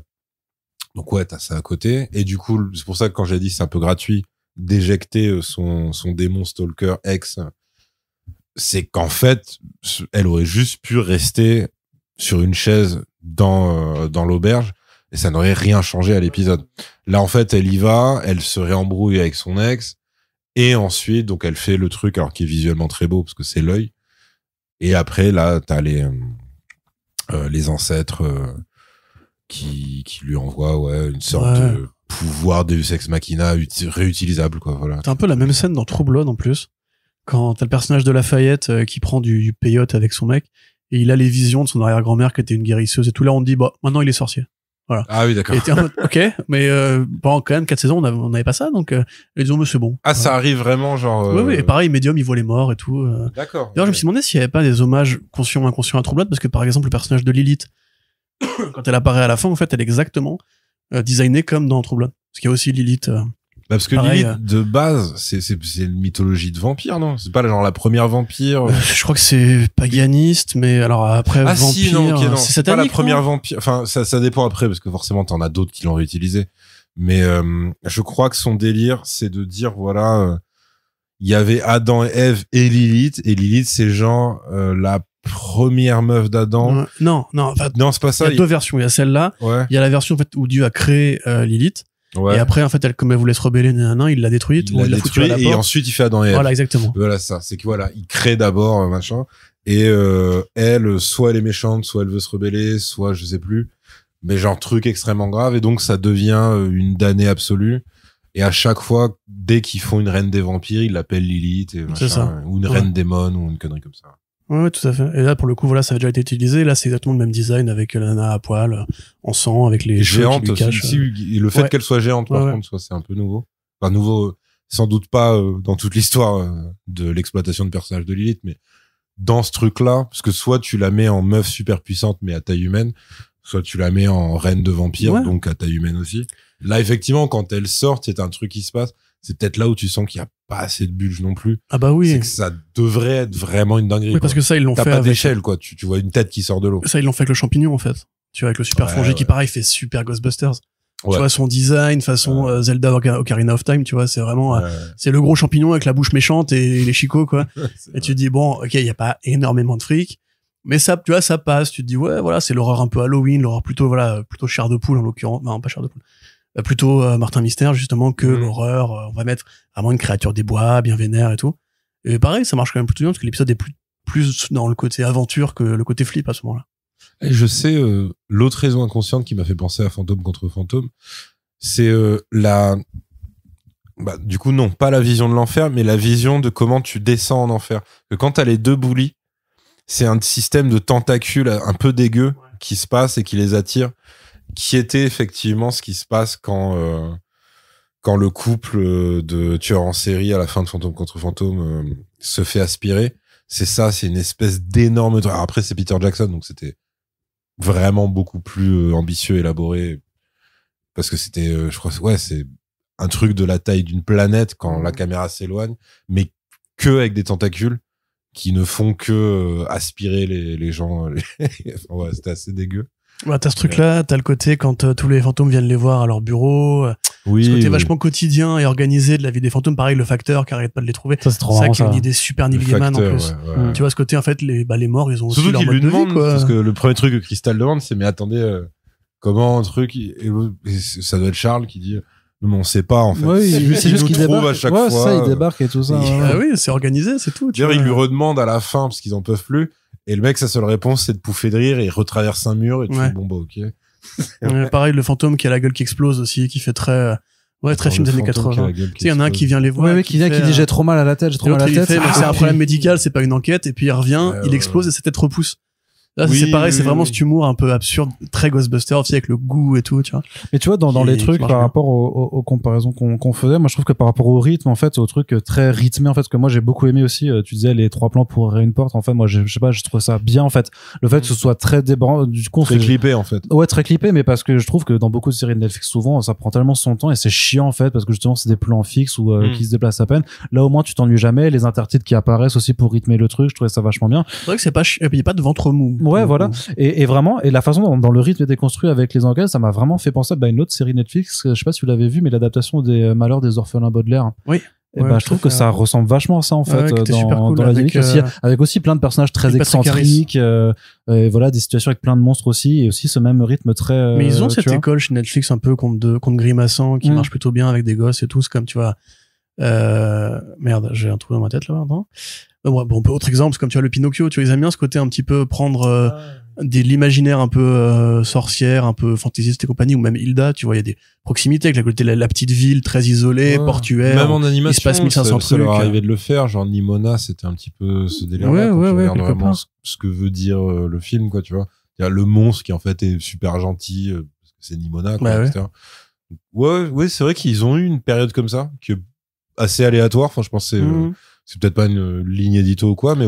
Donc ouais, t'as ça à côté et du coup c'est pour ça que quand j'ai dit c'est un peu gratuit d'éjecter son démon stalker ex, c'est qu'en fait elle aurait juste pu rester sur une chaise dans l'auberge et ça n'aurait rien changé à l'épisode. Là en fait elle y va, elle se réembrouille avec son ex et ensuite donc elle fait le truc alors qui est visuellement très beau parce que c'est l'œil et après là t'as les ancêtres qui lui envoient une sorte de pouvoir Deus Ex Machina réutilisable quoi, voilà. C'est un peu la même scène dans True Blood en plus quand t'as le personnage de Lafayette qui prend du peyote avec son mec et il a les visions de son arrière-grand-mère qui était une guérisseuse et tout. Là on dit maintenant il est sorcier. Voilà. Ah oui, d'accord. Et t'es en mode, ok, mais pendant quand même 4 saisons on n'avait pas ça, donc ils disent mais c'est bon. Ah, ça arrive vraiment genre. Oui, et pareil, Medium il voit les morts et tout. D'accord. D'ailleurs je me suis demandé s'il y avait pas des hommages conscients ou inconscients à True Blood, parce que par exemple le personnage de Lilith quand elle apparaît à la fin, en fait elle est exactement designée comme dans True Blood, parce qu'il y a aussi Lilith. Parce que pareil, Lilith de base c'est une mythologie de vampire, non? C'est pas genre la première vampire. Je crois que c'est paganiste, mais alors après vampire. Si, non, okay, non. C'est satanique. Pas la première non vampire. Enfin ça dépend après parce que forcément t'en as d'autres qui l'ont réutilisé. Mais je crois que son délire c'est de dire voilà, il y avait Adam et Ève et Lilith c'est genre la première meuf d'Adam. Non, c'est pas ça. Il y a deux versions. Il y a celle-là. Ouais. Il y a la version en fait où Dieu a créé Lilith. Ouais. Et après, en fait, comme elle voulait se rebeller, il l'a détruite. Il l'a foutu à la porte. Et ensuite, il fait Adam et Ève. Voilà, exactement. Voilà ça. C'est que voilà, il crée d'abord machin. Et elle, soit elle est méchante, soit elle veut se rebeller, soit je sais plus. Mais genre truc extrêmement grave. Et donc, ça devient une damnée absolue. Et à chaque fois, dès qu'ils font une reine des vampires, ils l'appellent Lilith et machin, ça. Ou une reine démon ou une connerie comme ça. Ouais, tout à fait. Et là, pour le coup, voilà, ça a déjà été utilisé. Là, c'est exactement le même design avec la nana à poil, en sang, avec les cheveux géante qui lui cachent. aussi. Et le fait qu'elle soit géante, par contre, c'est un peu nouveau. Enfin, nouveau, sans doute pas dans toute l'histoire de l'exploitation de personnages de Lilith, mais dans ce truc-là, parce que soit tu la mets en meuf super puissante, mais à taille humaine, soit tu la mets en reine de vampire, donc à taille humaine aussi. Là, effectivement, quand elle sort, c'est un truc qui se passe. C'est peut-être là où tu sens qu'il y a pas assez de bulge non plus. Ah bah oui. C'est que ça devrait être vraiment une dinguerie. Oui, parce que ça, ils l'ont fait. T'as pas d'échelle, quoi. Tu vois une tête qui sort de l'eau. Ça, ils l'ont fait avec le champignon, en fait. Tu vois, avec le super fongique qui, pareil, fait super Ghostbusters. Tu vois, son design, façon Zelda Ocarina of Time, tu vois, c'est vraiment, c'est le gros champignon avec la bouche méchante et les chicots, quoi. Et tu te dis, bon, ok, il y a pas énormément de fric. Mais ça, tu vois, ça passe. Tu te dis, ouais, voilà, c'est l'horreur un peu Halloween, l'horreur plutôt chair de poule, en l'occurrence. Non, pas chair de poule. Plutôt Martin Mystère, justement, que l'horreur. On va mettre vraiment une créature des bois, bien vénère et tout. Et pareil, ça marche quand même plutôt bien parce que l'épisode est plus dans le côté aventure que le côté flip à ce moment-là. Et je sais, l'autre raison inconsciente qui m'a fait penser à Fantôme contre Fantôme, c'est du coup, non, pas la vision de l'enfer, mais la vision de comment tu descends en enfer. Que quand t'as les deux bullies, c'est un système de tentacules un peu dégueu qui se passe et qui les attire, qui était effectivement ce qui se passe quand le couple de tueurs en série à la fin de Fantôme contre Fantôme se fait aspirer. C'est ça, c'est une espèce d'énorme... Alors après, c'est Peter Jackson, donc c'était vraiment beaucoup plus ambitieux, élaboré, parce que c'était, je crois, c'est un truc de la taille d'une planète quand la caméra s'éloigne, mais que avec des tentacules qui ne font que aspirer les gens. Ouais, c'était assez dégueu. Bah, t'as ce truc-là, t'as le côté quand tous les fantômes viennent les voir à leur bureau. Oui, ce côté vachement quotidien et organisé de la vie des fantômes. Pareil, le facteur qui arrête pas de les trouver. Ça, c'est trop marrant, qui est une idée super Neil Gaiman en plus. Ouais. Tu vois, ce côté, en fait, les morts, ils ont aussi surtout leur qu'il mode lui de vie, demande, quoi. parce que le premier truc que Crystal demande, c'est mais attendez, comment un truc, et ça doit être Charles qui dit non, mais on sait pas, en fait. Oui, c'est juste qu'il débarque à chaque fois. fois. Ça, il débarque et tout ça. Ah oui, c'est organisé, c'est tout. D'ailleurs, il lui redemande à la fin, parce qu'ils en peuvent plus, et le mec, sa seule réponse, c'est de pouffer de rire, et il retraverse un mur, et tu fais, bon, bah, ok. Pareil, le fantôme qui a la gueule qui explose aussi, qui fait très film des années 80. Tu sais, il y en a un qui vient les voir. Oui, qui vient, qui dit j'ai trop mal à la tête, c'est un problème médical, c'est pas une enquête, et puis il revient, il explose et sa tête repousse. Là, c'est pareil, c'est vraiment cet humour un peu absurde, très Ghostbusters aussi, avec le goût et tout, tu vois. Mais tu vois, dans les trucs, par rapport aux comparaisons qu'on faisait, moi, je trouve que par rapport au rythme, en fait, au truc très rythmé, en fait, que moi, j'ai beaucoup aimé aussi, tu disais les 3 plans pour ouvrir une porte, en fait, moi, je sais pas, je trouve ça bien, en fait. Le fait que ce soit très du coup, très clippé, en fait. Ouais, très clippé, mais parce que je trouve que dans beaucoup de séries de Netflix, souvent, ça prend tellement son temps et c'est chiant, en fait, parce que justement, c'est des plans fixes ou qui se déplacent à peine. Là, au moins, tu t'ennuies jamais, les intertitres qui apparaissent aussi pour rythmer le truc, je trouvais ça vachement bien. C'est vrai que c'est pas il y a pas de ventre mou. Ouais, voilà. Et vraiment, et la façon dont le rythme était construit avec les enquêtes, ça m'a vraiment fait penser à une autre série Netflix, je sais pas si vous l'avez vu, mais l'adaptation des Malheurs des orphelins Baudelaire. Oui. Et je trouve que ça ressemble vachement à ça, en fait, cool, dans la dynamique aussi, avec aussi plein de personnages très excentriques, et voilà, des situations avec plein de monstres aussi, et aussi ce même rythme très, mais ils ont cette école chez Netflix un peu contre grimaçant, qui marche plutôt bien avec des gosses et tout, c'est comme, tu vois, merde, j'ai un trou dans ma tête, là, maintenant. Bon, autre exemple, c'est comme tu vois le Pinocchio, tu vois, ils aiment bien ce côté un petit peu prendre de l'imaginaire un peu sorcière, un peu fantaisiste et compagnie, ou même Hilda, tu vois, il y a des proximités avec la petite ville très isolée, portuaire. Même en animation, il se passe 1500 trucs. Ça leur arrivait de le faire, genre Nimona, c'était un petit peu ce délire-là, quand tu regardes vraiment ce que veut dire le film, quoi, tu vois. Il y a le monstre qui en fait est super gentil, parce que c'est Nimona, quoi, etc. Ouais, c'est vrai qu'ils ont eu une période comme ça, qui est assez aléatoire, enfin, je pense que c'est peut-être pas une ligne édito ou quoi, mais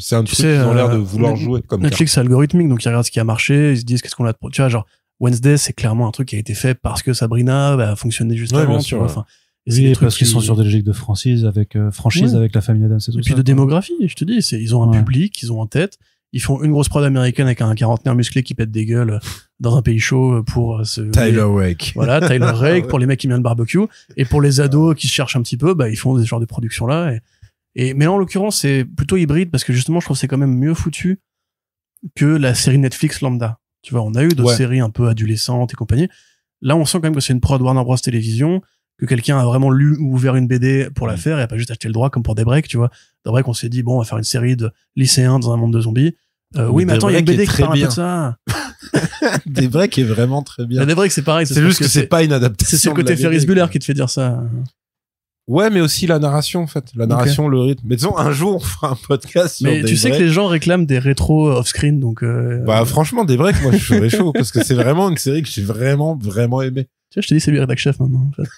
c'est un truc qu'ils ont l'air de vouloir jouer comme Netflix, c'est algorithmique, donc ils regardent ce qui a marché, ils se disent qu'est-ce qu'on a de tu vois, genre Wednesday, c'est clairement un truc qui a été fait parce que Sabrina a fonctionné juste avant, tu vois. Enfin, oui, parce qu'ils sont sur des logiques de franchise avec la famille Adams et tout ça. Et puis de démographie, je te dis, ils ont un public, ils ont en tête, ils font une grosse prod américaine avec un quarantenaire musclé qui pète des gueules dans un pays chaud pour Tyler Rake. Voilà, Tyler Rake pour les mecs qui viennent de barbecue, et pour les ados qui se cherchent un petit peu, ils font des genres de productions là. Mais là, en l'occurrence, c'est plutôt hybride parce que justement, je trouve que c'est quand même mieux foutu que la série Netflix lambda. Tu vois, on a eu d'autres séries un peu adolescentes et compagnie. Là, on sent quand même que c'est une prod Warner Bros Télévision, que quelqu'un a vraiment lu ou ouvert une BD pour la faire et a pas juste acheté le droit comme pour Daybreak, tu vois. Daybreak, on s'est dit, bon, on va faire une série de lycéens dans un monde de zombies. Oui, mais attends, il y a une BD qui parle un peu de ça. Daybreak est vraiment très bien. Daybreak, c'est pareil. C'est juste que c'est pas une adaptation. C'est le côté Ferris Bueller qui te fait dire ça. Ouais, mais aussi la narration, en fait. La narration, le rythme. Mais disons, un jour, on fera un podcast sur Daybreak. Mais tu sais que les gens réclament des rétros off-screen, donc franchement, Daybreak, moi, je serais chaud, parce que c'est vraiment une série que j'ai vraiment, vraiment aimé. Tu vois, je te dis, c'est lui rédac chef maintenant, en fait.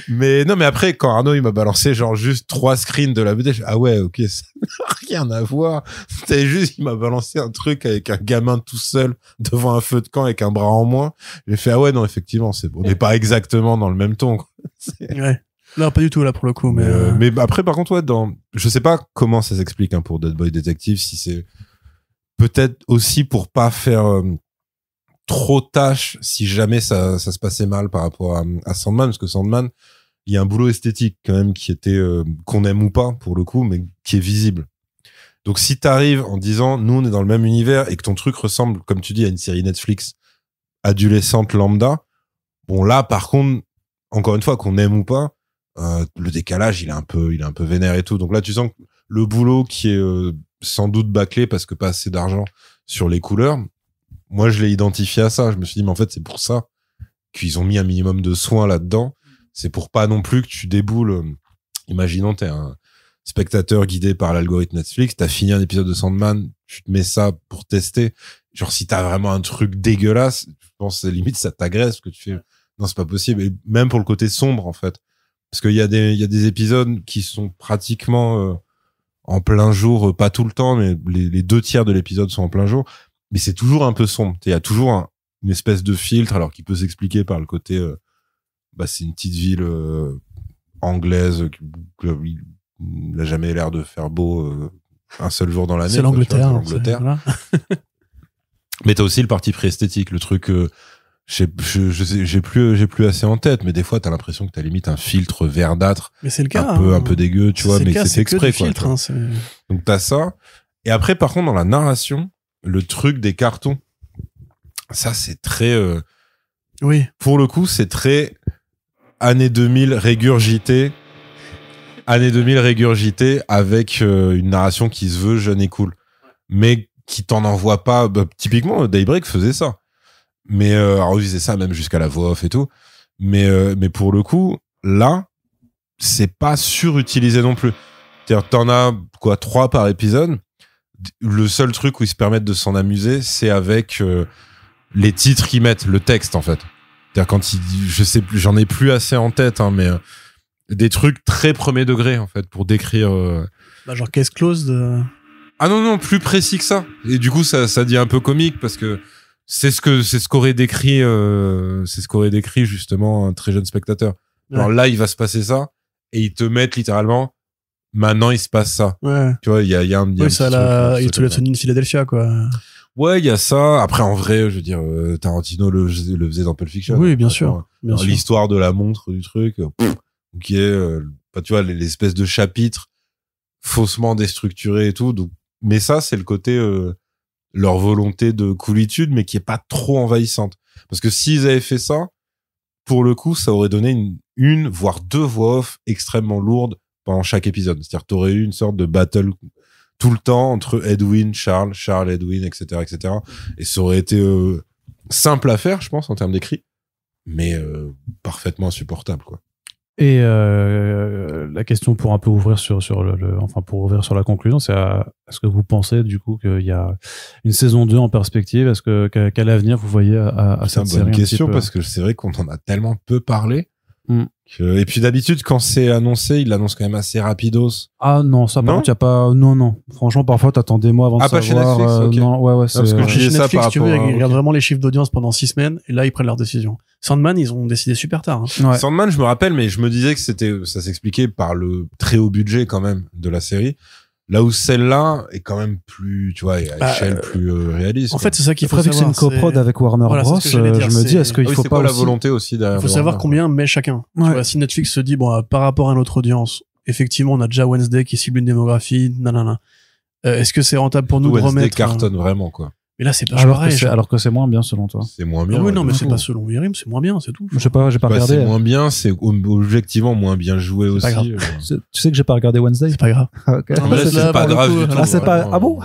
Mais non, mais après, quand Arnaud, il m'a balancé genre juste 3 screens de la BD, ah ouais, ok, ça n'a rien à voir. C'était juste, il m'a balancé un truc avec un gamin tout seul devant un feu de camp avec un bras en moins. J'ai fait, ah ouais, non, effectivement, on n'est pas exactement dans le même ton, quoi. Ouais. Non, pas du tout, là, pour le coup, mais après, par contre, je sais pas comment ça s'explique, pour Dead Boy Detective, si c'est peut-être aussi pour pas faire, trop tâche si jamais ça se passait mal par rapport à Sandman, parce que Sandman, il y a un boulot esthétique quand même qui était qu'on aime ou pas pour le coup, mais qui est visible. Donc si t'arrives en disant nous on est dans le même univers et que ton truc ressemble, comme tu dis, à une série Netflix adolescente lambda, bon là par contre, encore une fois, qu'on aime ou pas, le décalage, il est un peu vénère et tout. Donc là, tu sens que le boulot qui est sans doute bâclé parce que pas assez d'argent sur les couleurs, moi, je l'ai identifié à ça. Je me suis dit, mais en fait, c'est pour ça qu'ils ont mis un minimum de soin là-dedans. C'est pour pas non plus que tu déboules. Imaginons, t'es un spectateur guidé par l'algorithme Netflix, t'as fini un épisode de Sandman, tu te mets ça pour tester. Genre, si t'as vraiment un truc dégueulasse, je pense que limite ça t'agresse, parce que tu fais, non, c'est pas possible. Et même pour le côté sombre, en fait. Parce qu'il y a des épisodes qui sont pratiquement en plein jour, pas tout le temps, mais les 2/3 de l'épisode sont en plein jour. Mais c'est toujours un peu sombre. Il y a toujours une espèce de filtre, alors qui peut s'expliquer par le côté, c'est une petite ville anglaise, il n'a jamais l'air de faire beau un seul jour dans l'année. C'est l'Angleterre. Voilà. Mais t'as aussi le parti pré-esthétique, le truc, j'ai plus assez en tête, mais des fois t'as l'impression que t'as limite un filtre verdâtre. Mais c'est le cas. Un peu dégueu, tu vois, mais c'est exprès, quoi. Filtre, donc t'as ça. Et après, par contre, dans la narration, le truc des cartons, ça c'est très, oui. Pour le coup, c'est très années 2000 régurgité. Années 2000 régurgité avec une narration qui se veut jeune et cool. Mais qui t'en envoie pas. Typiquement, Daybreak faisait ça. Mais alors, il faisait ça même jusqu'à la voix off et tout. Mais pour le coup, là, c'est pas surutilisé non plus. C'est-à-dire, t'en as, 3 par épisode. Le seul truc où ils se permettent de s'en amuser, c'est avec les titres qu'ils mettent, le texte, en fait. C'est-à-dire, quand je sais plus, j'en ai plus assez en tête, hein, mais des trucs très premier degré, en fait, pour décrire. Genre case close de. Ah non, plus précis que ça. Et du coup, ça dit un peu comique parce que c'est ce qu'aurait décrit, justement un très jeune spectateur. Alors là, il va se passer ça et ils te mettent littéralement, maintenant il se passe ça. Ouais. Tu vois, il y a un ça la It's Always Sunny in Philadelphia, quoi. Ouais, il y a ça. Après, en vrai, je veux dire, Tarantino le faisait dans Pulp Fiction. Oui, bien sûr. L'histoire de la montre du truc, qui est, tu vois, l'espèce de chapitre faussement déstructuré et tout. Donc, mais ça, c'est le côté leur volonté de coolitude, mais qui est pas trop envahissante. Parce que s'ils avaient fait ça, pour le coup, ça aurait donné une voire 2 voix off extrêmement lourdes pendant chaque épisode. C'est-à-dire, t'aurais eu une sorte de battle tout le temps entre Edwin, Charles, Edwin, etc., etc. Et ça aurait été simple à faire, je pense, en termes d'écrit, mais parfaitement insupportable, quoi. Et la question pour un peu ouvrir sur pour ouvrir sur la conclusion, c'est est-ce que vous pensez du coup qu'il y a une saison 2 en perspective? Est-ce que quel avenir vous voyez à cette série? C'est une bonne question parce que c'est vrai qu'on en a tellement peu parlé. Et puis d'habitude quand c'est annoncé, il l'annonce quand même assez rapidos. Ah non, ça par contre, il y a pas non. Franchement, parfois t'attends des mois avant de savoir. Pas chez Netflix, okay. Non, ouais, c'est parce que chez ça Netflix, par tu vois, ils regardent vraiment les chiffres d'audience pendant 6 semaines et là ils prennent leur décision. Sandman, ils ont décidé super tard. Hein. Ouais. Sandman, je me rappelle, mais je me disais que ça s'expliquait par le très haut budget quand même de la série. Là où celle-là est quand même plus, tu vois, à échelle plus réaliste. En fait, c'est ça qu'il faut savoir. C'est une coprod avec Warner Bros. Je me dis, est-ce qu'il faut pas la aussi... volonté aussi derrière. Il faut savoir combien met chacun. Ouais. Tu vois, si Netflix se dit, bon, par rapport à notre audience, effectivement, on a déjà Wednesday qui cible une démographie, nanana. Est-ce que c'est rentable pour nous de remettre... Wednesday cartonne vraiment, quoi. Mais là, c'est pas alors que c'est moins bien, selon toi. C'est moins bien. Oui, non, mais c'est pas selon Yerim, c'est moins bien, c'est tout. Je sais pas, j'ai pas regardé. C'est moins bien, c'est objectivement moins bien joué aussi. Tu sais que j'ai pas regardé Wednesday? C'est pas grave. Okay. Non, mais c'est pas grave du tout. Ah, c'est pas, ah bon?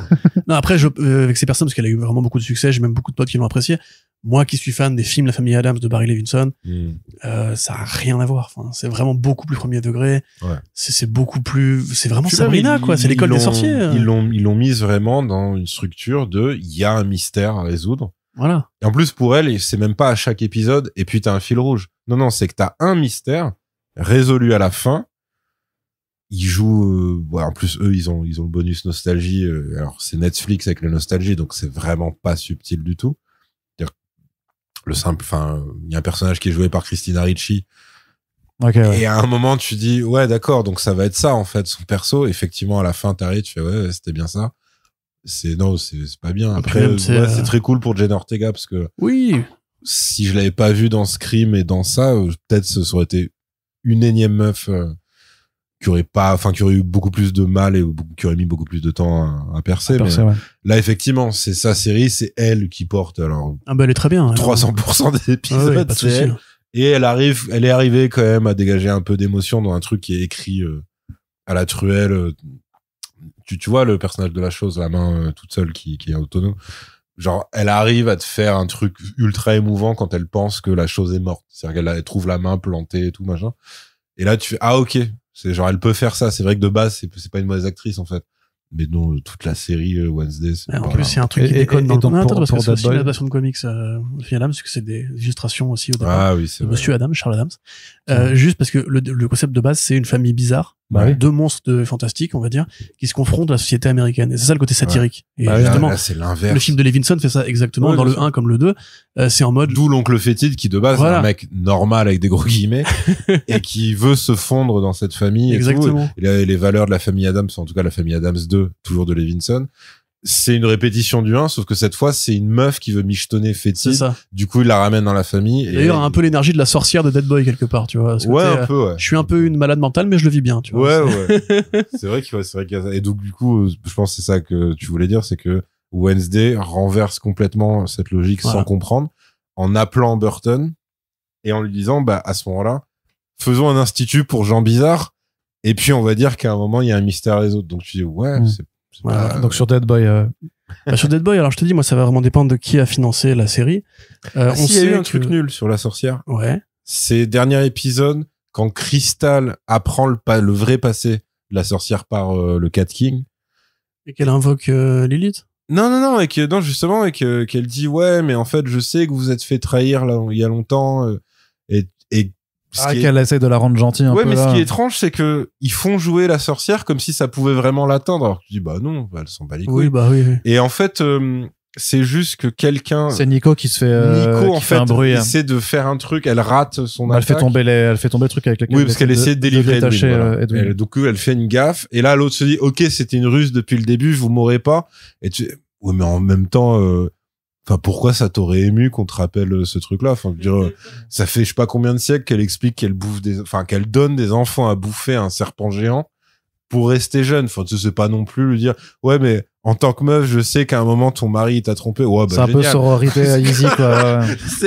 Non, après, avec ces personnes, parce qu'elle a eu vraiment beaucoup de succès, j'ai même beaucoup de potes qui l'ont apprécié. Moi, qui suis fan des films La Famille Adams de Barry Levinson, ça a rien à voir. Enfin, c'est vraiment beaucoup plus premier degré. Ouais. C'est beaucoup plus, c'est vraiment Sabrina, quoi. C'est l'école des sorciers. Ils l'ont mise vraiment dans une structure il y a un mystère à résoudre. Voilà. Et en plus, pour elle, c'est même pas à chaque épisode, et puis t'as un fil rouge. Non, c'est que t'as un mystère résolu à la fin. Ils jouent, en plus, eux, ils ont le bonus nostalgie. Alors, c'est Netflix avec la nostalgie, donc c'est vraiment pas subtil du tout. Il y a un personnage qui est joué par Christina Ricci. Okay, ouais. Et à un moment, tu dis, ouais, d'accord, donc ça va être ça, en fait, son perso. Effectivement, à la fin, t'arrives, tu fais, ouais, c'était bien ça. C'est pas bien. Après, c'est très cool pour Jenna Ortega, parce que. Oui. Si je l'avais pas vu dans Scream et dans ça, peut-être ça aurait été une énième meuf, qui aurait eu beaucoup plus de mal et qui aurait mis beaucoup plus de temps à percer. Mais ouais. Là, effectivement, c'est sa série, c'est elle qui porte, alors. Ah, bah, elle est très bien. 300% des épisodes, c'est elle. Et elle est arrivée quand même à dégager un peu d'émotion dans un truc qui est écrit à la truelle. Tu vois le personnage de la chose, la main toute seule qui est autonome. Genre, elle arrive à te faire un truc ultra émouvant quand elle pense que la chose est morte. C'est-à-dire qu'elle trouve la main plantée et tout, machin. Et là, tu fais, ah, ok. C'est genre, elle peut faire ça. C'est vrai que de base, c'est pas une mauvaise actrice, en fait. Mais non, toute la série Wednesday, c'est en plus, c'est un truc qui déconne dans le parce que c'est aussi une adaptation de comics de Adams, parce que c'est des illustrations aussi au départ. Ah oui, c'est de Monsieur Adams, Charles Adams. Juste parce que le concept de base, c'est une famille bizarre. Deux monstres fantastiques, on va dire, qui se confrontent à la société américaine. Et c'est ça le côté satirique. Et justement, là, c'est l'inverse. Le film de Levinson fait ça exactement, dans le 1 comme le 2. C'est en mode... D'où l'oncle fétide qui, de base, est un mec normal avec des gros guillemets, et qui veut se fondre dans cette famille. Exactement. Et les valeurs de la famille Adams, en tout cas la famille Adams 2, toujours de Levinson, c'est une répétition du 1, sauf que cette fois, c'est une meuf qui veut michetonner fétide. C'est ça. Du coup, il la ramène dans la famille. D'ailleurs, un peu l'énergie de la sorcière de Dead Boy, quelque part, tu vois. Ouais, un peu, ouais. Je suis un peu une malade mentale, mais je le vis bien, tu vois. Ouais. C'est vrai qu'il y a ça. Et donc, du coup, je pense que c'est ça que tu voulais dire, c'est que Wednesday renverse complètement cette logique sans comprendre, en appelant Burton et en lui disant, bah, à ce moment-là, faisons un institut pour gens bizarres, et puis on va dire qu'à un moment, il y a un mystère les autres. Donc, tu dis, c'est voilà. Donc sur Dead Boy, sur Dead Boy, alors je te dis, moi, ça va vraiment dépendre de qui a financé la série. On sait il y a eu un truc nul sur la sorcière. Ouais. C'est dernier épisode, quand Crystal apprend le vrai passé de la sorcière par le Cat King. Et qu'elle invoque Lilith. Non, justement, et qu'elle dit, ouais, mais en fait, je sais que vous vous êtes fait trahir là, il y a longtemps, et qu'elle essaie de la rendre gentille un peu. Ouais, mais là. Ce qui est étrange, c'est que ils font jouer la sorcière comme si ça pouvait vraiment l'atteindre. Alors tu dis, bah non, elle s'en bat les couilles. Oui. Et en fait, c'est juste que quelqu'un... C'est Nico qui se fait Nico, en fait, un bruit. Essaie de faire un truc, elle rate son attaque. Elle fait tomber le truc avec lequel... Oui, parce qu'elle essaie de délivrer Edwin. Edwin. Donc, elle fait une gaffe. Et là, l'autre se dit, ok, c'était une ruse depuis le début, vous mourrez pas. Et ouais, mais en même temps... pourquoi ça t'aurait ému qu'on te rappelle ce truc-là? Enfin, je veux dire, ça fait je sais pas combien de siècles qu'elle explique qu'elle bouffe qu'elle donne des enfants à bouffer un serpent géant pour rester jeune. Enfin, tu sais pas non plus lui dire, ouais, mais en tant que meuf, je sais qu'à un moment ton mari t'a trompé. Ouais, bah, c'est un peu sororité easy, quoi.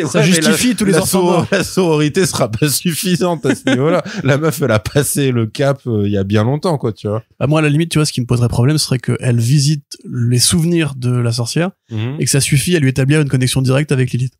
Ça justifie tous les enfants. La sororité sera pas suffisante à ce niveau-là. La meuf, elle a passé le cap il y a bien longtemps, quoi, tu vois. Bah, moi, à la limite, tu vois, ce qui me poserait problème serait qu'elle visite les souvenirs de la sorcière et que ça suffit à lui établir une connexion directe avec Lilith.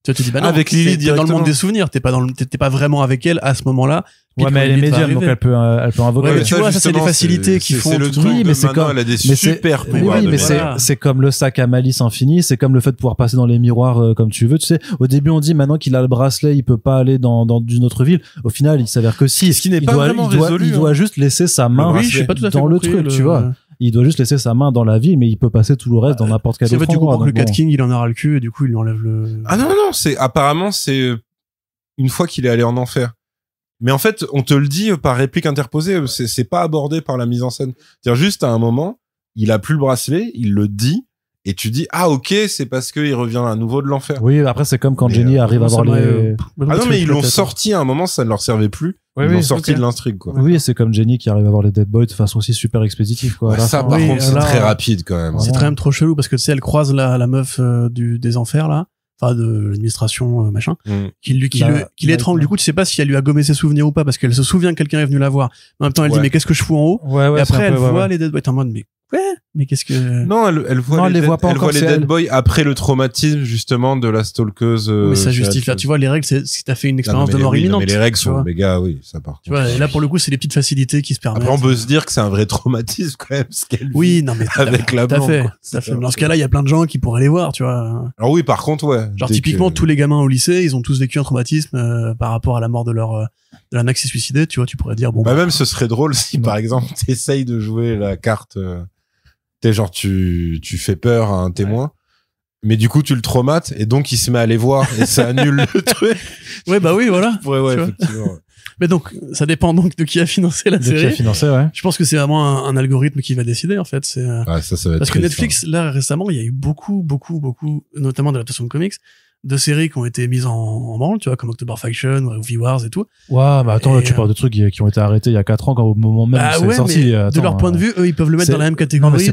Tu vois, tu dis, bah non, avec Lilith, t'es dans le monde des souvenirs, t'es pas vraiment avec elle à ce moment-là. Ouais, mais elle est médium, donc elle peut invoquer. Ouais, mais tu vois, ça, c'est les facilités qui font le truc. Oui, mais c'est comme, elle a des super pouvoirs. Oui, mais c'est comme le sac à malice infini, c'est comme le fait de pouvoir passer dans les miroirs comme tu veux, tu sais. Au début, on dit maintenant qu'il a le bracelet, il peut pas aller dans une autre ville. Au final, il s'avère que si. Ce qui n'est pas vraiment résolu. Il doit juste laisser sa main dans le truc, tu vois. Il doit juste laisser sa main dans la ville, mais il peut passer tout le reste dans n'importe quel autre endroit. Du coup, le Cat King, il en aura le cul, et du coup, il enlève le... Ah non, apparemment, c'est une fois qu'il est allé en enfer. Mais en fait, on te le dit par réplique interposée, c'est pas abordé par la mise en scène. C'est-à-dire juste à un moment, il a plus le bracelet, il le dit, et tu dis, ah ok, c'est parce qu'il revient à nouveau de l'enfer. Oui, après c'est comme quand Jenny arrive à voir les... Ah non, mais ils l'ont sorti à un moment, ça ne leur servait plus. Ils l'ont sorti de l'intrigue, quoi. Oui, c'est comme Jenny qui arrive à voir les Dead Boys de façon aussi super expéditive, quoi. Ouais, ça, par contre, c'est très rapide, quand même. C'est quand même trop chelou, parce que tu sais, elle croise la meuf des enfers, là. Enfin, de l'administration, machin. Qui l'étrangle. Du coup, tu sais pas si elle lui a gommé ses souvenirs ou pas, parce qu'elle se souvient que quelqu'un est venu la voir. En même temps, elle dit, mais qu'est-ce que je fous en haut? Et après, elle voit les Dead Boys en mode, mais qu'est-ce que... Non, elle voit les Dead Boys après le traumatisme, justement, de la stalkeuse. Mais ça justifie. Là, tu vois, les règles, c'est si t'as fait une expérience de mort imminente. Mais les règles sont méga, oui, ça part. Tu vois, et là, pour le coup, c'est les petites facilités qui se permettent. Après, on peut se dire que c'est un vrai traumatisme, quand même, ce qu'elle vit. Non, mais avec la blonde. Tout à fait. Dans ce cas-là, il y a plein de gens qui pourraient les voir, tu vois. Alors oui, par contre, ouais. Genre, typiquement, tous les gamins au lycée, ils ont tous vécu un traumatisme, par rapport à la mort de la nana qui s'est suicidée, tu vois, tu pourrais dire, bon. Bah, même, ce serait drôle si, par exemple, t'essayes de jouer la carte, t'es genre, tu fais peur à un témoin, mais du coup, tu le traumates, et donc, il se met à les voir, et ça annule le truc. Ouais, bah oui, voilà. Ouais, effectivement. Mais donc, ça dépend donc de qui a financé la série. Qui a financé, ouais. Je pense que c'est vraiment un algorithme qui va décider, en fait. Ouais, ça va être parce que Netflix, là, récemment, il y a eu beaucoup, notamment d'adaptations de comics, de séries qui ont été mises en branle, tu vois, comme October Faction ou V-Wars et tout. Ouais, mais attends, Et, là, tu parles de trucs qui ont été arrêtés il y a 4 ans, quand au moment même où c'est sorti. Mais attends, de leur point de vue, eux, ils peuvent le mettre dans la même catégorie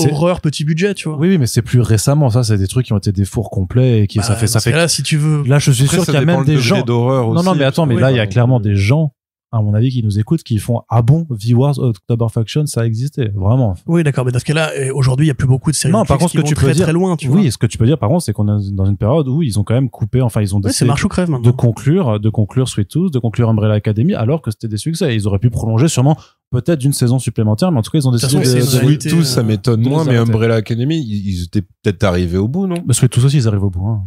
horreur petit budget, tu vois. Oui, mais c'est plus récemment, ça, c'est des trucs qui ont été des fours complets et qui, ça fait. Là, si tu veux. Là, je suis sûr qu'il y a même des gens. Non, mais attends, mais là, il y a clairement des gens, à mon avis, qui nous écoutent, qui font « Ah bon, V-Wars, October Faction, ça existait, vraiment. » Oui, d'accord, mais dans ce cas-là, aujourd'hui, il y a plus beaucoup de séries. Non, par contre, ce que tu peux dire, très loin, tu vois. Oui, ce que tu peux dire, par contre, c'est qu'on est dans une période où ils ont quand même coupé, enfin, ils ont décidé c'est marche ou crève maintenant. de conclure Sweet Tooth, de conclure Umbrella Academy, alors que c'était des succès. Ils auraient pu prolonger sûrement peut-être d'une saison supplémentaire, mais en tout cas, ils ont décidé de Sweet Tooth, ça m'étonne moins, mais Umbrella Academy, ils étaient peut-être arrivés au bout, non? Bah, Sweet Tooth aussi, ils arrivent au bout, hein.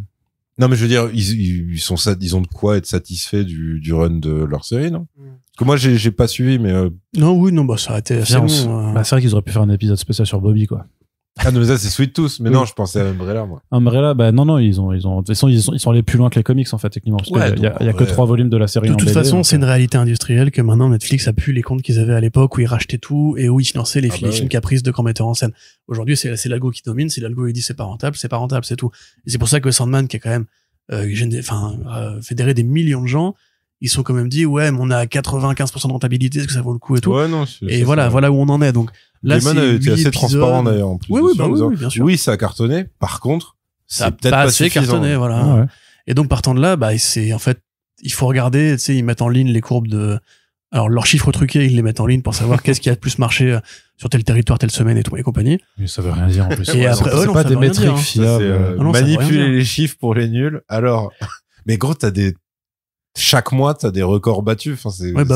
Non, mais je veux dire, ils ont de quoi être satisfaits du run de leur série, non? Parce que moi, j'ai pas suivi, mais Non, bah, ça a été assez long. Bah, c'est vrai qu'ils auraient pu faire un épisode spécial sur Bobby, quoi. Ah, non, mais ça, c'est Sweet Tooth. Mais non, je pensais à Umbrella, moi. Umbrella, bah, non, de toute façon, ils sont allés plus loin que les comics, en fait, techniquement. Parce qu'il y a que 3 volumes de la série. De toute façon, c'est une réalité industrielle que maintenant Netflix a plus les comptes qu'ils avaient à l'époque où ils rachetaient tout et où ils finançaient les films caprices de grands metteurs en scène. Aujourd'hui, c'est l'algo qui domine. Si l'algo, il dit c'est pas rentable, c'est tout. Et c'est pour ça que Sandman, qui est quand même, fédéré des millions de gens, ils sont quand même dit, ouais, mais on a 95% de rentabilité, est-ce que ça vaut le coup et tout? Ouais, non, et voilà où on en est. Donc, là, Gaiman a été assez transparent d'ailleurs en plus. Oui, bien sûr. Oui, ça a cartonné. Par contre, ça a peut-être pas assez cartonné, voilà. Ouais. Et donc, partant de là, bah, c'est, en fait, il faut regarder, tu sais, ils mettent en ligne les courbes alors, leurs chiffres truqués, ils les mettent en ligne pour savoir qu'est-ce qui a le plus marché sur tel territoire, telle semaine et tout, et compagnie. Mais ça veut rien dire, en plus. Et après, c'est pas des métriques fiables. Manipuler les chiffres pour les nuls. Alors, mais gros, chaque mois, t'as des records battus. Enfin,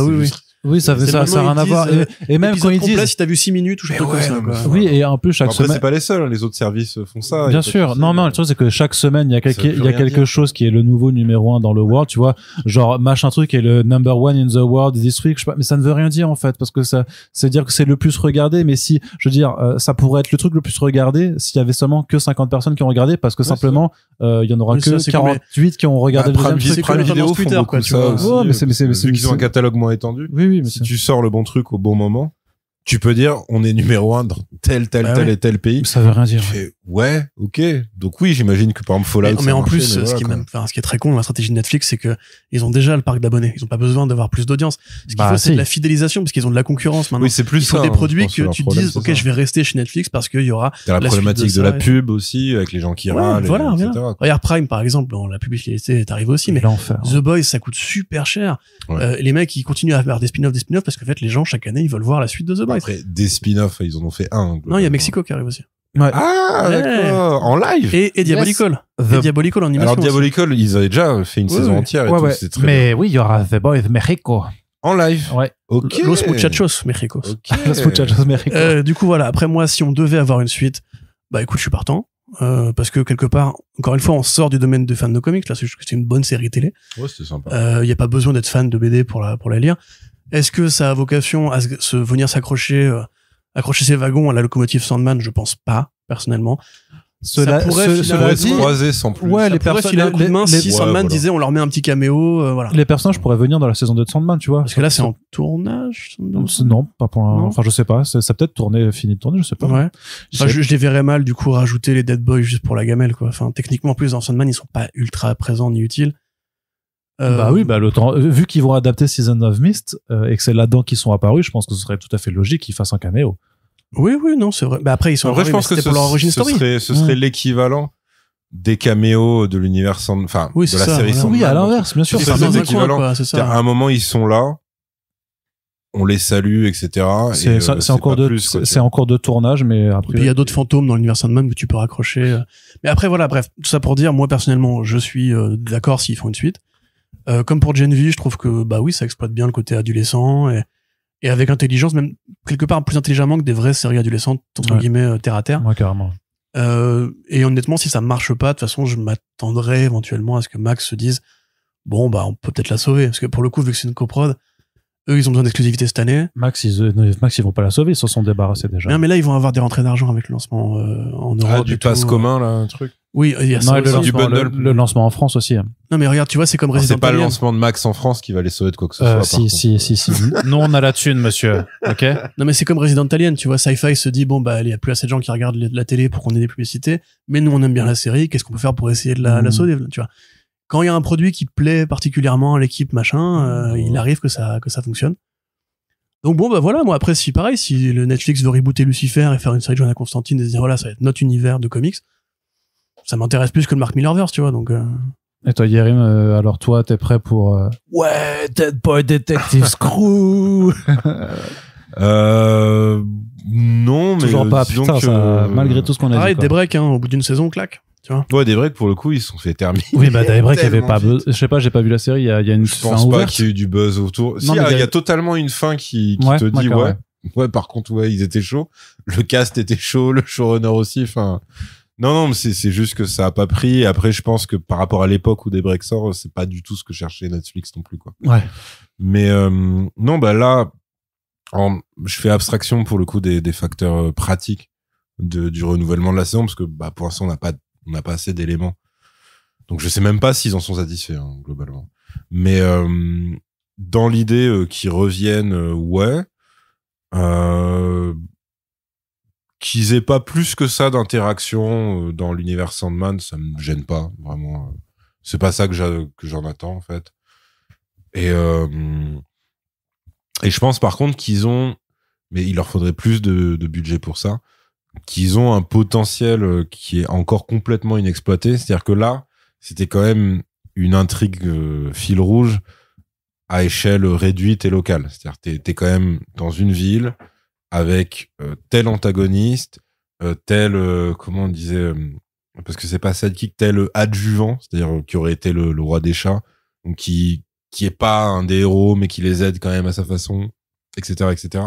oui. Oui, ça a rien à voir. Et même quand ils disent, si t'as vu 6 minutes ou je sais pas quoi. Oui, et en plus, chaque semaine. Après, c'est pas les seuls, les autres services font ça. Bien sûr. Non, le truc, c'est que chaque semaine, il y a quelque chose qui est le nouveau numéro 1 dans le world, tu vois. Genre, machin truc est le number 1 in the world this week, je sais pas, mais ça ne veut rien dire, en fait, parce que ça, c'est dire que c'est le plus regardé, mais si, je veux dire, ça pourrait être le truc le plus regardé s'il y avait seulement que 50 personnes qui ont regardé, parce que simplement, il y en aura que 48 qui ont regardé le deuxième truc. Prime Vidéo font beaucoup ça aussi. Ouais, mais c'est qu'ils ont un catalogue moins étendu. Oui, mais si tu sors le bon truc au bon moment, tu peux dire on est numéro 1 dans tel et tel pays. Ça veut rien dire. Tu fais ouais, ok. Donc oui, j'imagine que par exemple Fallout. Mais en plus, ce qui est très con dans la stratégie de Netflix, c'est que ils ont déjà le parc d'abonnés. Ils ont pas besoin d'avoir plus d'audience. Ce qu'il faut, c'est de la fidélisation parce qu'ils ont de la concurrence maintenant. Oui, c'est plus ça. Il faut des produits que tu te dises, ok, je vais rester chez Netflix parce qu'il y aura. T'as la problématique de la pub aussi avec les gens qui râlent. Voilà. Regarde Prime par exemple, dans la publicité est arrivée aussi, mais The Boys ça coûte super cher. Les mecs ils continuent à faire des spin-offs parce qu'en fait les gens chaque année ils veulent voir la suite de The Boys. Après des spin-offs, ils en ont fait un. Non, il y a Mexico qui arrive aussi. Ouais. Ah, d'accord. En live. Et Diabolical. Et Diabolical en animation. Alors, Diabolical, ils avaient déjà fait une saison entière et tout. C'est très mais bien. Oui, il y aura The Boys Mexico. En live. Ouais. Ok. Los Muchachos Mexico. Los Muchachos Mexico. Du coup, voilà. Après, moi, si on devait avoir une suite, bah, écoute, je suis partant. Parce que quelque part, encore une fois, on sort du domaine de fans de comics. Là, c'est une bonne série télé. Ouais, c'était sympa. Il y a pas besoin d'être fan de BD pour la lire. Est-ce que ça a vocation à venir s'accrocher ses wagons à la locomotive Sandman? Je pense pas, personnellement. Cela pourrait se croiser sans plus. Ouais, les personnes filer un coup de main si Sandman disait on leur met un petit caméo, voilà. Les personnages pourraient venir dans la saison 2 de Sandman, tu vois. Parce que là, c'est en tournage. Non, pas pour enfin, je sais pas. Ça peut-être fini de tourner, je sais pas. Ouais. Enfin, je les verrais mal, du coup, rajouter les Dead Boys juste pour la gamelle, quoi. Enfin, techniquement, en plus, dans Sandman, ils sont pas ultra présents ni utiles. Vu qu'ils vont adapter Season of Mist et que c'est là-dedans qu'ils sont apparus, je pense que ce serait tout à fait logique qu'ils fassent un caméo. Oui, non, c'est vrai. Bah après, ils sont apparus, je pense que pour leur origin story. Ce serait l'équivalent des caméos de l'univers Sandman, de la série Sandman. Oui, à l'inverse, bien sûr. C'est l'équivalent. À un moment, ils sont là. On les salue, etc. C'est en cours de tournage, mais après. Et puis il y a d'autres fantômes dans l'univers Sandman que tu peux raccrocher. Mais après, voilà, bref. Tout ça pour dire, moi, personnellement, je suis d'accord s'ils font une suite. Comme pour Gen V, je trouve que bah oui, ça exploite bien le côté adolescent et avec intelligence, même quelque part plus intelligemment que des vraies séries adolescentes entre guillemets terre à terre. Ouais, carrément. Et honnêtement, si ça marche pas, de toute façon, je m'attendrais éventuellement à ce que Max se dise bon bah on peut peut-être la sauver parce que pour le coup, vu que c'est une coprod, eux ils ont besoin d'exclusivité cette année. Max ils vont pas la sauver, ils s'en sont débarrassés déjà. Mais là ils vont avoir des rentrées d'argent avec le lancement en Europe. Du pass commun là, un truc. Oui, il y a Non, ça et le aussi. lancement, le lancement en France aussi. Non, mais regarde, tu vois, c'est comme Alors, Resident c'est pas le Alien. lancement de Max en France qui va les sauver de quoi que ce soit. Si. Nous, on a la thune, monsieur. OK? Non, mais c'est comme Resident Alien, tu vois, Sci-Fi se dit, bon, bah, il y a plus assez de gens qui regardent la télé pour qu'on ait des publicités, mais nous, on aime bien la série, qu'est-ce qu'on peut faire pour essayer de la sauver, tu vois. Quand il y a un produit qui plaît particulièrement à l'équipe, machin, il arrive que ça fonctionne. Donc bon, bah voilà, moi après, si le Netflix veut rebooter Lucifer et faire une série de Joanna Constantine et se dire, voilà, ça va être notre univers de comics, ça m'intéresse plus que le Mark Millerverse, tu vois, donc... Et toi, Yerim, alors toi, t'es prêt pour... Ouais, Dead Boy Detective Screw. Non, mais... Toujours pas, putain, ça, malgré tout ce qu'on a dit. Pareil, Daybreak, au bout d'une saison, claque. Tu vois. Ouais, Daybreak, pour le coup, ils se sont fait terminer. Oui, bah, Daybreak, il y avait pas je sais pas, j'ai pas vu la série, il y a une Je fin pense pas ouverte. qu'il y ait eu du buzz autour. Si, il y a totalement une fin qui te dit, ouais, par contre, ouais, ils étaient chauds. Le cast était chaud, le showrunner aussi, enfin. Non, mais c'est juste que ça a pas pris. Et après, je pense que par rapport à l'époque où Daybreak sort, c'est pas du tout ce que cherchait Netflix non plus, quoi. Ouais. Mais, non, bah, là, je fais abstraction pour le coup des facteurs pratiques du renouvellement de la saison, parce que, bah, pour l'instant, on n'a pas assez d'éléments. Donc je sais même pas s'ils en sont satisfaits, hein, globalement. Mais dans l'idée qu'ils reviennent, qu'ils aient pas plus que ça d'interaction dans l'univers Sandman, ça me gêne pas, vraiment. C'est pas ça que j'en attends, en fait. Et je pense par contre qu'ils ont, mais il leur faudrait plus de budget pour ça, qu'ils ont un potentiel qui est encore complètement inexploité. C'est-à-dire que là, c'était quand même une intrigue fil rouge à échelle réduite et locale. C'est-à-dire t'es quand même dans une ville avec tel antagoniste, tel, comment on disait, parce que c'est pas sidekick, tel adjuvant, c'est-à-dire qui aurait été le roi des chats, donc qui est pas un des héros, mais qui les aide quand même à sa façon, etc., etc.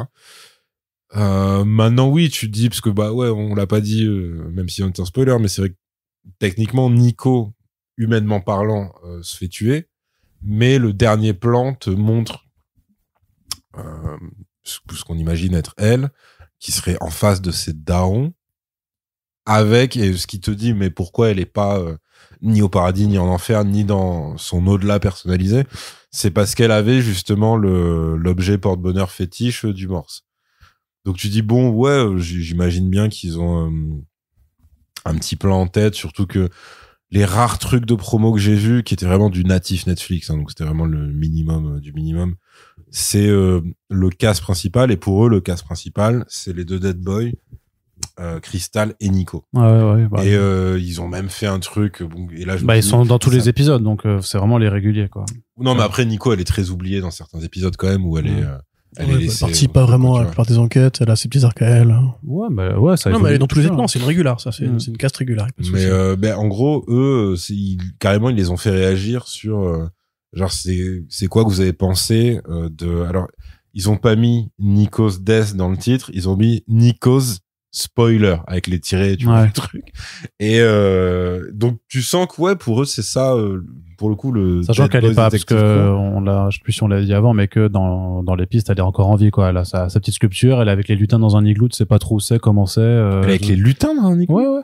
Maintenant, oui, tu te dis, parce que, bah, ouais, on l'a pas dit, même si on était un spoiler, mais c'est vrai que, techniquement, Nico, humainement parlant, se fait tuer, mais le dernier plan te montre, ce qu'on imagine être elle, qui serait en face de ses darons, et ce qui te dit, mais pourquoi elle est pas, ni au paradis, ni en enfer, ni dans son au-delà personnalisé, c'est parce qu'elle avait, justement, l'objet porte-bonheur fétiche du Morse. Donc tu dis bon ouais, j'imagine bien qu'ils ont un petit plan en tête, surtout que les rares trucs de promo que j'ai vus qui étaient vraiment du natif Netflix, hein, donc c'était vraiment le minimum du minimum, c'est le cast principal, et pour eux le cast principal c'est les deux Dead Boy, Crystal et Nico. Ouais, et ils ont même fait un truc, bon, et là ils sont dans tous les épisodes, donc c'est vraiment les réguliers, quoi. Non, mais après Nico elle est très oubliée dans certains épisodes quand même, où elle est elle participe pas vraiment à la plupart des enquêtes, elle a ses petits arcs à elle. Ouais, ça. Non, mais elle est dans tous les événements, c'est une régulière, ça, c'est une caste régulière. Mais en gros, eux, carrément, ils les ont fait réagir sur, genre, c'est quoi que vous avez pensé alors, ils ont pas mis Nico's Death dans le titre, ils ont mis Nico's Spoiler avec les tirets, tu vois, le truc. Et donc, tu sens que, ouais, pour eux, c'est ça, pour le coup, sachant qu'elle est pas, parce que je sais plus si on l'a dit avant, mais que dans les pistes, elle est encore en vie, quoi. Elle a sa petite sculpture, elle est avec les lutins dans un igloo, tu sais pas trop où c'est, comment c'est. Elle est avec les lutins dans un igloo? Ouais.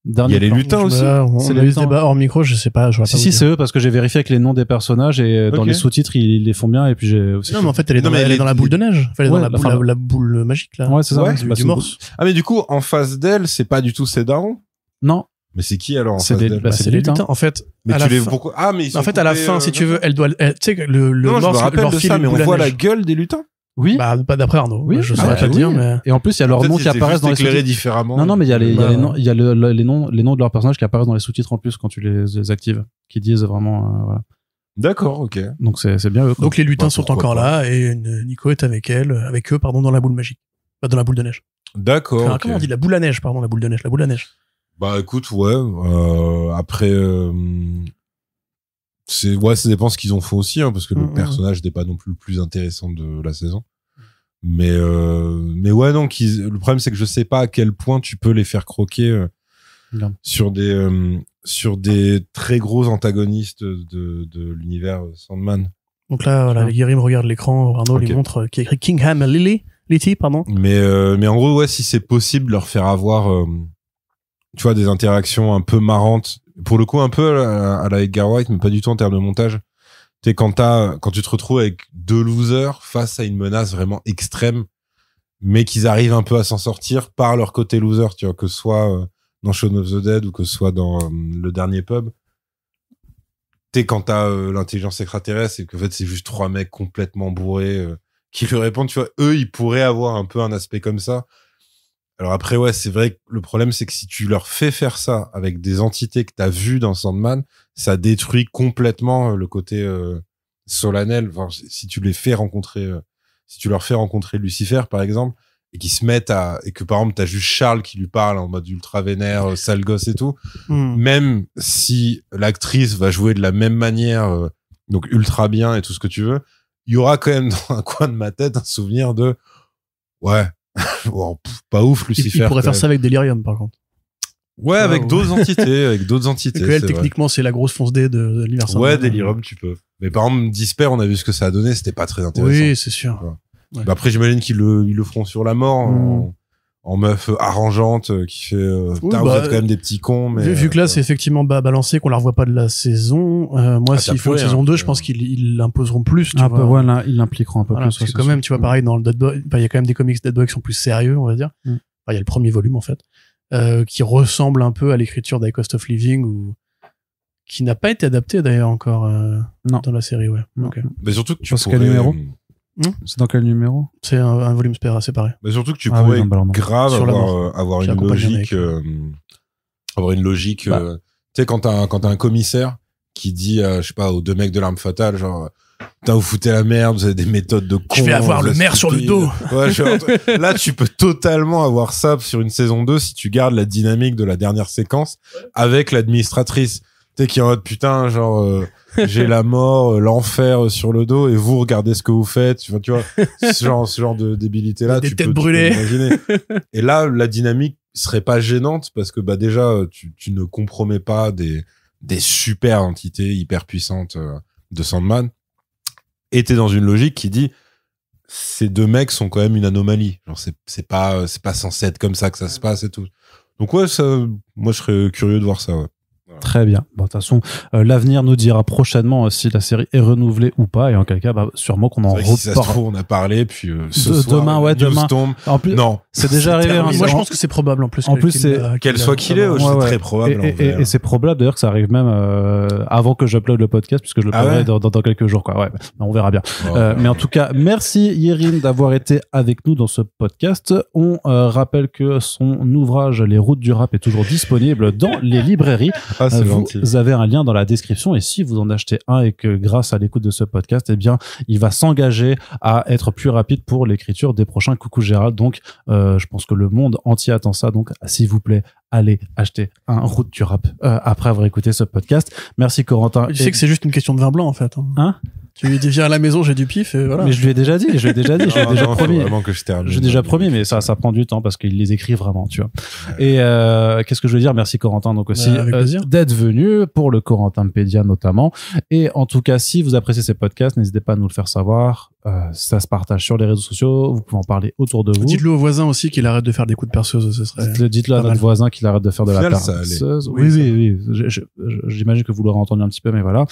Il y a les lutins aussi. C'est les débats hors micro, je sais pas. Si, c'est eux, parce que j'ai vérifié avec les noms des personnages, et dans les sous-titres, ils les font bien, et puis j'ai aussi. Non, mais en fait, elle est dans la boule de neige. Elle est dans la boule magique, là. Ouais, c'est ça. Du Morse. Ah, mais du coup, en face d'elle, c'est pas du tout ses darons? Non. Mais c'est qui alors en face d'elle? C'est les lutins. En fait, mais tu les pourquoi? Ah, mais ils sont en fait, à la fin, si tu veux, elle doit, tu sais, le Morse, je me rappelle de ça, mais on voit la gueule des lutins. Oui. Bah, pas d'après Arnaud. Oui, je saurais pas te dire, mais. Et en plus, il y a leurs noms qui apparaissent dans les sous-titres. différemment. Non, mais il y a les noms de leurs personnages qui apparaissent dans les sous-titres en plus quand tu les actives, qui disent vraiment, voilà. D'accord, ok. Donc c'est bien eux, quoi. Donc les lutins sont encore là, et Nico est avec eux, dans la boule magique. Pas dans la boule de neige. D'accord. Enfin, comment on dit? La boule à neige, pardon, la boule de neige. Bah, écoute, ouais, après, ça dépend ce qu'ils ont fait aussi, hein, parce que le personnage n'est pas non plus le plus intéressant de la saison. Mais ouais, donc le problème c'est que je sais pas à quel point tu peux les faire croquer sur des très gros antagonistes de l'univers Sandman. Donc là, voilà, Guérim regarde l'écran, Arnaud lui montre qui a écrit Kingham Litty, pardon. Mais en gros, ouais, si c'est possible de leur faire avoir tu vois, des interactions un peu marrantes. Pour le coup, un peu à la Edgar Wright, mais pas du tout en termes de montage. Tu sais, quand tu te retrouves avec deux losers face à une menace vraiment extrême, mais qu'ils arrivent un peu à s'en sortir par leur côté loser, tu vois, que ce soit dans Shaun of the Dead ou que ce soit dans le dernier pub. Tu sais, quand t'as l'intelligence extraterrestre et qu'en fait, c'est juste trois mecs complètement bourrés qui lui répondent, tu vois, eux, ils pourraient avoir un peu un aspect comme ça. Alors après, ouais, c'est vrai que le problème, c'est que si tu leur fais faire ça avec des entités que t'as vues dans Sandman, ça détruit complètement le côté solennel. Enfin, si tu les fais rencontrer, si tu leur fais rencontrer Lucifer, par exemple, et qu'ils se mettent et que par exemple, t'as juste Charles qui lui parle en mode ultra vénère, sale gosse et tout, même si l'actrice va jouer de la même manière, donc ultra bien et tout ce que tu veux, il y aura quand même dans un coin de ma tête un souvenir de, ouais, bon, pas ouf, Lucifer. Il pourrait faire ça avec Delirium, par contre. Ouais, avec d'autres entités, Que elle, techniquement, c'est la grosse fonce D de l'univers. Ouais, Delirium, tu peux. Mais par exemple, Disper, on a vu ce que ça a donné, c'était pas très intéressant. Oui, c'est sûr. Ouais. Bah après, j'imagine qu'ils le feront sur la mort, en meuf arrangeante, qui fait, vous êtes quand même des petits cons, mais. Vu que là, c'est effectivement balancé, qu'on la revoit pas de la saison, moi, s'ils font une saison 2, je pense qu'ils l'imposeront plus, tu vois. Voilà, ils l'impliqueront un peu plus. Parce que quand même, tu vois, pareil, dans le Dead Boy, il y a quand même des comics Dead Boy qui sont plus sérieux, on va dire. Il y a le premier volume, en fait, qui ressemble un peu à l'écriture d'High Cost of Living, ou qui n'a pas été adapté d'ailleurs encore dans la série, ouais. Okay. Mais surtout que tu pourrais... Quel numéro c'est dans quel numéro? C'est un volume séparé. Mais surtout que tu pourrais grave avoir une logique, avoir une logique. Tu sais, quand t'as un commissaire qui dit, je sais pas, aux deux mecs de l'arme fatale, genre, putain, vous foutez la merde, vous avez des méthodes de con. Je vais avoir le maire sur le dos. Ouais, là, tu peux totalement avoir ça sur une saison 2 si tu gardes la dynamique de la dernière séquence avec l'administratrice. Tu sais, qui est en mode, putain, genre, j'ai la mort, l'enfer sur le dos et vous regardez ce que vous faites. Tu vois, ce genre de débilité là. Des têtes brûlées. Et là, la dynamique serait pas gênante parce que, bah, déjà, tu ne compromets pas des super entités hyper puissantes de Sandman. Et t'es dans une logique qui dit, ces deux mecs sont quand même une anomalie. Genre, c'est pas censé être comme ça que ça se passe et tout. Donc ouais, moi, je serais curieux de voir ça, ouais. Voilà. Très bien. Bon, de toute façon, l'avenir nous dira prochainement si la série est renouvelée ou pas, et en quel cas, bah, sûrement qu'on en reparle. Si ça se trouve, on a parlé, puis demain, demain. En plus, non, c'est déjà arrivé. Moi, je pense que c'est probable en plus. En plus, qu'elle soit qu'il est, c'est très probable. Et c'est probable d'ailleurs que ça arrive même avant que j'uploade le podcast, puisque je le uploaderai dans quelques jours, quoi. Ouais, on verra bien. Mais en tout cas, merci Yérim d'avoir été avec nous dans ce podcast. On rappelle que son ouvrage Les Routes du Rap est toujours disponible dans les librairies. Vous avez un lien dans la description, et si vous en achetez un et que grâce à l'écoute de ce podcast, eh bien, il va s'engager à être plus rapide pour l'écriture des prochains Coucou Gérald. Donc, je pense que le monde entier attend ça. Donc, s'il vous plaît, allez acheter un Route du Rap après avoir écouté ce podcast. Merci Corentin. Tu sais que c'est juste une question de vin blanc en fait. Hein? Tu lui dis viens à la maison, j'ai du pif et voilà. Mais je lui ai déjà dit, je lui ai déjà promis. J'ai déjà promis, mais ça prend du temps parce qu'il les écrit vraiment, tu vois. Et qu'est-ce que je veux dire? Merci Corentin donc aussi d'être venu pour le Corentinpédia notamment. Et en tout cas, si vous appréciez ces podcasts, n'hésitez pas à nous le faire savoir. Ça se partage sur les réseaux sociaux. Vous pouvez en parler autour de vous. Dites-le aux voisins aussi qu'il arrête de faire des coups de perceuse. Ce serait. Dites-le à notre voisin qu'il arrête de faire de la perceuse. Oui. J'imagine que vous l'aurez entendu un petit peu, mais voilà.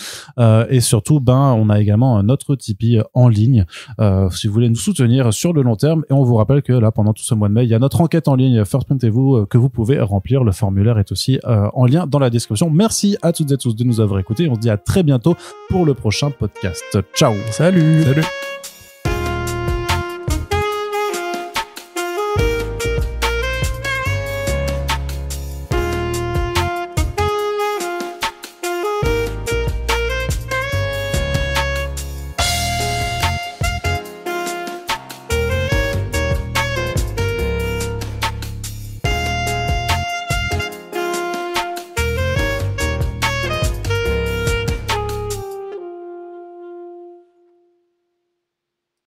Et surtout, on a également notre Tipeee en ligne si vous voulez nous soutenir sur le long terme. Et on vous rappelle que là, pendant tout ce mois de mai, il y a notre enquête en ligne First Print et vous que vous pouvez remplir. Le formulaire est aussi en lien dans la description. Merci à toutes et tous de nous avoir écoutés. On se dit à très bientôt pour le prochain podcast. Ciao. Salut.